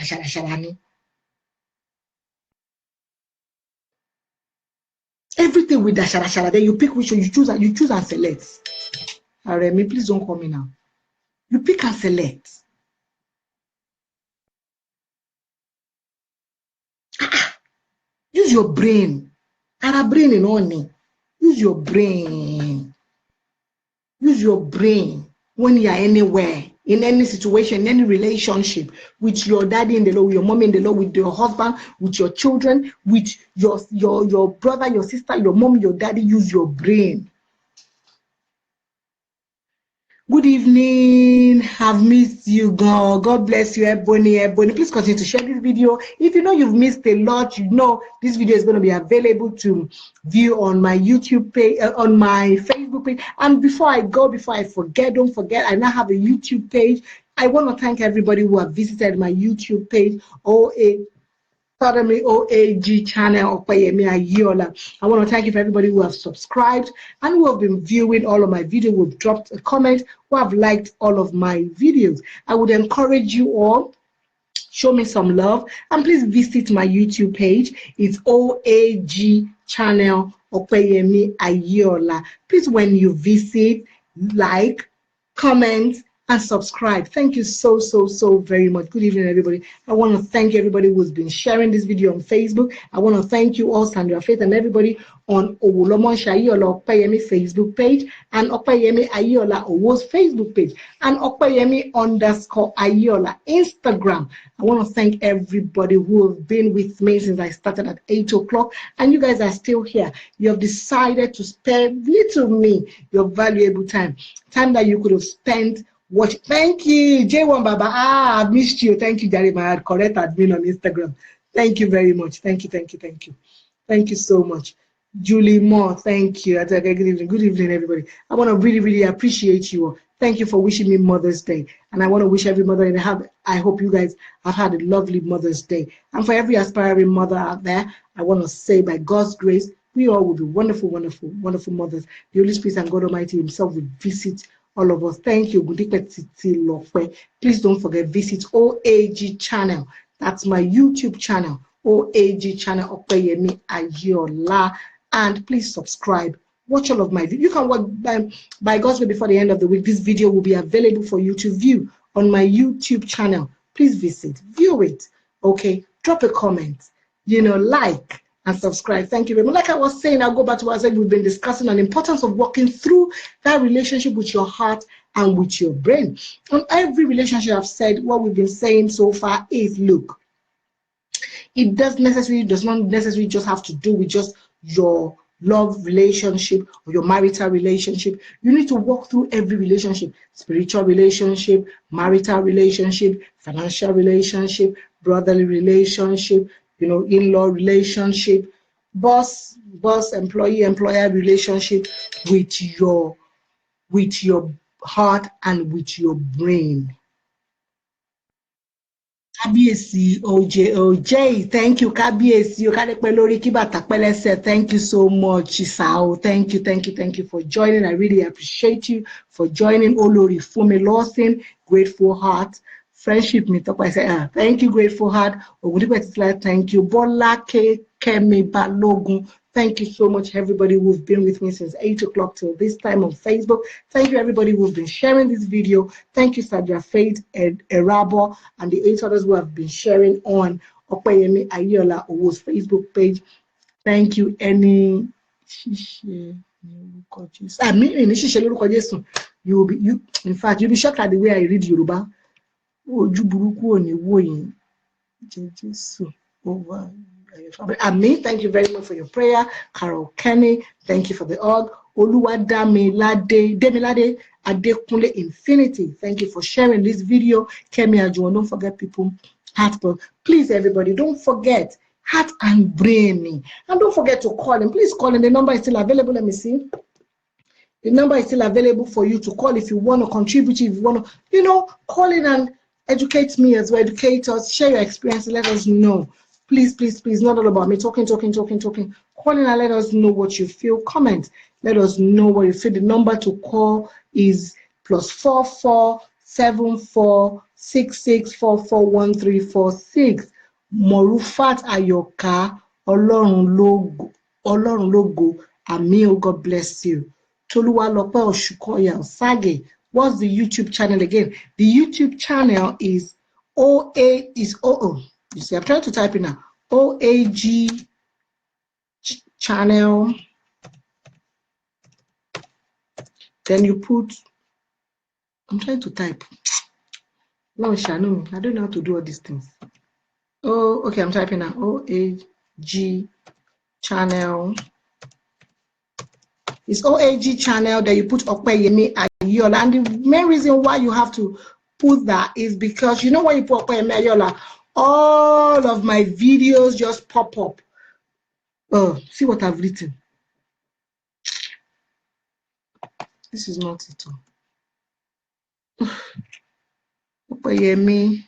Everything with dash. Then you pick which one you choose and select. Remy, please don't call me now. You pick and select. Use your brain. And a brain in only. Use your brain. Use your brain when you are anywhere, in any situation, in any relationship, with your daddy in the Lord, with your mommy in the Lord, with your husband, with your children, with your brother, your sister, your mom, your daddy. Use your brain. Good evening. Have missed you, God. God bless you, Ebony. Please continue to share this video. If you know you've missed a lot, you know this video is going to be available to view on my YouTube page, on my Facebook page. And before I forget, don't forget, I now have a YouTube page. I want to thank everybody who have visited my YouTube page, OAG channel, Opeyemi Ayiola. I want to thank you for everybody who have subscribed and who have been viewing all of my videos, who have dropped a comment, who have liked all of my videos. I would encourage you all, show me some love, and please visit my YouTube page. It's OAG channel, Opeyemi Ayiola. Please, when you visit, like, comment, and subscribe. Thank you so very much. Good evening, everybody. I want to thank everybody who's been sharing this video on Facebook. I want to thank you all, Sandra Faith, and everybody on Owolomon Ayiola Opeyemi Facebook page, and Opeyemi Ayiola Owo's Facebook page, and Opeyemi_Ayiola Instagram. I want to thank everybody who have been with me since I started at 8 o'clock, and you guys are still here. You have decided to spare little me your valuable time that you could have spent watch. Thank you, J1 Baba. I've missed you. Thank you, Jerry, my correct admin on Instagram. Thank you very much. Thank you. Thank you so much. Julie Moore, thank you. Good evening, everybody. I want to really appreciate you all. Thank you for wishing me Mother's Day. And I want to wish every mother in the house, I hope you guys have had a lovely Mother's Day. And for every aspiring mother out there, I want to say, by God's grace, we all will be wonderful mothers. The Holy Spirit and God Almighty himself will visit all of us. Thank you. Please don't forget, visit OAG channel. That's my YouTube channel, OAG channel, Opeyemi Ayiola. And please subscribe. Watch all of my videos. You can watch by God's will before the end of the week. This video will be available for you to view on my YouTube channel. Please visit, view it. Okay, drop a comment, like and subscribe. Thank you very much. Like I was saying, I'll go back to what I said. We've been discussing on the importance of working through that relationship with your heart and with your brain. On every relationship, I've said what we've been saying so far is, look, it does not necessarily just have to do with just your love relationship or your marital relationship. You need to walk through every relationship: spiritual relationship, marital relationship, financial relationship, brotherly relationship, in-law relationship, boss, employee-employer relationship, with your heart and with your brain. Kábíyèsí OJ, thank you. Kábíyèsí Okadepelori Kibatakpelese, thank you so much, Isao. Thank you for joining. I really appreciate you for joining. Olori Fumi Lawson, Grateful Heart Friendship me talk. I say, thank you, Grateful Heart. Thank you. Bola Kemi Balogun. Thank you so much, everybody who've been with me since 8 o'clock till this time on Facebook. Thank you, everybody who've been sharing this video. Thank you, Sadia Faith and Erabo, and the 8 others who have been sharing on Opeyemi Ayola Owo's Facebook page. Thank you, any. You will be in fact you'll be shocked at the way I read Yoruba. Over. Ami, thank you very much for your prayer. Carol Kenny, thank you for the hug. Demilade Adekunle Infinity, thank you for sharing this video. Kemi Ajuwon, don't forget people. Heartburn. Please, everybody, don't forget Heart and Brain. And don't forget to call him. Please call him. The number is still available. Let me see. The number is still available for you to call if you want to contribute, if you want to, call in and educate me as well, educate us, share your experience, let us know. Please, please, please, not all about me talking. Call in and let us know what you feel. Comment. Let us know what you feel. The number to call is +44 74 66441346. Morufat Ayoka, Olorun Logo, Amil, God bless you. Toluwalope Oshukoya Sage. What's the YouTube channel again? The YouTube channel is you see, I'm trying to type in now. OAG channel. Then you put. I'm trying to type. No, Shanu, I don't know how to do all these things. Oh, okay, I'm typing now. OAG channel. It's OAG channel that you put Opeyemi Ayola. And the main reason why you have to put that is because when you put Opeyemi Ayola, all of my videos just pop up. Oh, see what I've written. This is not it all. Opeyemi,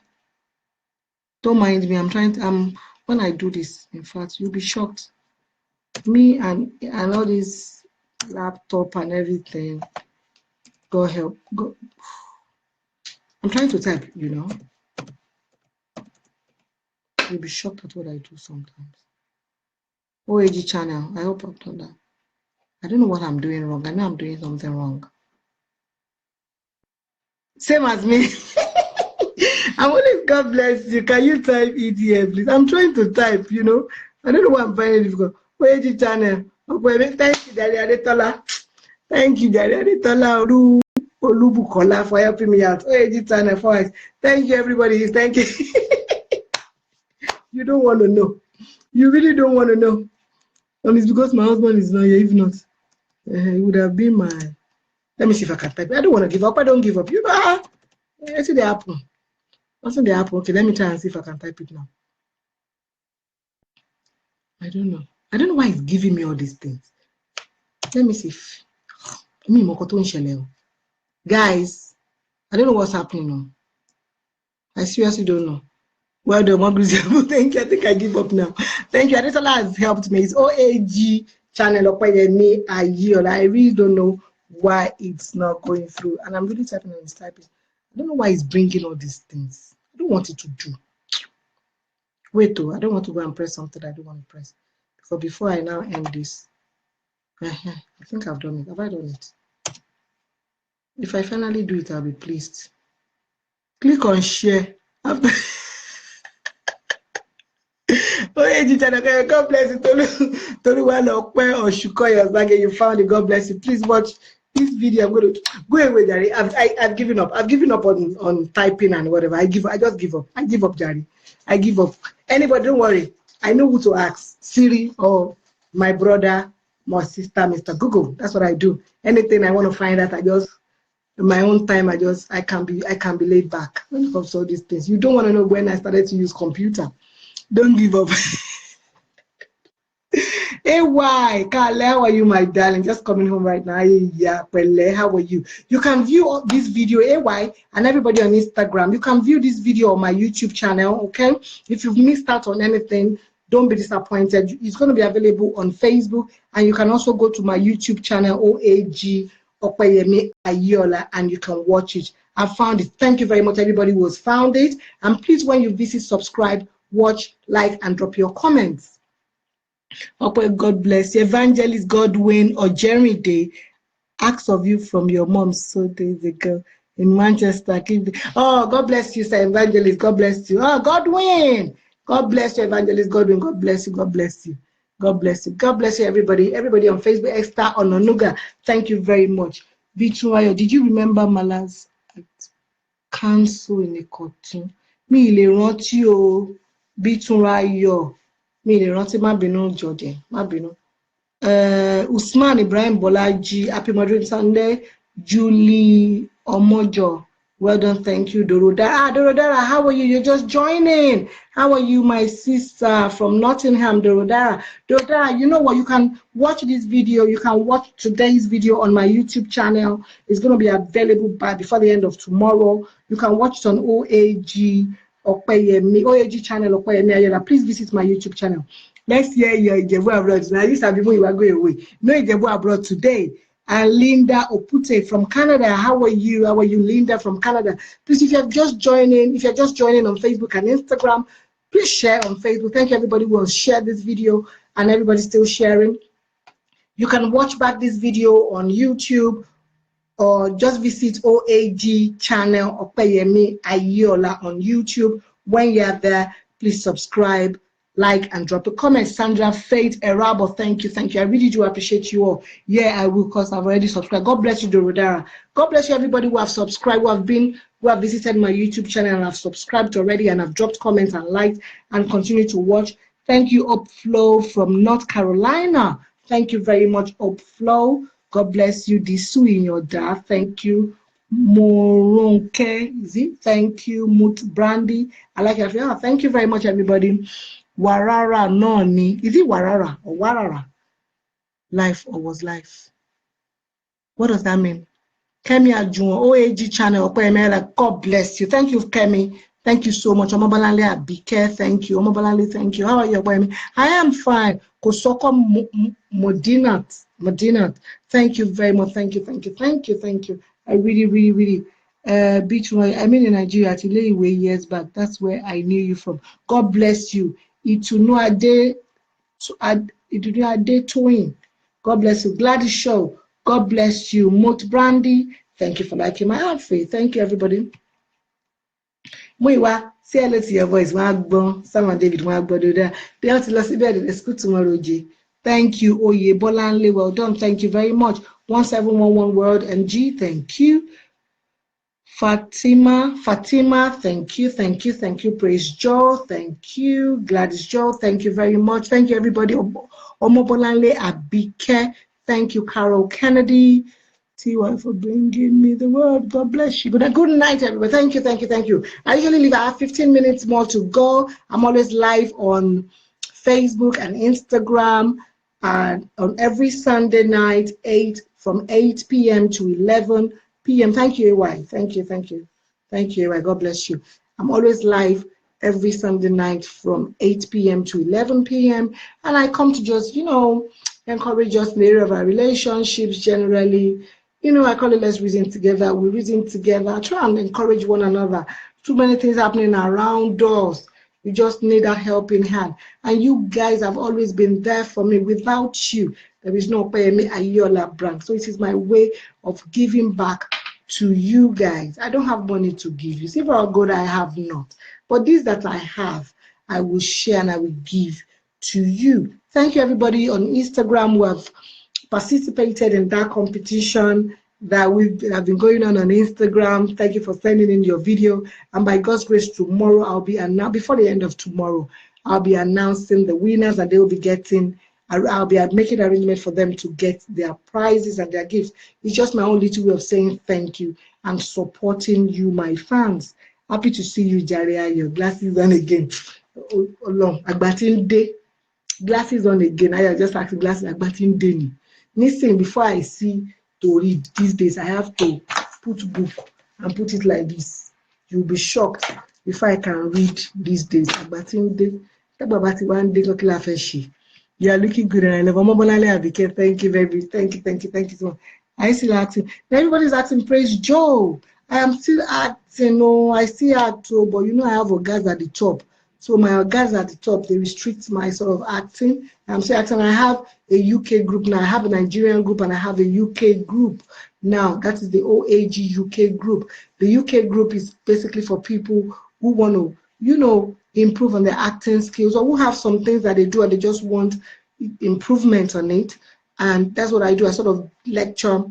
don't mind me. When I do this, in fact, you'll be shocked. Me and all this laptop and everything. God help. God. I'm trying to type, You'll be shocked at what I do sometimes. OAG channel. I hope I've done that. I don't know what I'm doing wrong. I know I'm doing something wrong. Same as me. I'm always, God bless you. Can you type it here, please? I'm trying to type, I don't know why I'm finding it difficult. OAG channel. Thank you, Dari Adetola. Thank you, Dari Adetola. Olubukola for helping me out. OAG channel for us. Thank you, everybody. Thank you. You don't want to know. You really don't want to know. And it's because my husband is not here. If not, it would have been my. Let me see if I can type. I don't want to give up. I don't give up. I see the apple. I see the apple. Okay, let me try and see if I can type it now. I don't know. I don't know why it's giving me all these things. Let me see if. Guys, I don't know what's happening now. I seriously don't know. Well done, thank you. I think I give up now. Thank you. Adetola has helped me. It's OAG channel Opeyemi Ayola. I really don't know why it's not going through. And I'm really typing and typing. I don't know why it's bringing all these things. I don't want it to do. Wait, though. I don't want to go and press something I don't want to press. So before I now end this, I think I've done it. Have I done it? If I finally do it, I'll be pleased. Click on share. God bless you. You found it. God bless you. Please watch this video. I'm going to go away, Jari. I've given up. I've given up on typing and whatever. I just give up. I give up, Jari. I give up. Anybody, don't worry. I know who to ask. Siri or my brother, my sister, Mr. Google. That's what I do. Anything I want to find out, I just in my own time. I can be laid back when it comes to all these things. You don't want to know when I started to use computer. Don't give up. Hey, why? Kale, how are you, my darling? Just coming home right now. Yeah, Pele, how are you? You can view this video, AY, and everybody on Instagram. You can view this video on my YouTube channel, okay? If you've missed out on anything, don't be disappointed. It's going to be available on Facebook, and you can also go to my YouTube channel, OAG Opeyemi Ayola, and you can watch it. I found it. Thank you very much, everybody who has found it. And please, when you visit, subscribe, watch, like, and drop your comments. Okay, God bless you. Evangelist Godwin or Jeremy Day asks of you from your mom so days ago in Manchester. Oh, God bless you, sir. Evangelist. God bless you. Oh, Godwin. God bless you, Evangelist Godwin. God bless you. God bless you. God bless you. God bless you, everybody. Everybody on Facebook, Esther Ononuga. Thank you very much. Bitunwayo, did you remember Mala's council in a cartoon? Mi lè rántí o. Bitunwayo. Mi lè rántí, má bínú jọ̀dẹ̀, má bínú. Usman Ibrahim Bolaji, happy Modern Sunday. Julie Omojo, well done, thank you. Dorodara, Dorodara, how are you? You're just joining. How are you, my sister from Nottingham, Dorodara? Dorodara, you know what? You can watch this video. You can watch today's video on my YouTube channel. It's going to be available before the end of tomorrow. You can watch it on OAG channel Opeyemi Ayola. Please visit my YouTube channel. Next year, you're Ijebu abroad. Now, this time you are going away. No Ijebu abroad today. And Linda Opute from Canada. How are you? How are you, Linda from Canada? Please, if you're just joining on Facebook and Instagram, please share on Facebook. Thank you, everybody who has shared this video and everybody still sharing. You can watch back this video on YouTube or just visit OAG channel Opeyemi Ayola on YouTube. When you're there, please subscribe, like, and drop a comment. Sandra Faith Erabo, thank you. I really do appreciate you all. Yeah, I will, because I've already subscribed. God bless you, Dorodara. God bless you, everybody who have subscribed, who have visited my YouTube channel and have subscribed already and have dropped comments and liked and continue to watch. Thank you, Upflow from North Carolina. Thank you very much, Upflow. God bless you, Disu in your dad. Thank you. Moronke, is it? Thank you, Mut Brandy. I like it. Oh, thank you very much, everybody. Warara Noni. Is it Warara or Warara? Life or was life? What does that mean? Kemi Ajun, OAG channel, God bless you. Thank you, Kemi. Thank you so much. Omobalanle Abike, thank you. Omobalanle, thank you. How are you, Opeyemi? I am fine. Kosoko Modinat. Thank you very much. Thank you. I really beach I mean in Nigeria at Ileiwe years back. That's where I knew you from. God bless you. Itunuade Twin. God bless you. Gladys Show. God bless you. Mot Brandy. Thank you for liking my outfit. Thank you, everybody. Muiwa, say hello to your voice. Someone David Wagbo. They have to lose the bed. Let's go tomorrow, G. Thank you, Oye Bolanle. Well done. Thank you very much. 1711 World MG. Thank you. Fatima, thank you. Praise Joe, thank you. Gladys Joe, thank you very much. Thank you, everybody. Omobolanle Abike, thank you. Carol Kennedy, TY for bringing me the word. God bless you. Good night, everybody. Thank you. I usually leave. I have 15 minutes more to go. I'm always live on Facebook and Instagram, and on every Sunday night, from 8 p.m. to 11 p.m. Thank you, AY. Thank you, AY. God bless you. I'm always live every Sunday night from 8 p.m. to 11 p.m. And I come to just, encourage us in the area of our relationships generally. I call it Let's Reason Together. We reason together. I try and encourage one another. Too many things happening around us. You just need a helping hand. And you guys have always been there for me. Without you, there is no Opeyemi Ayola brand. So it is my way of giving back to you guys. I don't have money to give you. Silver or gold I have not. But this that I have, I will share and I will give to you. Thank you, everybody on Instagram who have participated in that competition that have been going on Instagram. Thank you for sending in your video. And by God's grace, tomorrow before the end of tomorrow, I'll be announcing the winners, and they will be getting. I'll be making arrangements for them to get their prizes and their gifts. It's just my own little way of saying thank you and supporting you, my fans. Happy to see you, Jare. Your glasses on again. Glasses on again. I just asked glasses. Agbatin Listen, before I see to read these days, I have to put book and put it like this. You'll be shocked if I can read these days. You are looking good, and I love Omobolanle Abike. Thank you, baby. Thank you so much. I still asking. Everybody's asking, praise Joe. I am still acting. No, I still act, but you know I have organs at the top. So my organs at the top, they restrict my sort of acting. I'm still acting. I have a UK group now. I have a Nigerian group and I have a UK group now. That is the OAG UK group. The UK group is basically for people who want to, you know, improve on their acting skills, or who have some things that they do and they just want improvement on it. And that's what I do. I sort of lecture,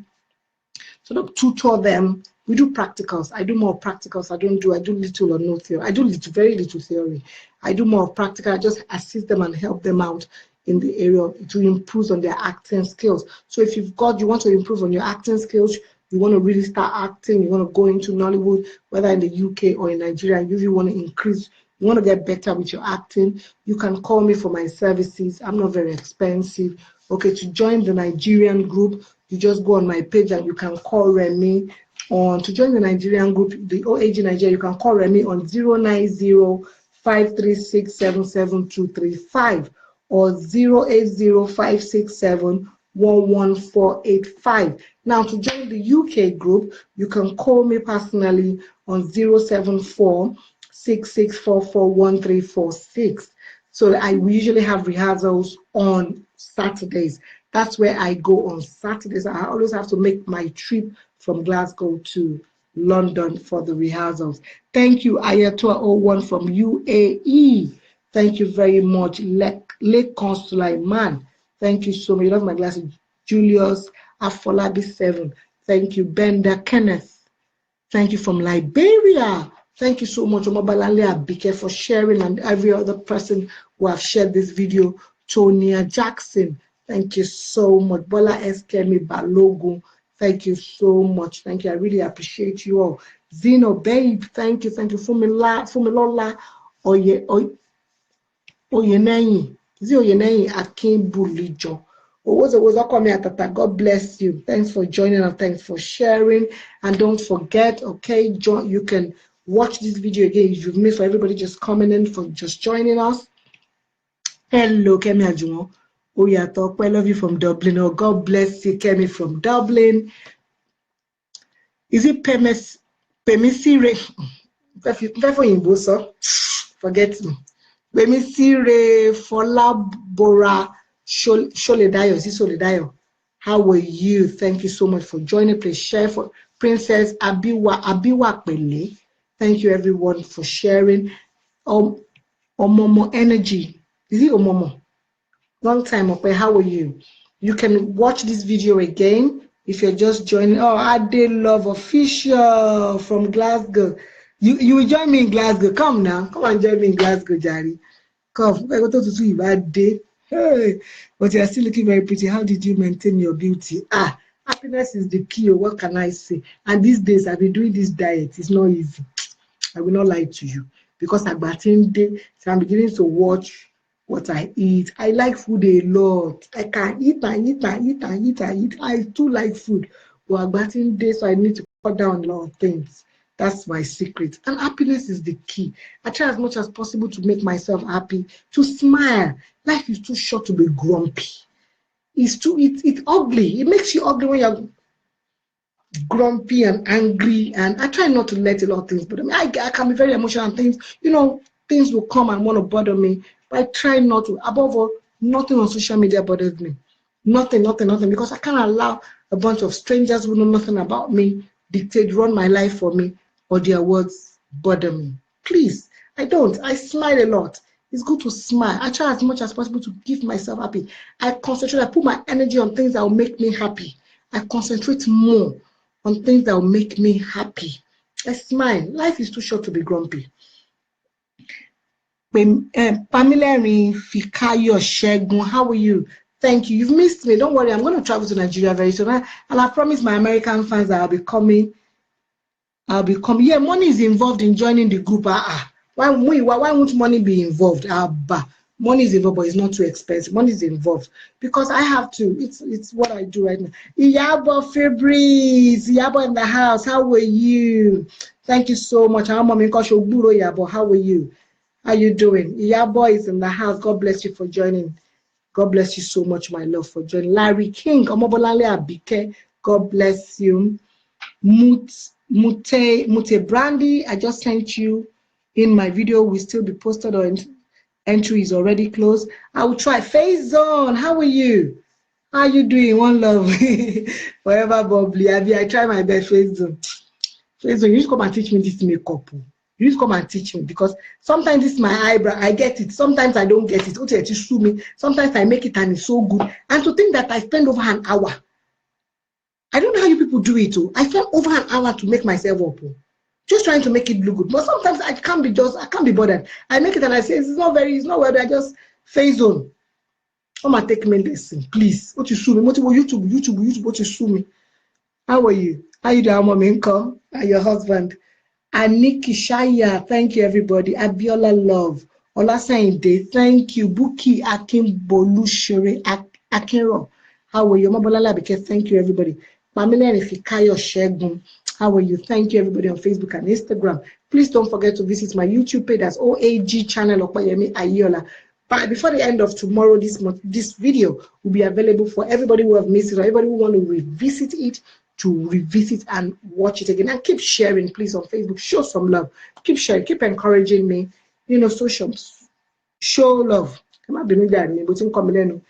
sort of tutor them. We do practicals. I do more practicals. I do little or no theory. I do very little theory. I do more practical. I just assist them and help them out in the area to improve on their acting skills. So if you want to improve on your acting skills, you want to really start acting, you want to go into Nollywood, whether in the UK or in Nigeria, you really want to increase, you want to get better with your acting, you can call me for my services. I'm not very expensive. Okay, to join the Nigerian group, you just go on my page and you can call Remy. To join the Nigerian group, the OAG Nigeria, you can call Remy on 090-536-77235 or 080-567-11485. Now, to join the UK group, you can call me personally on 074-6644-1346. So we usually have rehearsals on Saturdays. That's where I go on Saturdays. I always have to make my trip from Glasgow to London for the rehearsals. Thank you, Ayatua01 from UAE. Thank you very much, Lake Consulaiman. Thank you so much. You love my glasses. Julius Afolabi7. Thank you, Bender Kenneth. Thank you from Liberia. Thank you so much, Omobalale Abike, for sharing, and every other person who have shared this video. Tonia Jackson, thank you so much. Bola Eskemi Balogun, thank you so much. Thank you. I really appreciate you all. Zeno Babe, thank you. Thank you. Fumilola Oyeneyi. Is it Oyeneyi Akinbulijo? God bless you. Thanks for joining us. Thanks for sharing. And don't forget, okay, you can watch this video again if you've missed. For everybody just coming in, for just joining us. Hello, Kemi Ajumo. Oyato, I love you from Dublin. Oh, God bless you, Kemi from Dublin. Is it Pemisire? Forget me. Pemisire Folabora Sholedayo. Is it Soledayo? How are you? Thank you so much for joining. Please share for Princess Abiwa Pele. Thank you everyone for sharing. Omomo Energy. Is it Omomo? Long time, okay. How are you? You can watch this video again if you're just joining. Oh, Ade Love Official from Glasgow. You will join me in Glasgow. Come now. Come and join me in Glasgow, Jari. Come. I go to see you that day. Hey, but you are still looking very pretty. How did you maintain your beauty? Happiness is the key. What can I say? And these days, I've been doing this diet. It's not easy. I will not lie to you, because I'm beginning to watch what I eat. I like food a lot. I can eat. I too like food. But I'm batting day, so I need to cut down a lot of things. That's my secret. And happiness is the key. I try as much as possible to make myself happy, to smile. Life is too short to be grumpy. It's ugly. It makes you ugly when you're grumpy and angry, and I try not to let a lot of things bother me. I can be very emotional, and things will come and want to bother me, but I try not to. Above all, nothing on social media bothers me. Nothing, because I can't allow a bunch of strangers who know nothing about me run my life for me, or their words bother me. Please, I don't. I smile a lot. It's good to smile. I try as much as possible to keep myself happy. I concentrate. I put my energy on things that will make me happy. I concentrate more on things that will make me happy. I smile. Life is too short to be grumpy. Pamela Fikayo Shegun, how are you? Thank you. You've missed me. Don't worry. I'm going to travel to Nigeria very soon. And I promise my American fans that I'll be coming. Yeah, money is involved in joining the group. Why won't money be involved? Money is involved, but it's not too expensive. Money is involved because I have to. It's what I do right now. Iyabo Fabrice, Iyabo in the house. How are you? Thank you so much. How are you? How you doing? Iyabo is in the house. God bless you for joining. God bless you so much, my love, for joining. Larry King, Omobolale Abike. God bless you. Mute Brandy, I just sent you in my video. Will still be posted or entry is already closed. I will try. Phase Zone, how are you? How are you doing? One love. Forever bubbly. I try my best. Phase Zone. Phase Zone, you just come and teach me this makeup. You just come and teach me, because sometimes it's my eyebrow, I get it. Sometimes I don't get it. Sometimes I make it and it's so good. And to think that I spend over an hour. I don't know how you people do it. I spend over an hour to make myself up. Just trying to make it look good. But sometimes I can't be bothered. I make it and I say, it's not well. I just Phase Zone. Come and take me lesson, please. What you sue me? YouTube, what you sue me? How are you? How you doing, Mom Income? And your husband? Aniki Shaya, thank you, everybody. Abiola Love. Olasayinde, thank you. Buki Akinbolushere Akinro. How are you? Mabola Labike, thank you, everybody. Pamela Nifikayo Shegun. How are you? Thank you, everybody on Facebook and Instagram. Please don't forget to visit my YouTube page. That's OAG channel Opeyemi Ayola. But before the end of tomorrow, this video will be available for everybody who have missed it, or everybody who want to revisit it, to revisit and watch it again. And keep sharing, please, on Facebook. Show some love. Keep sharing. Keep encouraging me. Socials. Show love. Itunu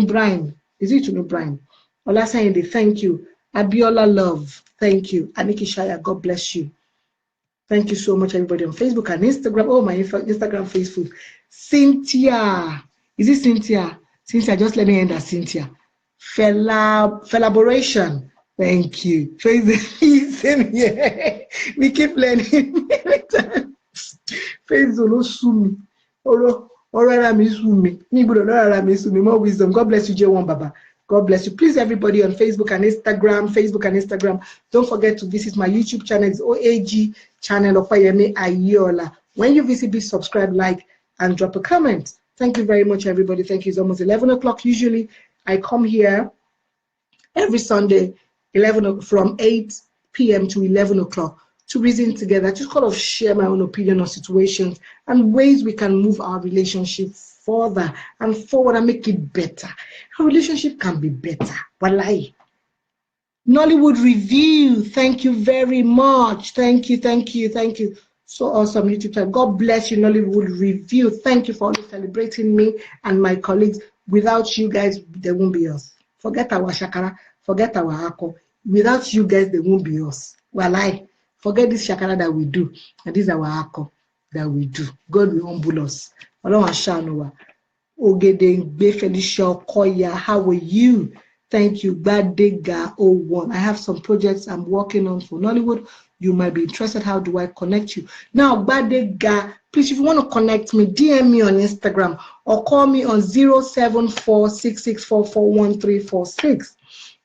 Brian. Is it Itunu Brian? Olasayinde, thank you. Abiola Love, thank you. Aniki Shaya, God bless you. Thank you so much, everybody on Facebook and Instagram. Oh, my Instagram, Facebook. Cynthia. Is it Cynthia? Cynthia, just let me end at Cynthia. Collaboration. Thank you. Same here. We keep learning. Facebook, sumi. More wisdom. God bless you, J1 Baba. God bless you. Please, everybody on Facebook and Instagram, don't forget to visit my YouTube channel. It's OAG channel Opeyemi Ayola. When you visit, please subscribe, like, and drop a comment. Thank you very much, everybody. Thank you. It's almost 11 o'clock. Usually, I come here every Sunday, from 8 p.m. to 11 o'clock to reason together, to kind of share my own opinion on situations and ways we can move our relationship further and forward and make it better. Our relationship can be better. Wallahi. Nollywood Review, thank you very much. Thank you. So awesome, YouTube channel. God bless you, Nollywood Review. Thank you for always celebrating me and my colleagues. Without you guys, there won't be us. Forget our shakara, forget our hako. Without you guys, there won't be us. Wallahi. Forget this shakara that we do, and this is our hako that we do. God will humble us. Ogedengbe Felicia Koya, how are you? Thank you. Badega 01. I have some projects I'm working on for Nollywood. You might be interested. How do I connect you? Now, Badega, please, if you want to connect me, DM me on Instagram or call me on 07466441346.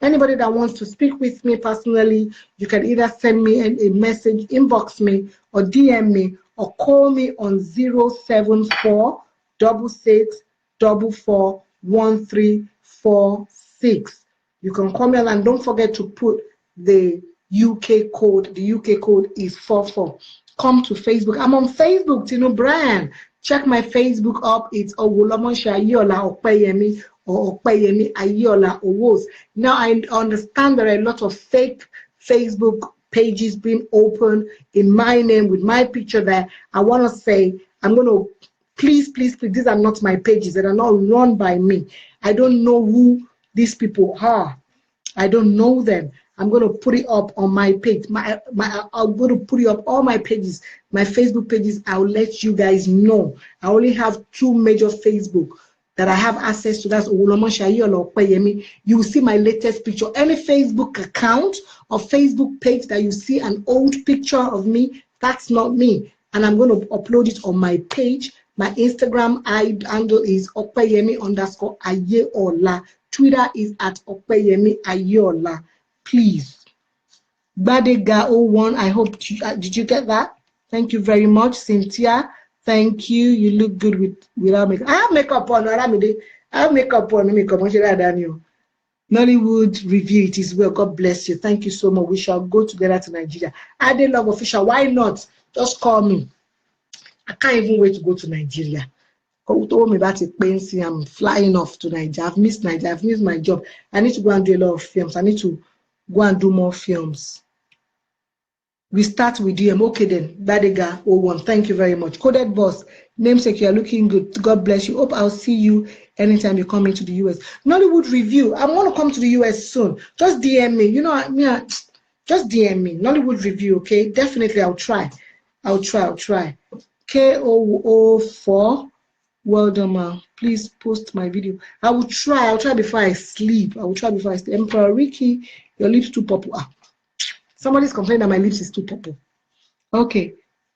Anybody that wants to speak with me personally, you can either send me a message, inbox me, or DM me, or call me on 07466441346. You can call me, and don't forget to put the UK code. The UK code is 44. Come to Facebook. I'm on Facebook, Tino Brian. Check my Facebook up. It's Owolomosha Ayola Opeyemi or Opeyemi Ayola Owos. Now I understand there are a lot of fake Facebook pages being opened in my name with my picture there. I want to say, I'm going to, please, these are not my pages. They are not run by me. I don't know who these people are. I don't know them. I'm going to put it up on my page. I'm going to put it up all my pages, my Facebook pages. I'll let you guys know. I only have 2 major Facebook that I have access to. That's Owolomosha Ayola Opeyemi. You will see my latest picture. Any Facebook account or Facebook page that you see an old picture of me, that's not me. And I'm going to upload it on my page. My Instagram handle is Opeyemi_Ayola. Twitter is at Opeyemi Ayola. Please. Badega01, I hope, did you get that? Thank you very much, Cynthia. Thank you. You look good without makeup. I have makeup on. I have makeup on. Nollywood Review, it is well. God bless you. Thank you so much. We shall go together to Nigeria. Ade Love Official, why not? Just call me. I can't even wait to go to Nigeria. Who told me about it? I'm flying off to Nigeria. I've missed Nigeria. I've missed my job. I need to go and do a lot of films. I need to go and do more films. We start with DM. Okay then, Badega 01. Thank you very much. Coded Boss, namesake, you are looking good. God bless you. Hope I'll see you anytime you come into the US. Nollywood Review. I want to come to the US soon. Just DM me. You know, just DM me. Nollywood Review, okay? Definitely, I'll try. I'll try. KO04. Well done, ma. Please post my video. I'll try before I sleep. Emperor Ricky, your lips too purple. Somebody's complaining that my lips is too purple. Okay.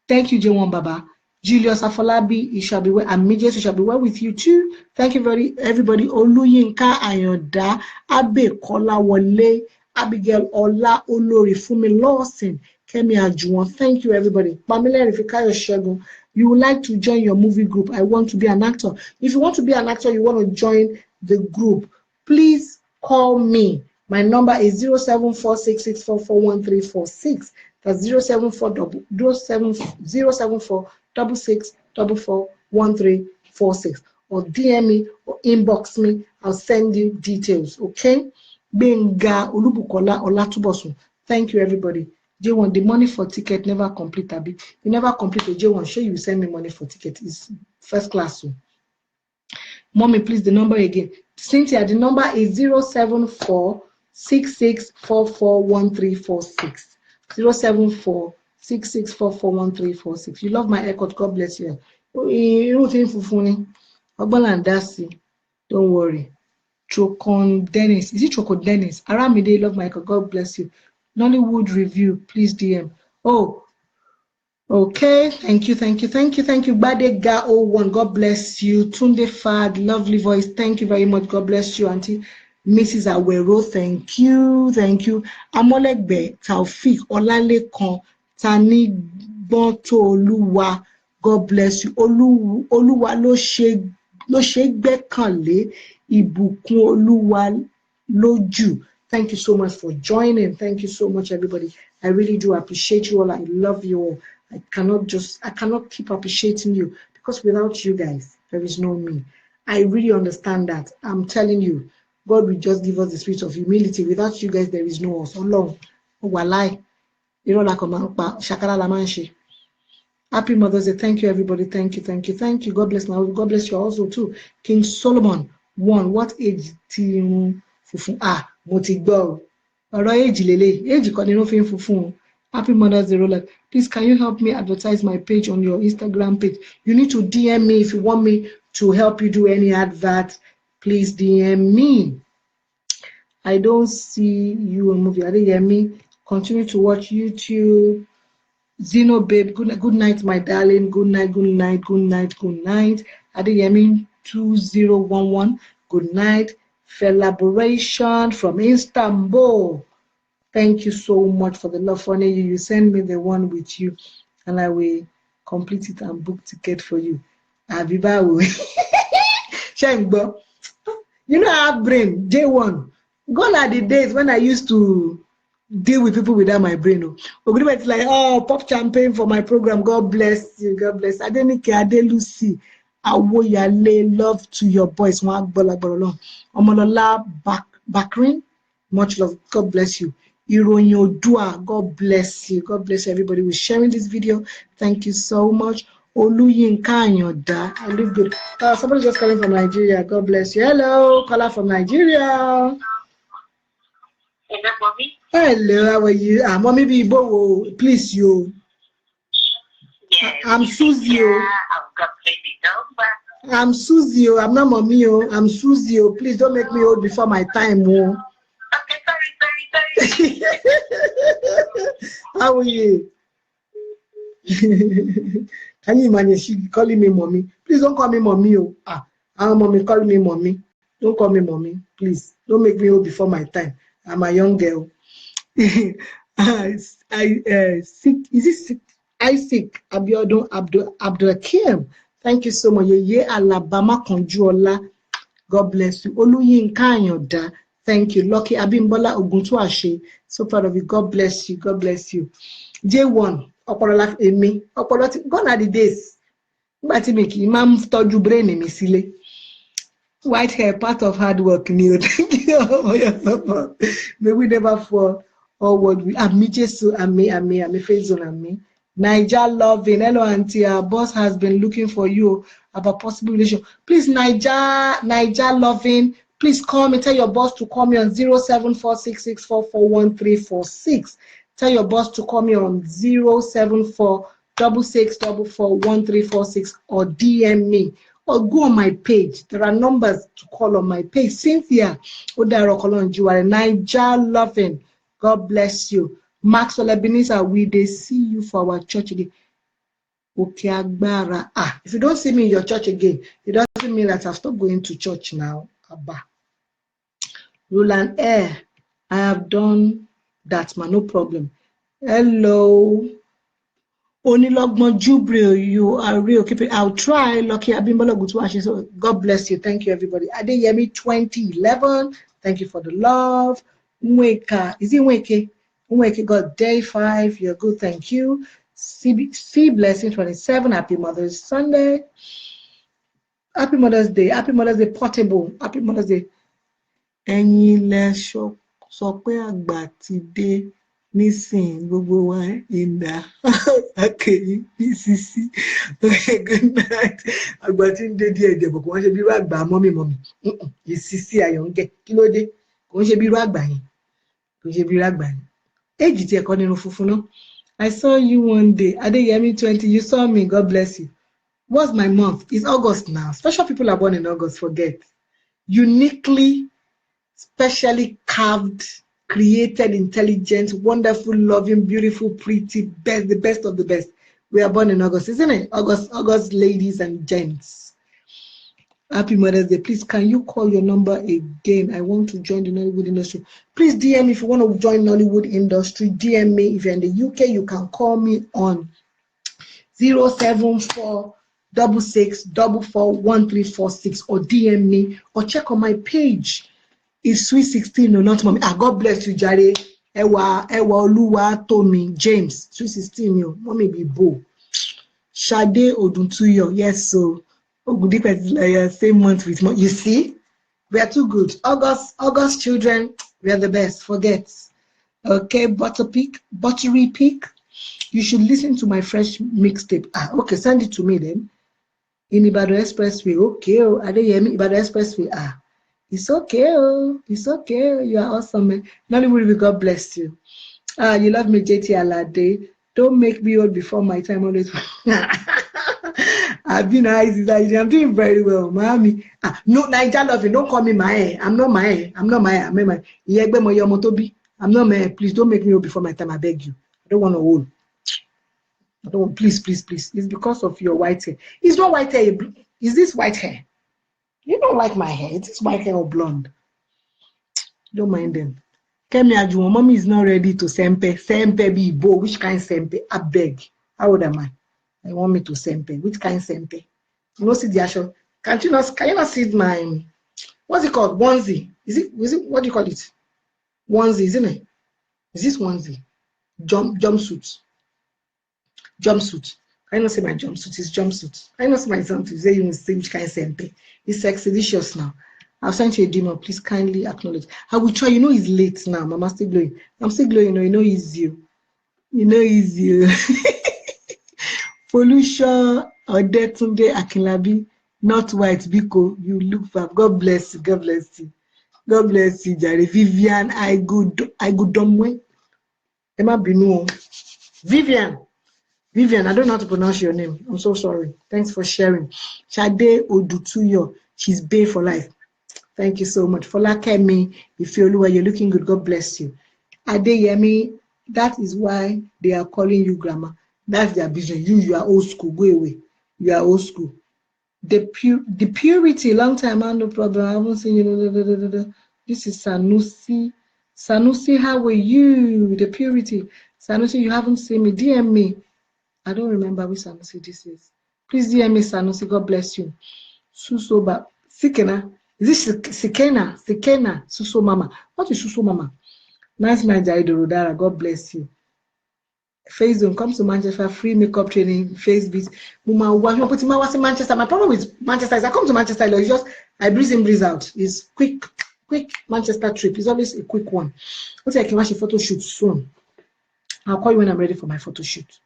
Thank you, J1 Baba. Julius Afolabi, it shall be well. And Midges, it shall be well with you too. Thank you everybody. Oluyinka Ayoda, Abe Kola Wale, Abigail Ola Olori, Fumi Lawson, Kemi Ajuwon. Thank you, everybody. Pamela Rifikayo Shegun, you would like to join your movie group. I want to be an actor. If you want to be an actor, you want to join the group, please call me. My number is 07466441346. That's 07466441346. Or DM me or inbox me. I'll send you details. Okay? Benga Olubukola Olatubosun. Thank you, everybody. J1, the money for ticket never complete, Abi. You never complete a J1. Sure, you send me money for ticket. It's first class. So. Mommy, please, the number again. Cynthia, the number is 07466441346. 07466441346. You love my haircut. God bless you. Don't worry. Chokon Dennis. Is it Chokon Dennis? Aramide, love my haircut. God bless you. Nollywood Review, please DM. Oh, okay. Thank you. Badega 01, God bless you. Tunde Fad, lovely voice. Thank you very much. God bless you, Auntie. Mrs. Awero, thank you. Amolegbe, Taufik, Olalekan, Tani Bonto Oluwa, God bless you. Oluwa lo ṣe gbẹ́kànlé, ìbùkún Oluwa lójú. Thank you so much for joining. Thank you so much, everybody. I really do appreciate you all. I love you all. I cannot keep appreciating you, because without you guys, there is no me. I really understand that. I'm telling you, God will just give us the spirit of humility. Without you guys, there is no us. Long. Walai. You know, like Shakara Lamanshi. Happy Mother's Day. Thank you, everybody. Thank you. God bless now. God bless you also too. King Solomon 1. What age ti fufu? Mo ti gbọ́. Ọ̀rọ̀ age lele. Age kan ni no fi fufu. Happy Mother's Day, Rolex. Please, can you help me advertise my page on your Instagram page? You need to DM me if you want me to help you do any advert. Please DM me. I don't see you on movie. Adeyemi, continue to watch YouTube. Zeno babe, good night, my darling. Good night. Adeyemi 2011. Good night. Collaboration from Istanbul. Thank you so much for the love for you. You send me the one with you, and I will complete it and book ticket for you. Abiba, Shengbo. You know I have brain. J1. Gone are the days when I used to deal with people without my brain. It's like, oh, pop champagne for my program. God bless you. God bless. Adenike Adelusi. Awoyale, love to your boys. Omolola Bakrin. Much love. God bless you. Ironyo Dua. God bless you. God bless everybody who's sharing this video. Thank you so much. Oluyinka Ayoda. I live good. Somebody just calling from Nigeria. God bless you. Hello, caller from Nigeria. Hello, Mommy. Hello, how are you? Mommy Bibo, please you. Yes. I'm Susie. Yeah, I've got baby number. I'm Susie. I'm not Mommy. I'm Susie. Please don't make me old before my time. Okay, sorry. How are you? Can you imagine she calling me Mommy? Please don't call me Mommy. Our Mommy calling me Mommy. Don't call me Mommy. Please don't make me old before my time. I'm a young girl. Is it Isaac Abiodun Abdulakim? Thank you so much. Ye Alabama Konjuola. God bless you. Oluyinka Ayoda. Thank you. Lucky Abimbola Oguntuashe. So proud of you. God bless you. God bless you. J1. Opolola Emi. Opoloti. Gone are the days. Mbati meki imam tọ́jú brain mi sílé. White hair, part of hard work. Thank you for your support. May we never fall Or what we Ami Jesu, Ami Faison, Ami. Niger loving. Hello, auntie. Our boss has been looking for you about possible relation. Please, Niger loving. Please call me. Tell your boss to call me on 07466441346. Tell your boss to call me on 07466441346 or DM me. Or go on my page. There are numbers to call on my page. Cynthia Odarokolon, you are Niger loving. God bless you. Maxwell Ebenezer, we they see you for our church again. Okay, Agbara. If you don't see me in your church again, it doesn't mean that I've stopped going to church now. Abba. Roland Air, I have done that, man, no problem. Hello. Onilogmo Jubril, you are real. Keep it. I'll try. Lucky Abimbola Gutwashi. So God bless you. Thank you, everybody. Adeyemi 2011. Thank you for the love. Mweka. Is it Mweke? Mweke got day 5. You're good. Thank you. C Blessing 27. Happy Mother's Sunday. Happy Mother's Day. Happy Mother's Day Portable. Happy Mother's Day. Ẹ̀yin lẹ sọ pé àgbà ti dé nísìn gbogbo wa ìdá akéyí PCC. Okay, good night. Àgbà tí ń dé díẹ̀ díẹ̀ bọ̀ kò wọ́n ṣe bí irú àgbà mọ́mì. Ìsísí Àyọ̀ǹgẹ̀ kí ló dé? Kò ń ṣe bí irú àgbà yẹn. Kò ń ṣe bí irú àgbà yẹn. Èjì tí ẹ̀kọ́ nínú funfun náà. I saw you one day. Adeyemi 20. You saw me. God bless you. What's my month? It's August now. Special people are born in August. Forget. Uniquely, specially carved, created, intelligent, wonderful, loving, beautiful, pretty, best, the best of the best. We are born in August, isn't it? August, ladies and gents. Happy Mother's Day. Please, can you call your number again? I want to join the Nollywood industry. Please DM me if you want to join Nollywood industry. DM me. If you're in the UK, you can call me on 07466441346 or DM me or check on my page. It's Sweet 16, no, not mommy. God bless you, Jare. Ewa Oluwa Tomi James. Sweet 16, yo. Mommy be bo. Shade Oduntuyo. Yes, so Ogundipe same month with month. You see, we are too good. August children, we are the best. Forget. Okay, Buttery Peak. You should listen to my fresh mixtape. Okay, send it to me then. In Ibadan Expressway. Okay, Adeyemi Ibadan Expressway. It's okay, it's okay. You are awesome. Nollywood, God bless you. You love me, JT Alade. Don't make me old before my time. Always. I've been nice. I'm doing very well, mommy. No, Niger loving. Don't call me my. I'm not my. I'm not my. I'm not my. Please don't make me old before my time. I beg you. I don't want to old. I don't want. Please. It's because of your white hair. It's not white hair. Is this white hair? You don't like my hair. It is white hair or blonde. Don't mind them. Kemi Ajuwon, mommy is not ready to sempe. Sempe be bo. Which kind sempe? I beg. How old am I? I want me to sempe. Which kind sempe? You know, see the actual. Can you not see my, what's it called? Onesie. Is it, what do you call it? Onesie, isn't it? Is this onesie? Jumpsuit. I don't see my jumpsuit. It's jumpsuit. I don't see my jumpsuit. Say you see which kind of sempe. It's sexylicious now. I'll send you a demo. Please kindly acknowledge. I will try. You know it's late now. Mama still glowing. I'm still glowing. You know it's you. You know it's you. Folusha Odetunde Akinlabi, not white. Biko, you look fab. God bless you. God bless you. God bless you, Jare. Vivian, I good dumb. Emma Binu. Vivian, I don't know how to pronounce your name. I'm so sorry. Thanks for sharing. Shade Odutuyo, she's Bay for life. Thank you so much. Folakemi, Ifeoluwa, you're looking good. God bless you. Adeyemi, that is why they are calling you grandma. That's their business. You are old school. Go away. You are old school. The purity, long time, no problem. I haven't seen you. This is Sanusi. Sanusi, how are you? The purity. Sanusi, you haven't seen me. DM me. I don't remember which Sanusi this is. Please DM me, Sanusi. God bless you. Susoba. Sikena. Is this Sikena? Suso Mama. What is Suso Mama? Nice Nigeria Dorodara. God bless you. Face Zone comes to Manchester, free makeup training, face beats. Mama, why you put in Manchester? My problem with Manchester is I come to Manchester, it's just I breeze in, breeze out. It's quick quick Manchester trip. It's always a quick one. I'll say I can watch a photo shoot soon. I'll call you when I'm ready for my photo shoot.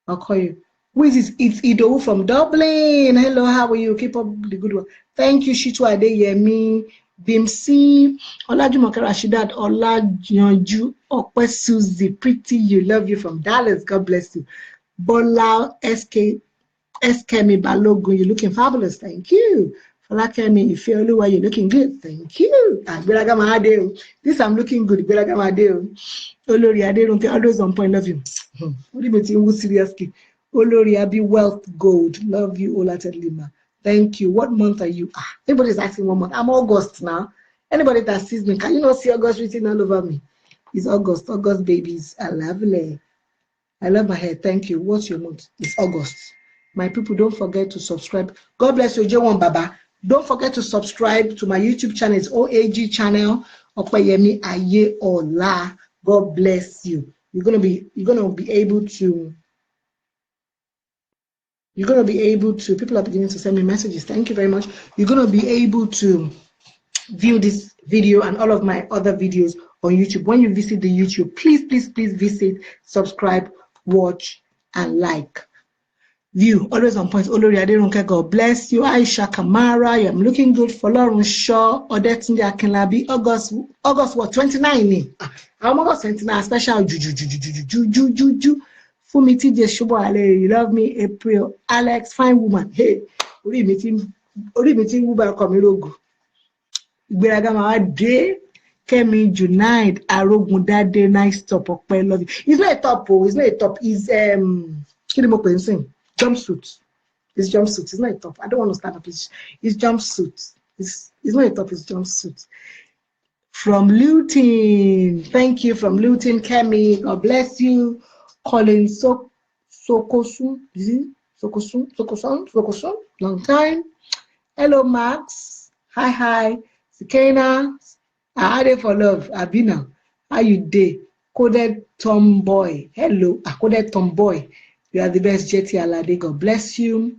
I'll call you. Who is this? It's Ido from Dublin. Hello, how are you? Keep up the good work. Thank you, Shitu Adeyemi, Bimsi, Olajumoke Rashidat, Olajumoju, Okwe Suzy, Pretty, you love you from Dallas. God bless you. Bola Kemi Balogun, you're looking fabulous. Thank you. Falakemi Ifeoluwa, you're looking good. Thank you. This I'm looking good. Olori Aderunke, always on point. Love you. Seriously. Olori Abi Wealth Gold. Love you, Olated Lima. Thank you. What month are you? Everybody's asking what month. I'm August now. Anybody that sees me, can you not see August written all over me? It's August. August babies are lovely. I love my hair. Thank you. What's your month? It's August. My people, don't forget to subscribe. God bless you, J1 Baba. Don't forget to subscribe to my YouTube channel. It's OAG channel. Opeyemi Ayeola. God bless you. You're gonna be able to. People are beginning to send me messages. Thank you very much. You're gonna be able to view this video and all of my other videos on YouTube. When you visit the YouTube, please visit, subscribe, watch, and like. View, always on point. Olori Aderunke, God bless you. Aisha Kamara, I'm looking good. For Lauren Shaw, Odetunde Akinlabi, August what, 29? I'm August 29, special Ju. Fumiti Jeshubo Ale, you love me. April, Alex, fine woman. Hey, Ori meeting Uber Komirogu. Igberaga Day, Kemi Junaid, Arogundade, nice top, Okpe, love you. It's not a top, it's not a top, it's jumpsuit. It's jumpsuit. It's not a top. I don't want to stand up. It's jumpsuit. It's not a top. It's jumpsuit. From Luton. Thank you from Luton, Kemi. God bless you. Colin Sokosun. Is it Sokosun? Long time. Hello, Max. Hi. Sikena. I had it for love. Abina. How you day? Coded Tomboy. Hello. Coded Tomboy. You are the best, Jetty Alade. God bless you.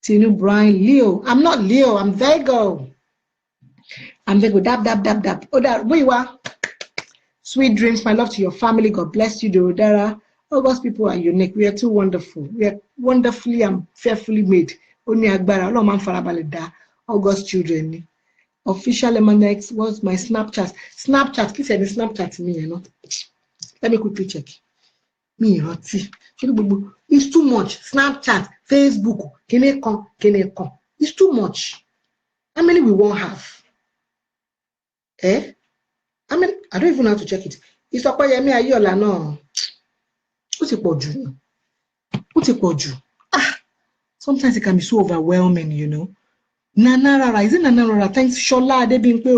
Tinu Brian, Leo. I'm not Leo. I'm Virgo. Dab. Oh, that where you are. Sweet dreams, my love to your family. God bless you, Dorodara. August people are unique. We are too wonderful. We are wonderfully and fearfully made. Only Agbara. No man farabaleda. August children. Official Emanex was my Snapchat. Snapchat. Kiss any Snapchat to me, you know. Let me quickly check. It's too much. Snapchat, Facebook, Kenekon. It's too much. How many we won't have? I mean, I don't even know how to check it. It's Opeyemi Ayeola no. What's it called you? Sometimes it can be so overwhelming, you know. Nanarara, is it Nanarara? Thanks, Shola Adebimpe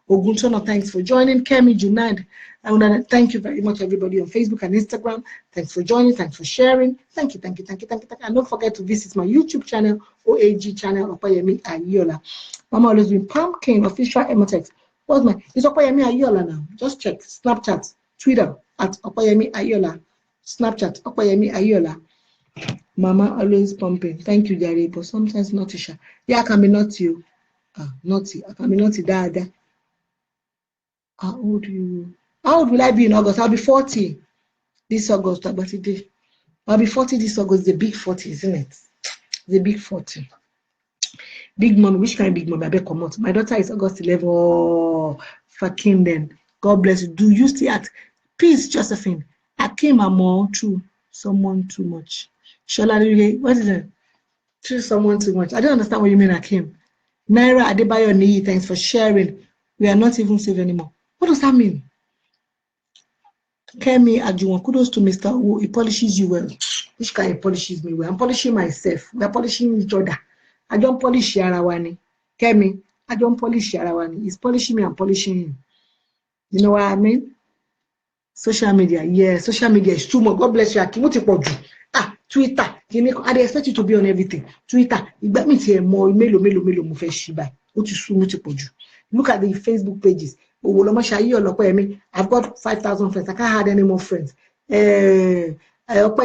Oguntono, thanks for joining. Kemi Junaid, I want to thank you very much, everybody on Facebook and Instagram. Thanks for joining. Thanks for sharing. Thank you. And don't forget to visit my YouTube channel, OAG channel, Opeyemi Ayeola. Mama always been Pumpkin official Emotex. What's my? It's Opeyemi Ayeola now. Just check Snapchat, Twitter at Opeyemi Ayeola, Snapchat Opeyemi Ayeola. Mama always pumping. Thank you, Jare, but sometimes naughty. Yeah, I can be naughty. Naughty. I can be naughty, Dada. How old will I be in August? I'll be 40 this August. I'll be 40 this August. The big 40, isn't it? The big 40. Big mommy. Which kind of big mommy? I bet come out. My daughter is August 11. Oh, fucking then. God bless you. Do you still at peace, Josephine? I came more to someone too much. Shola, what is it? To someone too much. I don't understand what you mean, Akim. Naira Adebayo Nii, thanks for sharing. We are not even safe anymore. What does that mean? Kemi Ajuwon, kudos to Mr. Wu. He polishes you well. Which guy polishes me well? I'm polishing myself. We are polishing each other. I don't polish Yarawani. Kemi, I don't polish Yarawani. He's polishing me and polishing him. You know what I mean? Social media. Yeah, social media is too much. God bless you, Akim. What you do? Twitter. I expect you to be on everything. Twitter. It means here more. Look at the Facebook pages. I've got 5,000 friends. I can't add any more friends. I've got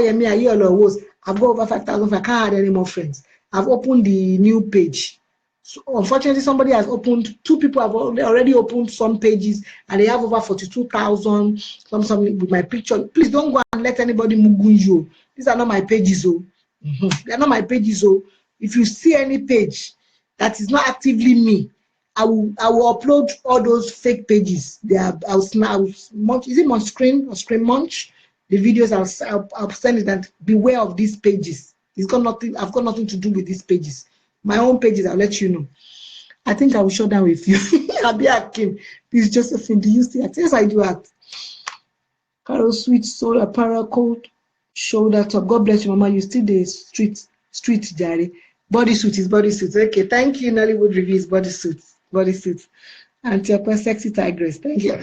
over 5,000 friends. I can't add any more friends. I've opened the new page. So unfortunately, somebody has opened, 2 people have already opened some pages, and they have over 42,000, something with my picture. Please don't go and let anybody mugun you. These are not my pages, oh. They are not my pages, oh. If you see any page that is not actively me, I will upload all those fake pages. They are, is it Munch Screen or Screen Munch? The videos I'll send it, and beware of these pages. It's got nothing, I've got nothing to do with these pages. My own pages, I'll let you know. I think I will shut down with you. I'll be acting. This is Josephine. Do you see it? Yes, I do act. Carol Sweet Soul Apparel Coat Shoulder Top. God bless you, Mama. You still the street Jari. Bodysuit is bodysuit. Okay, thank you. Nollywood Reviews bodysuit. And your sexy tigress. Thank you.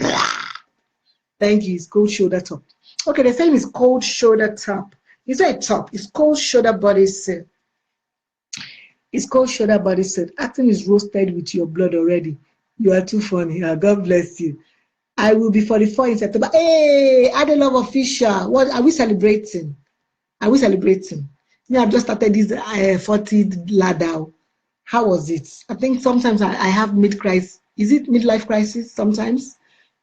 Thank you. It's cold shoulder top. Okay, the saying is cold shoulder top. It's not a top. It's cold shoulder bodysuit. It's called shoulder bodysuit. Acting is roasted with your blood already. You are too funny. God bless you. I will be 44 in September. Hey, Adelove Official. What are we celebrating? Are we celebrating? Yeah, I've just started this 40 ladder. How was it? I think sometimes I have mid-crisis. Is it midlife crisis sometimes?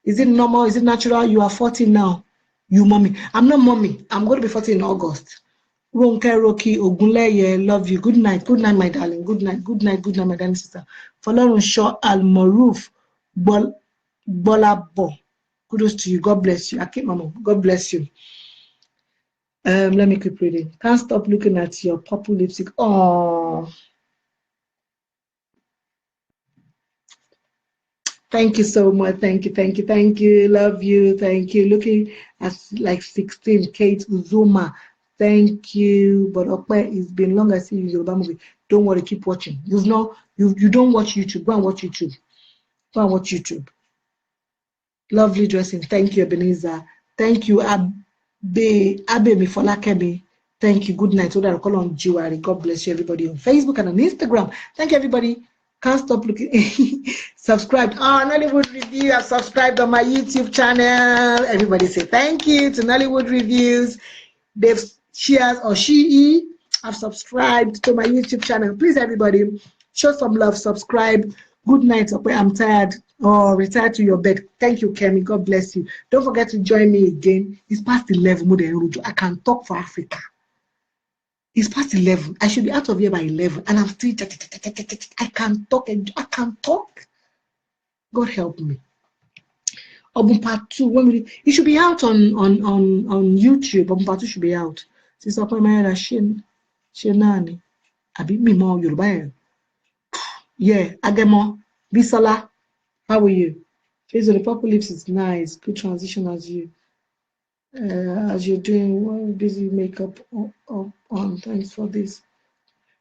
Is it normal? Is it natural? You are 40 now. You mommy. I'm not mommy. I'm going to be 40 in August. Ronke Roki Ogunleye, love you. Good night, my darling. Good night, my darling sister. Folorunsho Al-Maruf Bolabo. Kudos to you. God bless you. Akit Mama. God bless you. Let me keep reading. Can't stop looking at your purple lipstick. Oh, thank you so much. Thank you. Love you. Thank you. Looking at like 16. Kate Uzuma. Thank you. But Okpe, it's been long as you Yoruba movie. Don't worry, keep watching. You don't watch YouTube. Go and watch YouTube. Go and watch YouTube. Lovely dressing. Thank you, Ebenezer. Thank you, Abe Mifolakemi. Thank you. Good night. I'll call on Jiwari. God bless you, everybody on Facebook and on Instagram. Thank you, everybody. Can't stop looking. Subscribe. Oh, Nollywood Review. I've subscribed on my YouTube channel. Everybody say thank you to Nollywood Reviews. I've subscribed to my YouTube channel. Please, everybody, show some love. Subscribe. Good night. I'm tired. Oh, retire to your bed. Thank you, Kemi. God bless you. Don't forget to join me again. It's past 11. I can talk for Africa. It's past 11. I should be out of here by 11, and I'm still. I can talk. I can talk. God help me. Obun Part 2. It should be out on YouTube. Obun Part 2 should be out. Since I put my Shenani. I beat me more Yoruba. Yeah, Agemo. Bisola. How are you? Face of the purple lips is nice. Good transition as you're doing well, busy makeup on. Thanks for this.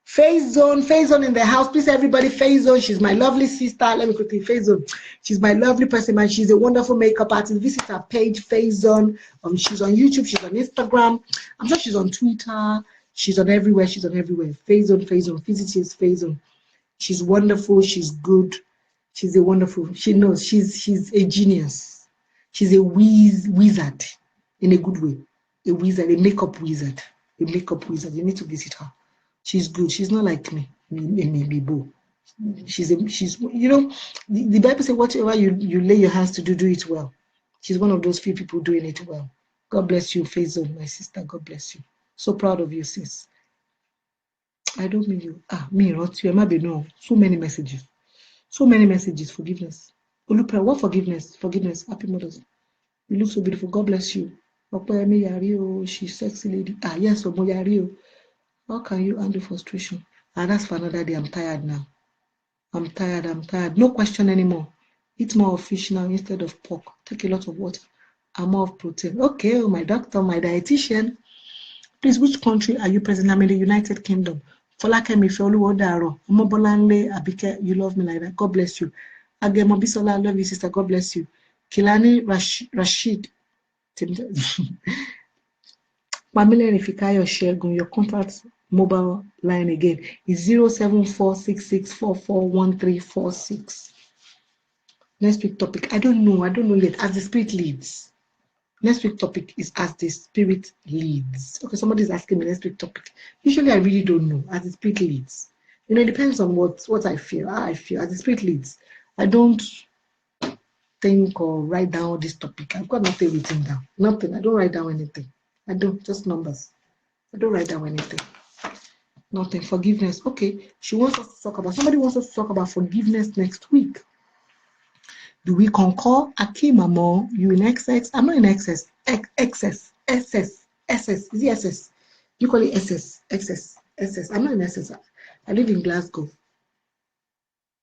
Phase Zone in the house. Please, everybody, Phase Zone. She's my lovely sister. Let me quickly, Phase Zone. She's my lovely person, man. She's a wonderful makeup artist. Visit her page, Phase Zone. She's on YouTube. She's on Instagram. I'm sure she's on Twitter. She's on everywhere. Phase Zone. Visit Phase Zone. She's wonderful. She's good. She's a wonderful. She knows. She's a genius. She's a wizard in a good way. A wizard, a makeup wizard. You need to visit her. She's good. She's not like me. She's the Bible says whatever you lay your hands to do it well. She's one of those few people doing it well. God bless you, Faisal, my sister. God bless you. So proud of you, sis. I don't mean you. Me, not you. No. So many messages. Forgiveness. Olupra, what forgiveness? Forgiveness. Happy Mother's Day. You look so beautiful. God bless you. She's sexy lady. Yes, Omoyario. How can you handle frustration? That's for another day. I'm tired now. I'm tired. No question anymore. Eat more of fish now instead of pork. Take a lot of water and more of protein. Okay, my doctor, my dietitian. Please, which country are you present? I'm in the United Kingdom. Folakemi Feoluwodaro. Omobolanle Abike, you love me like that. God bless you. Agemo Bisola, I love you, sister. God bless you. Kilani Rashid. Pamela Refikayo Shegun, your contact mobile line again is 07466441346. Next week topic. I don't know yet. As the spirit leads. Next week topic is as the spirit leads. Okay, somebody is asking me next week topic. Usually I really don't know. As the spirit leads. You know, it depends on what I feel, how I feel, as the spirit leads. I don't think or write down this topic. I've got nothing written down. Nothing. I don't write down anything. I don't, just numbers. I don't write down anything. Nothing. Forgiveness. Okay. She wants us to talk about, somebody wants us to talk about forgiveness next week. Do we concur? Akim Amo, you in excess? I'm not in excess. Excess. SS. SS. Is it SS? You call it SS. Excess. SS. I'm not in SS. I live in Glasgow.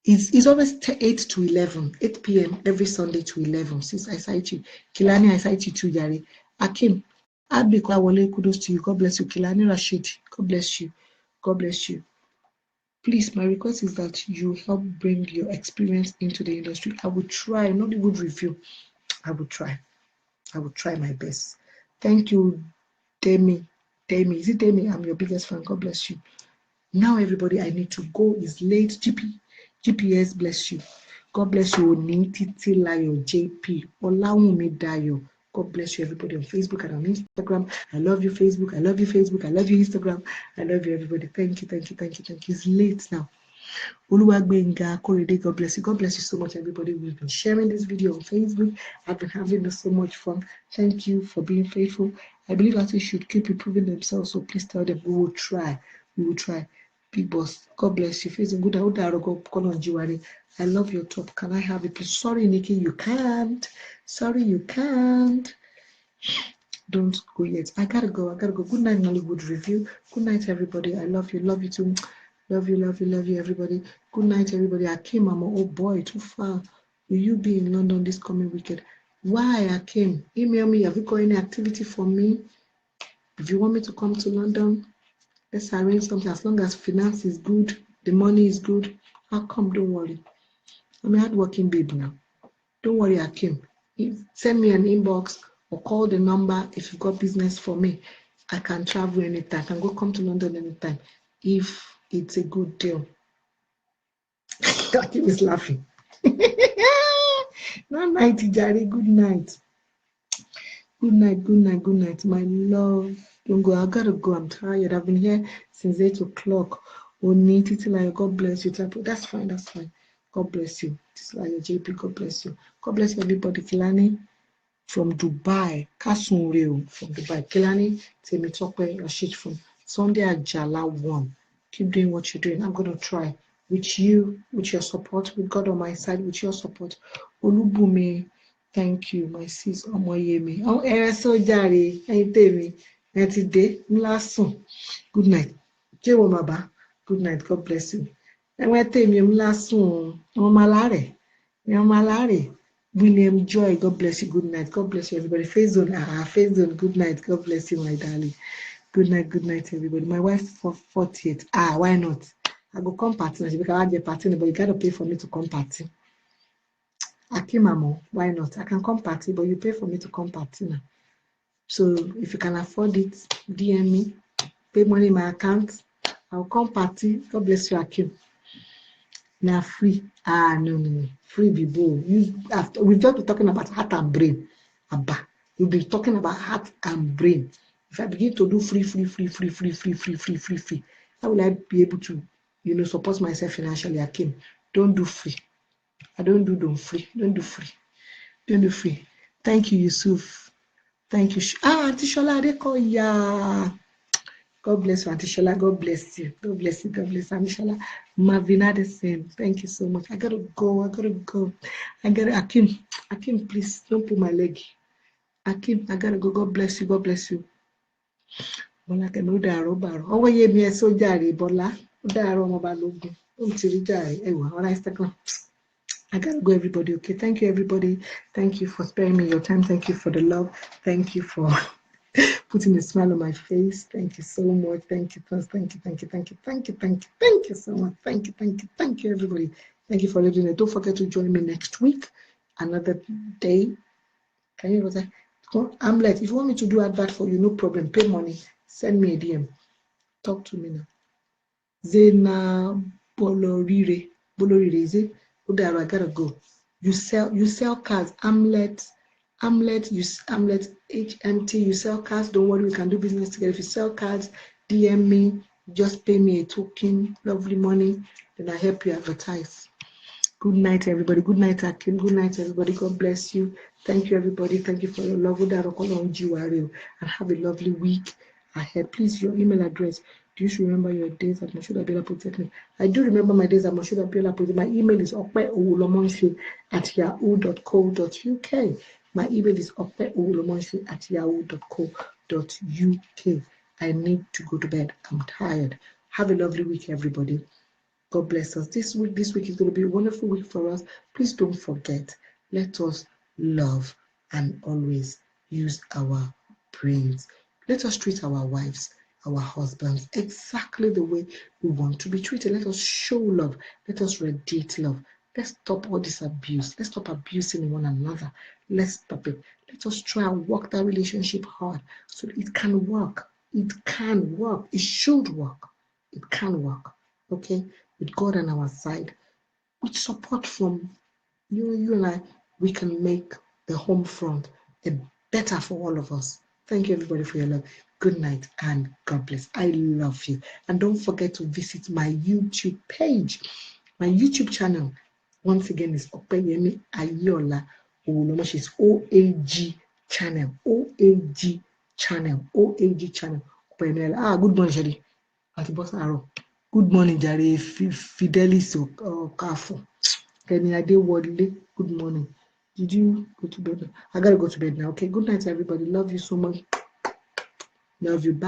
It's always 8 to 11, 8 p.m. every Sunday to 11. Since I cite you. Kilani, I cite you too, Yari. Akim, Abi Kwawole, kudos to you. God bless you. Kilani Rashid, God bless you. God bless you. Please, my request is that you help bring your experience into the industry. I will try, not a good review. I will try. I will try my best. Thank you, Demi. Demi, is it Demi? I'm your biggest fan. God bless you. Now, everybody, I need to go. It's late. GPS, bless you. God bless you. Oni Titilayo, JP, Olawumi Dayo. God bless you, everybody on Facebook and on Instagram. I love you, Facebook. I love you, Facebook. I love you, Instagram. I love you, everybody. Thank you, thank you, thank you, thank you. It's late now. Oluwagbenga Korede, God bless you. God bless you so much, everybody. We've been sharing this video on Facebook. I've been having so much fun. Thank you for being faithful. I believe that they should keep improving themselves, so please tell them we will try. We will try. Big boss, God bless you. Facing good. I love your top. Can I have it, please? Sorry, Nikki, you can't. Sorry, you can't. Don't go yet. I gotta go. Good night, Nollywood Review. Good night, everybody. I love you. Love you too. Love you, love you, love you, everybody. Good night, everybody. Akim, Mama. Oh boy, too far. Will you be in London this coming weekend? Why, Akim? Email me. Have you got any activity for me? If you want me to come to London, let's arrange something. As long as finance is good, the money is good, I'll come. Don't worry. I'm a hardworking babe now. Don't worry, Akim. Send me an inbox or call the number if you've got business for me. I can travel anytime. I can go come to London anytime if it's a good deal. Akim is laughing. Good night, Ijari. Good night. Good night, good night, good night. My love. Don't go. I gotta go. I'm tired. I've been here since 8 o'clock. Oni Titilayo, God bless you. That's fine, that's fine. God bless you. Titilayo, JP, God bless you. God bless you, everybody. Kilani from Dubai. Kasunreo from Dubai. Kilani, Temitope, Rashid from Sunday Ajala 1. Keep doing what you're doing. I'm gonna try. With you, with your support, with God on my side, with your support. Olubumi, thank you, my sis. Omoyemi. Oh, so jare. Tèmi. Today, Mlasun. Good night. Jewo Maba. Good night. God bless you. Tèmi Mlasun. Omalare. William Joy. God bless you. Good night. God bless you, everybody. Face Zone. Good night. God bless you, my darling. Good night, everybody. My wife for 48. Why not? I go come party now because I get party, but you gotta pay for me to come party. Akimamo, why not? I can come party, but you pay for me to come party now. So if you can afford it, DM me, pay money in my account. I'll come party. God bless you, Akim. Now free. No. Free be bold. We've just been talking about heart and brain. Abba. We'll be talking about heart and brain. If I begin to do free, how will I be able to, support myself financially? Akim, don't do free. I don't do free. Don't do free. Thank you, Yusuf. Thank you. Auntie Shola Adekoya. God bless you, Auntie Shola. God bless you. God bless you. God bless Auntie Shola. Marvina the same. Thank you so much. I gotta go. Akim, please don't pull my leg. Akim, I gotta go. God bless you. God bless you. Bola can no daro baro. Oh, ye me so jare Bola. Daro mo balogun. Tiri jare. Ewa, on Instagram. I gotta go, everybody. Okay, thank you, everybody. Thank you for sparing me your time. Thank you for the love. Thank you for putting a smile on my face. Thank you so much. Thank you so much. Thank you, everybody. Thank you for listening. Don't forget to join me next week. Another day. Can you know that? Amlet, if you want me to do advert for you, no problem. Pay money. Send me a DM. Talk to me now. Zena Bolorire, is it? I gotta go. You sell cars. Amlet, HMT. You sell cars. Don't worry, we can do business together. If you sell cars, DM me. Just pay me a token, lovely money, then I help you advertise. Good night, everybody. Good night, Akim. Good night, everybody. God bless you. Thank you, everybody. Thank you for your love. And have a lovely week ahead. Please, your email address. Do you remember your days at Moshood Abiola Polytechnic? I do remember my days at Moshood Abiola Polytechnic. My email is okpeowolomonshu@yahoo.co.uk. My email is okpeowolomonshu@yahoo.co.uk. I need to go to bed. I'm tired. Have a lovely week, everybody. God bless us. This week is going to be a wonderful week for us. Please don't forget, let us love and always use our brains. Let us treat our wives, our husbands, exactly the way we want to be treated. Let us show love. Let us radiate love. Let's stop all this abuse. Let's stop abusing one another. Let's stop it. Let us try and work that relationship hard so it can work. It can work. It should work. It can work. Okay? With God on our side, with support from you and I, we can make the home front better for all of us. Thank you, everybody, for your love. Good night and God bless. I love you. And don't forget to visit my YouTube page. My YouTube channel, once again, is Opeyemi Ayola Owolomo. It's OAG channel. OAG channel. OAG channel. Opeyemi Ayola. Good morning, Shadi. Auntie Boss Arrow. Good morning, Jare Fidelis Okafo. Kenny Adewale, good morning. Did you go to bed? I gotta go to bed now. Okay, good night, everybody. Love you so much. Love you. Bye.